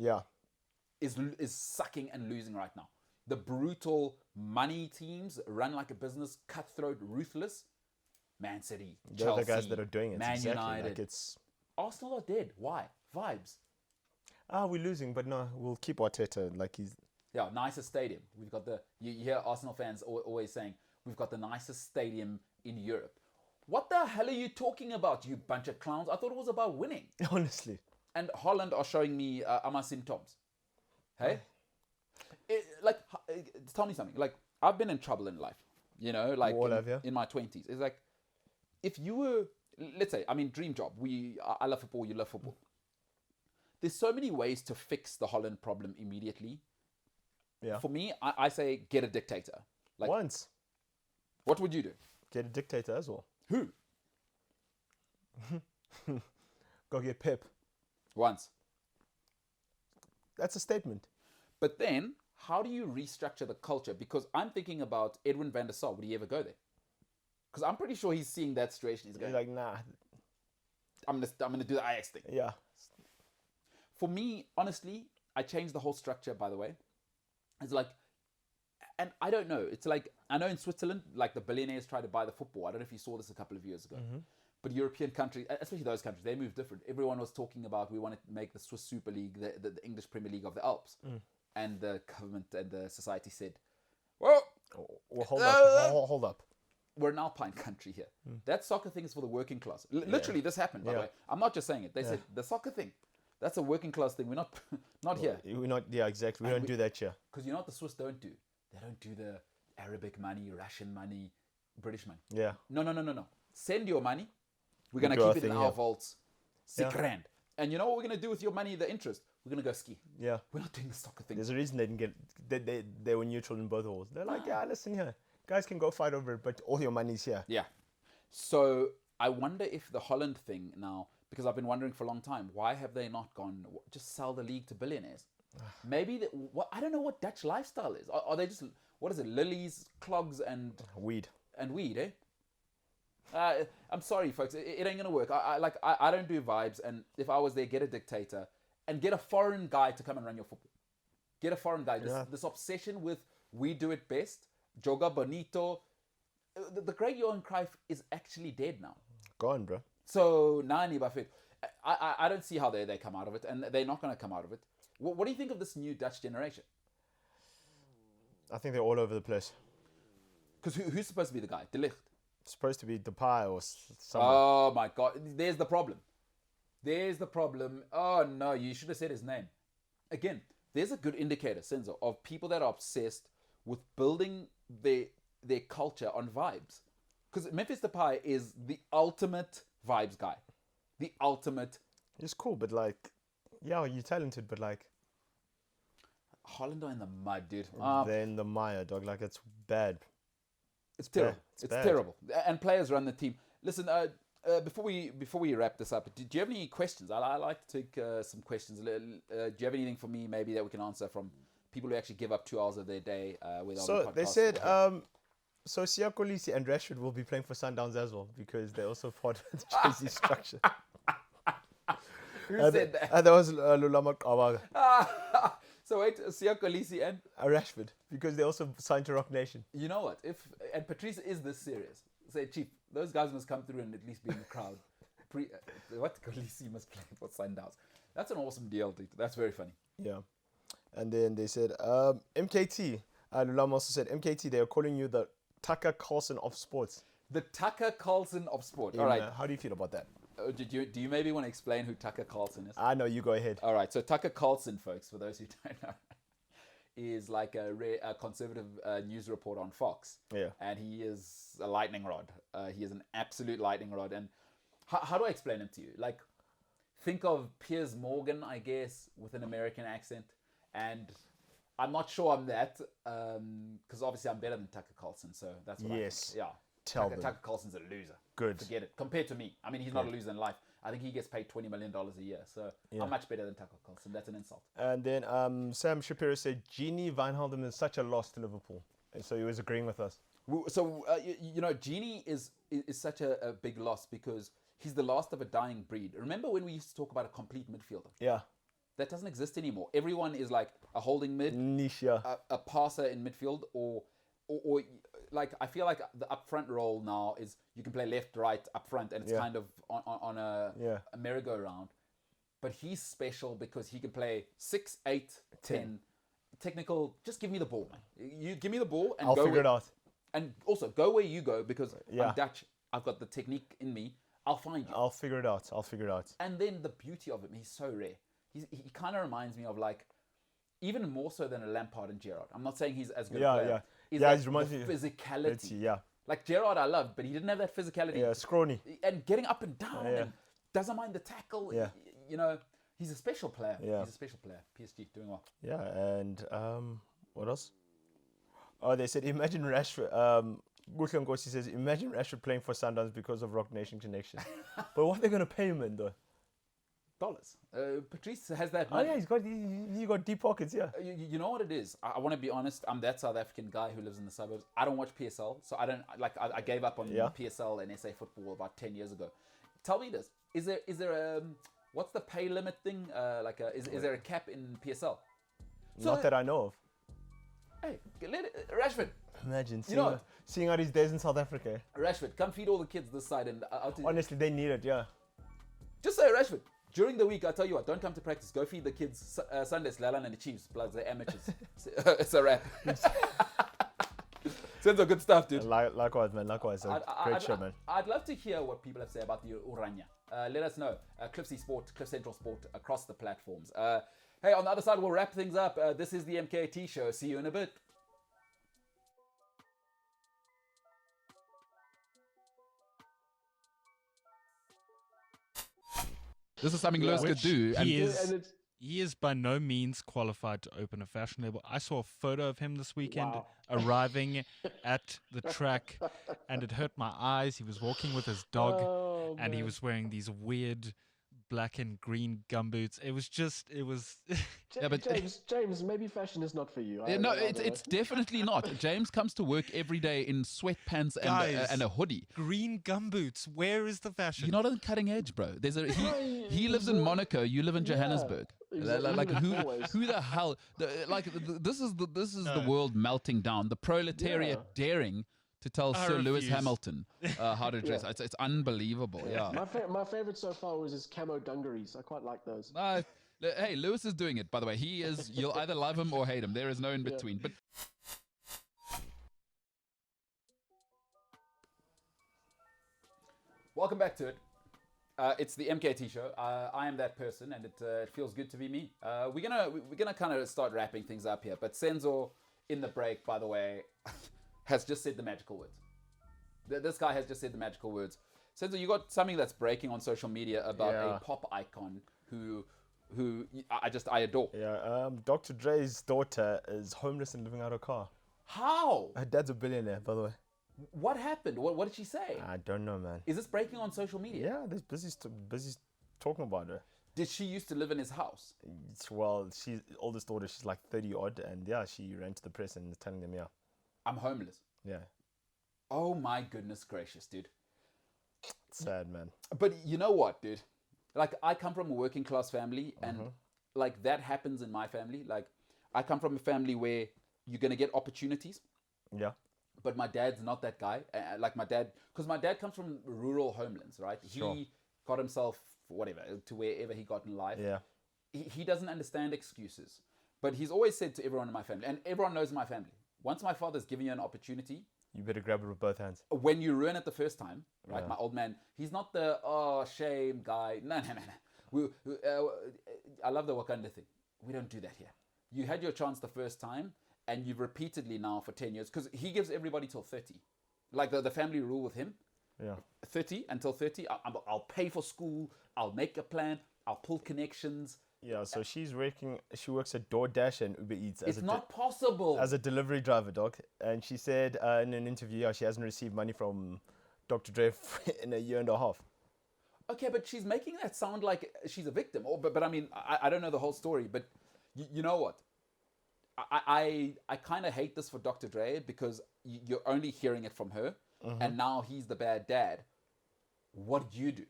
[SPEAKER 2] is sucking and losing right now. The brutal money teams run like a business, cutthroat, ruthless. Man City,
[SPEAKER 3] They're
[SPEAKER 2] Chelsea,
[SPEAKER 3] the guys that are doing it.
[SPEAKER 2] Man
[SPEAKER 3] exactly.
[SPEAKER 2] United. Arsenal are dead. Why? Vibes.
[SPEAKER 3] We're losing, but no, we'll keep Arteta.
[SPEAKER 2] Yeah, nicest stadium. We've got you hear Arsenal fans always saying, we've got the nicest stadium in Europe. What the hell are you talking about, you bunch of clowns? I thought it was about winning.
[SPEAKER 3] Honestly.
[SPEAKER 2] And Holland are showing me my symptoms. Hey? Tell me something. I've been in trouble in life. In my 20s. It's like, if you were... Let's say, dream job. I love football, you love football. There's so many ways to fix the Holland problem immediately.
[SPEAKER 3] Yeah.
[SPEAKER 2] For me, I say get a dictator.
[SPEAKER 3] Once.
[SPEAKER 2] What would you do?
[SPEAKER 3] Get a dictator as well.
[SPEAKER 2] Who?
[SPEAKER 3] Go get Pep.
[SPEAKER 2] Once.
[SPEAKER 3] That's a statement.
[SPEAKER 2] But then, how do you restructure the culture? Because I'm thinking about Edwin van der Sar. Would he ever go there? Because I'm pretty sure he's seeing that situation. He's going,
[SPEAKER 3] nah.
[SPEAKER 2] I'm gonna do the Ajax thing.
[SPEAKER 3] Yeah.
[SPEAKER 2] For me, honestly, I changed the whole structure, by the way. It's and I don't know. It's I know in Switzerland, the billionaires try to buy the football. I don't know if you saw this a couple of years ago.
[SPEAKER 3] Mm-hmm.
[SPEAKER 2] But European countries, especially those countries, they move different. Everyone was talking about we want to make the Swiss Super League, the English Premier League of the Alps. And the government and the society said, well,
[SPEAKER 3] hold up.
[SPEAKER 2] We're an alpine country here. That soccer thing is for the working class. Literally, this happened, by the way. I'm not just saying it. They said, the soccer thing, that's a working class thing. We're not here.
[SPEAKER 3] We're not, exactly. We don't do that here.
[SPEAKER 2] Because you know what the Swiss don't do? They don't do the Arabic money, Russian money, British money.
[SPEAKER 3] Yeah.
[SPEAKER 2] No. Send your money. We're going to keep it in our vaults. $6,000. And you know what we're going to do with your money, the interest? We're going to go ski.
[SPEAKER 3] Yeah.
[SPEAKER 2] We're not doing the soccer thing.
[SPEAKER 3] There's a reason they didn't get, they were neutral in both wars. They're like, listen here. Guys can go fight over it, but all your money's here.
[SPEAKER 2] Yeah. So I wonder if the Holland thing now, because I've been wondering for a long time, why have they not gone, just sell the league to billionaires? Maybe, I don't know what Dutch lifestyle is. Are they just, what is it, lilies, clogs, and...
[SPEAKER 3] Weed.
[SPEAKER 2] And weed, eh? I'm sorry, folks. It ain't going to work. I don't do vibes, and if I was there, get a dictator, and get a foreign guy to come and run your football. Get a foreign guy. This obsession with we do it best, Joga Bonito. The great Johan Cruyff is actually dead now.
[SPEAKER 3] Gone, bro.
[SPEAKER 2] So, Nani Buffett. I don't see how they come out of it, and they're not going to come out of it. What do you think of this new Dutch generation?
[SPEAKER 3] I think they're all over the place.
[SPEAKER 2] Because who's supposed to be the guy? De Ligt.
[SPEAKER 3] It's supposed to be Depay or someone.
[SPEAKER 2] Oh, my God. There's the problem. Oh, no, you should have said his name. Again, there's a good indicator, Senzo, of people that are obsessed with building their culture on vibes. Because Memphis Depay is the ultimate vibes guy. The ultimate.
[SPEAKER 3] He's cool, but you're talented, but
[SPEAKER 2] Holland are in the mud, dude.
[SPEAKER 3] They're in the mire, dog. It's bad.
[SPEAKER 2] It's terrible. It's terrible. And players run the team. Listen, before we wrap this up, do you have any questions? I like to take some questions. Do you have anything for me maybe that we can answer from people who actually give up 2 hours of their day?
[SPEAKER 3] So they said, So Siako Lisi and Rashford will be playing for Sundowns as well because they're also part of the Chelsea structure.
[SPEAKER 2] Who said that?
[SPEAKER 3] And that was Lulama Kawaga.
[SPEAKER 2] So wait, Siya Kolisi and
[SPEAKER 3] Rashford because they also signed to Rock Nation.
[SPEAKER 2] you know what? And Patrice is this serious. Say, Chief, those guys must come through and at least be in the crowd. What Kolisi must play for Sundowns? That's an awesome deal, dude. That's very funny.
[SPEAKER 3] Yeah. And then they said, MKT. Lulama also said, MKT, they are calling you the Tucker Carlson of sports.
[SPEAKER 2] The Tucker Carlson of sport.
[SPEAKER 3] In,
[SPEAKER 2] All right.
[SPEAKER 3] How do you feel about that?
[SPEAKER 2] Do you maybe want to explain who Tucker Carlson is?
[SPEAKER 3] I know, you go ahead.
[SPEAKER 2] All right. So Tucker Carlson, folks, for those who don't know, is like a conservative news reporter on Fox.
[SPEAKER 3] Yeah.
[SPEAKER 2] And he is a lightning rod. He is an absolute lightning rod. And how do I explain him to you? Like, think of Piers Morgan, I guess, with an American accent. And I'm not sure I'm that, because obviously I'm better than Tucker Carlson. So that's what I think. Yeah. Tucker Carlson's a loser.
[SPEAKER 3] Good.
[SPEAKER 2] Forget it. Compared to me. I mean, he's not a loser in life. I think he gets paid $20 million a year. So I'm much better than Tucker Carlson. That's an insult.
[SPEAKER 3] And then Sam Shapiro said, Genie Wijnaldum is such a loss to Liverpool. And so he was agreeing with us.
[SPEAKER 2] So, you know, Genie is such a big loss because he's the last of a dying breed. Remember when we used to talk about a complete midfielder?
[SPEAKER 3] Yeah.
[SPEAKER 2] That doesn't exist anymore. Everyone is like a holding mid,
[SPEAKER 3] Niche, yeah.
[SPEAKER 2] a passer in midfield, or like I feel like the up front role now is you can play left, right, up front, and it's kind of on a merry-go-round. But he's special because he can play 6, 8, 10. Technical, just give me the ball, man. You give me the ball and
[SPEAKER 3] I'll
[SPEAKER 2] go
[SPEAKER 3] figure it out.
[SPEAKER 2] And also, go where you go because I'm Dutch. I've got the technique in me. I'll find you.
[SPEAKER 3] I'll figure it out.
[SPEAKER 2] And then the beauty of him, he's so rare. He kind of reminds me of like, even more so than a Lampard and Gerrard. I'm not saying he's as good a player. He reminds me of physicality. Like Gerrard I loved, but he didn't have that physicality.
[SPEAKER 3] Yeah, scrawny.
[SPEAKER 2] And getting up and down and doesn't mind the tackle.
[SPEAKER 3] Yeah.
[SPEAKER 2] You know, he's a special player.
[SPEAKER 3] Yeah.
[SPEAKER 2] He's a special player. PSG, doing well.
[SPEAKER 3] Yeah, and what else? Oh, they said, imagine Rashford. Gutlan Gosi says, imagine Rashford playing for Sundowns because of Rock Nation connection. But what are they going to pay him in, though?
[SPEAKER 2] Dollars. Patrice has that
[SPEAKER 3] money. Oh, yeah, he got deep pockets, yeah.
[SPEAKER 2] You know what it is? I want to be honest. I'm that South African guy who lives in the suburbs. I don't watch PSL, so I don't I gave up on PSL and SA football about 10 years ago. Tell me this: is there what's the pay limit thing? Is there a cap in PSL?
[SPEAKER 3] Not that I know of.
[SPEAKER 2] Hey, Rashford.
[SPEAKER 3] Imagine seeing out his days in South Africa.
[SPEAKER 2] Rashford, come feed all the kids this side, and
[SPEAKER 3] honestly, they need it. Yeah.
[SPEAKER 2] Just say, Rashford. During the week, I tell you what, don't come to practice. Go feed the kids Sundays, Lalan and the Chiefs. Bloods, they're amateurs. It's a wrap. Sounds good stuff, dude.
[SPEAKER 3] Likewise, man. Likewise. Great show, man.
[SPEAKER 2] I'd love to hear what people have to say about the Urania. Let us know. Cliff Sport, Cliff Central Sport, across the platforms. Hey, on the other side, we'll wrap things up. This is the MKT Show. See you in a bit.
[SPEAKER 6] This is something Lewis could do.
[SPEAKER 4] He is by no means qualified to open a fashion label. I saw a photo of him this weekend arriving at the track, and it hurt my eyes. He was walking with his dog, and he was wearing these weird black and green gumboots. It was
[SPEAKER 5] yeah, but James, maybe fashion is not for you.
[SPEAKER 6] No, it's definitely not. James comes to work every day in sweatpants and a hoodie.
[SPEAKER 4] Green gumboots. Where is the fashion?
[SPEAKER 6] You're not on cutting edge, bro. He lives in Monaco. You live in Johannesburg.
[SPEAKER 5] Exactly.
[SPEAKER 6] Who the hell? This is the world melting down. The proletariat daring to tell Sir Lewis Hamilton how to dress. It's unbelievable. Yeah.
[SPEAKER 5] My favorite so far was his camo dungarees. I quite like those.
[SPEAKER 6] Hey, Lewis is doing it, by the way. He is. You'll either love him or hate him. There is no in between. But
[SPEAKER 2] welcome back to it. It's the MKT Show. I am that person, and it feels good to be me. We're gonna kind of start wrapping things up here. But Senzo, in the break, by the way, has just said the magical words. This guy has just said the magical words. Senzo, you got something that's breaking on social media about a pop icon who I adore.
[SPEAKER 3] Yeah. Dr. Dre's daughter is homeless and living out of a car.
[SPEAKER 2] How?
[SPEAKER 3] Her dad's a billionaire, by the way.
[SPEAKER 2] What happened? What did she say?
[SPEAKER 3] I don't know, man.
[SPEAKER 2] Is this breaking on social media?
[SPEAKER 3] Yeah, there's busy talking about her.
[SPEAKER 2] Did she used to live in his house?
[SPEAKER 3] Well, she's oldest daughter. She's like 30 odd, and she ran to the press and is telling them,
[SPEAKER 2] I'm homeless.
[SPEAKER 3] Yeah.
[SPEAKER 2] Oh my goodness gracious, dude.
[SPEAKER 3] Sad, man.
[SPEAKER 2] But you know what, dude? Like, I come from a working class family, and like that happens in my family. Like, I come from a family where you're gonna get opportunities.
[SPEAKER 3] Yeah.
[SPEAKER 2] But my dad's not that guy. Like my dad, because my dad comes from rural homelands, right?
[SPEAKER 3] Sure.
[SPEAKER 2] He got himself whatever to wherever he got in life.
[SPEAKER 3] Yeah.
[SPEAKER 2] He doesn't understand excuses, but he's always said to everyone in my family, and everyone knows my family. Once my father's giving you an opportunity,
[SPEAKER 3] You better grab it with both hands.
[SPEAKER 2] when you ruin it the first time, right? My old man, he's not the shame guy. No. I love the Wakanda thing. We don't do that here. You had your chance the first time, and you've repeatedly now for 10 years, because he gives everybody till 30. Like the family rule with him,
[SPEAKER 3] Yeah.
[SPEAKER 2] 30 until 30. I'll pay for school. I'll make a plan. I'll pull connections.
[SPEAKER 3] Yeah, so she works at DoorDash and Uber Eats
[SPEAKER 2] It's not possible.
[SPEAKER 3] as a delivery driver, dog. And she said in an interview, she hasn't received money from Dr. Dre in a year and a half.
[SPEAKER 2] Okay, but she's making that sound like she's a victim. But I mean, I don't know the whole story. But you know what? I kind of hate this for Dr. Dre, because you're only hearing it from her, and now he's the bad dad. What did you do?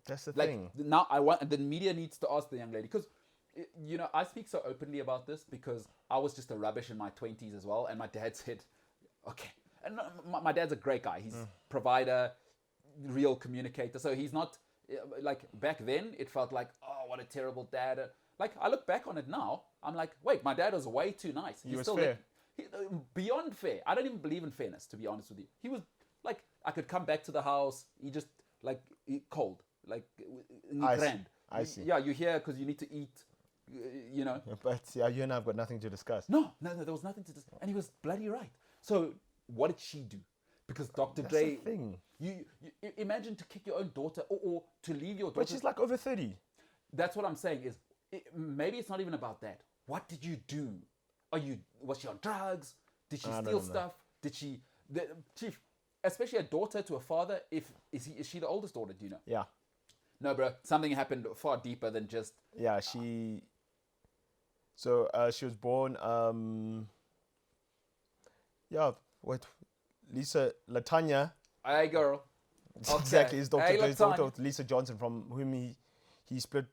[SPEAKER 3] That's the
[SPEAKER 2] Like,
[SPEAKER 3] thing.
[SPEAKER 2] now the media needs to ask the young lady, because I speak so openly about this because I was just a rubbish in my 20s as well, and my dad said, okay, and my dad's a great guy. He's provider, real communicator. So he's not like, back then it felt like, oh, what a terrible dad. Like, I look back on it now, I'm like, wait, my dad was way too nice.
[SPEAKER 3] He was fair.
[SPEAKER 2] Beyond fair. I don't even believe in fairness, to be honest with you. He was like, I could come back to the house. He just cold, like
[SPEAKER 3] I see.
[SPEAKER 2] Yeah, you're here because you need to eat.
[SPEAKER 3] But yeah, you and I have got nothing to discuss.
[SPEAKER 2] No, there was nothing to discuss, and he was bloody right. So what did she do? Because Dr.
[SPEAKER 3] That's
[SPEAKER 2] Dre,
[SPEAKER 3] the thing.
[SPEAKER 2] you imagine to kick your own daughter or to leave your daughter.
[SPEAKER 3] But she's like over 30.
[SPEAKER 2] That's what I'm saying. Maybe it's not even about that. What did you do? Was she on drugs? Did she steal stuff? Did she, chief? Especially a daughter to a father. Is she the oldest daughter? Do you know?
[SPEAKER 3] Yeah.
[SPEAKER 2] No, bro. Something happened far deeper than just.
[SPEAKER 3] Yeah, she. So she was born. Lisa Latanya.
[SPEAKER 2] Hey, girl. Okay.
[SPEAKER 3] Exactly, his
[SPEAKER 2] Hey,
[SPEAKER 3] daughter,
[SPEAKER 2] Latanya.
[SPEAKER 3] Lisa Johnson, from whom he split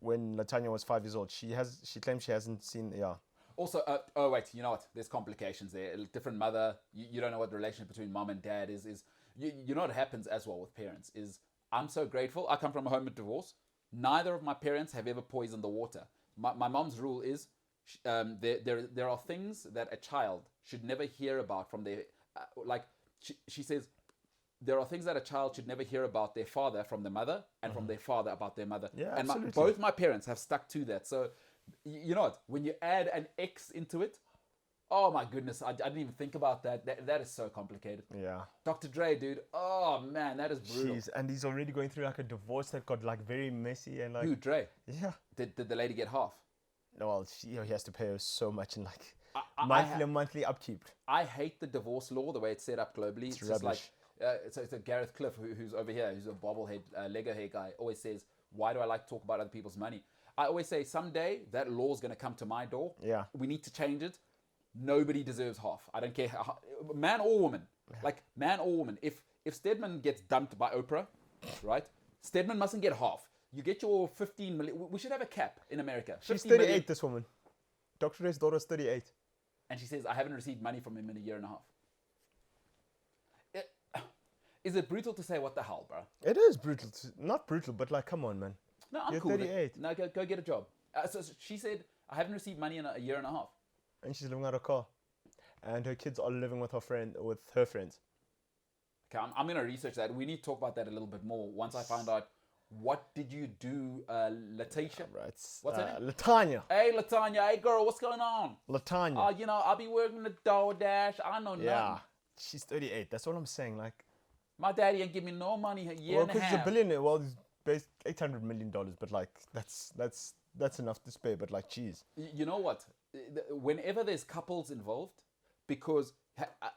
[SPEAKER 3] when Latanya was 5 years old. She claims she hasn't seen. Yeah.
[SPEAKER 2] Also, wait, you know what? There's complications there. A different mother. You don't know what the relationship between mom and dad is. You know what happens as well with parents is, I'm so grateful. I come from a home of divorce. Neither of my parents have ever poisoned the water. My mom's rule is, there are things that a child should never hear about from their, she says, there are things that a child should never hear about their father from the mother, and from their father about their mother.
[SPEAKER 3] Yeah,
[SPEAKER 2] and
[SPEAKER 3] absolutely.
[SPEAKER 2] both my parents have stuck to that. So, you know what? When you add an X into it, oh my goodness, I didn't even think about that. That is so complicated.
[SPEAKER 3] Yeah.
[SPEAKER 2] Dr. Dre, dude. Oh man, that is brutal.
[SPEAKER 3] Jeez, and he's already going through like a divorce that got like very messy and like.
[SPEAKER 2] Who, Dre?
[SPEAKER 3] Yeah.
[SPEAKER 2] Did the lady get half?
[SPEAKER 3] No, well, he has to pay her so much in like
[SPEAKER 2] I
[SPEAKER 3] monthly upkeep.
[SPEAKER 2] I hate the divorce law, the way it's set up globally. It's just like, it's a Gareth Cliff who's over here, who's a bobblehead, Lego hair guy, always says, why do I like to talk about other people's money? I always say, someday that law's going to come to my door.
[SPEAKER 3] Yeah.
[SPEAKER 2] We need to change it. Nobody deserves half. I don't care, man or woman. Like, man or woman. If Stedman gets dumped by Oprah, right? Stedman mustn't get half. You get your 15 million. We should have a cap in America.
[SPEAKER 3] She's
[SPEAKER 2] 15
[SPEAKER 3] 38,
[SPEAKER 2] million.
[SPEAKER 3] this woman. Dr. Dre's daughter's 38.
[SPEAKER 2] And she says, I haven't received money from him in a year and a half. Is it brutal to say, what the hell, bro?
[SPEAKER 3] It is brutal. Not brutal, but like, come on, man.
[SPEAKER 2] No, I'm
[SPEAKER 3] You're
[SPEAKER 2] cool.
[SPEAKER 3] 38.
[SPEAKER 2] No, go get a job. So she said, I haven't received money in a year and a half.
[SPEAKER 3] And she's living out of a car. And her kids are living with her friends.
[SPEAKER 2] Okay, I'm going to research that. We need to talk about that a little bit more once I find out, what did you do, Letitia?
[SPEAKER 3] Right.
[SPEAKER 2] What's her name?
[SPEAKER 3] Latanya.
[SPEAKER 2] Hey, Latanya. Hey, girl, what's going on?
[SPEAKER 3] Latanya.
[SPEAKER 2] I'll be working the DoorDash. I know
[SPEAKER 3] Yeah.
[SPEAKER 2] nothing.
[SPEAKER 3] She's 38. That's what I'm saying. Like,
[SPEAKER 2] My daddy ain't give me no money a year
[SPEAKER 3] well,
[SPEAKER 2] and a
[SPEAKER 3] because he's a
[SPEAKER 2] half.
[SPEAKER 3] billionaire. Well, he's based $800 million, but like, that's enough to spare. But like, geez.
[SPEAKER 2] You know what? Whenever there's couples involved, because,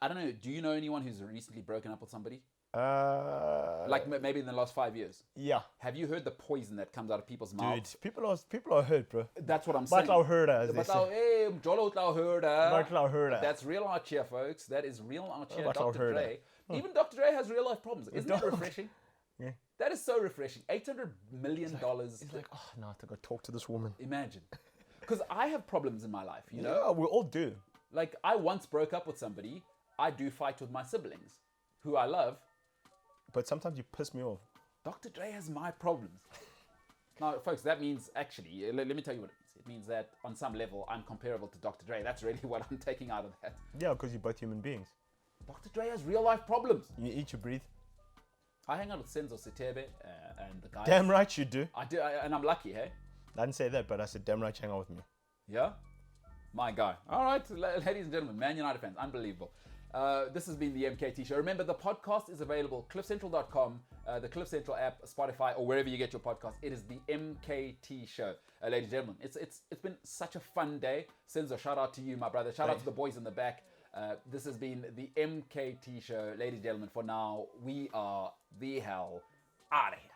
[SPEAKER 2] I don't know, do you know anyone who's recently broken up with somebody? Like maybe in the last 5 years.
[SPEAKER 3] Yeah.
[SPEAKER 2] Have you heard the poison that comes out of people's mouths?
[SPEAKER 3] Dude, people are hurt, bro.
[SPEAKER 2] That's what I'm saying.
[SPEAKER 3] But heard as they
[SPEAKER 2] But
[SPEAKER 3] say.
[SPEAKER 2] hey, Jolo heard.
[SPEAKER 3] But heard.
[SPEAKER 2] That's real art here, folks. That is real art here.
[SPEAKER 3] But
[SPEAKER 2] Dr.
[SPEAKER 3] heard.
[SPEAKER 2] Dre. Even Dr. Dre has real life problems. Isn't that refreshing?
[SPEAKER 3] Yeah.
[SPEAKER 2] That is so refreshing. $800 million.
[SPEAKER 3] He's like, oh, no, I have to go talk to this woman.
[SPEAKER 2] Imagine. Because I have problems in my life, you know?
[SPEAKER 3] Yeah, we all do.
[SPEAKER 2] Like, I once broke up with somebody. I do fight with my siblings, who I love.
[SPEAKER 3] But sometimes you piss me off.
[SPEAKER 2] Dr. Dre has my problems. Now, folks, that means actually, let me tell you what it means. It means that on some level, I'm comparable to Dr. Dre. That's really what I'm taking out of that.
[SPEAKER 3] Yeah, because you're both human beings.
[SPEAKER 2] Dr. Dre has real life problems.
[SPEAKER 3] You eat, you breathe.
[SPEAKER 2] I hang out with Senzo Sitebe and the guys.
[SPEAKER 3] Damn right you do.
[SPEAKER 2] I do, and I'm lucky, hey?
[SPEAKER 3] I didn't say that, but I said, damn right you hang out with me.
[SPEAKER 2] Yeah? My guy. All right, ladies and gentlemen, Man United fans, unbelievable. This has been the MKT Show. Remember, the podcast is available, cliffcentral.com, the Cliff Central app, Spotify, or wherever you get your podcast. It is the MKT Show. Ladies and gentlemen, it's been such a fun day. Senzo, shout out to you, my brother. Shout out to the boys in the back. This has been the MKT Show. Ladies and gentlemen, for now, we are the hell out of here.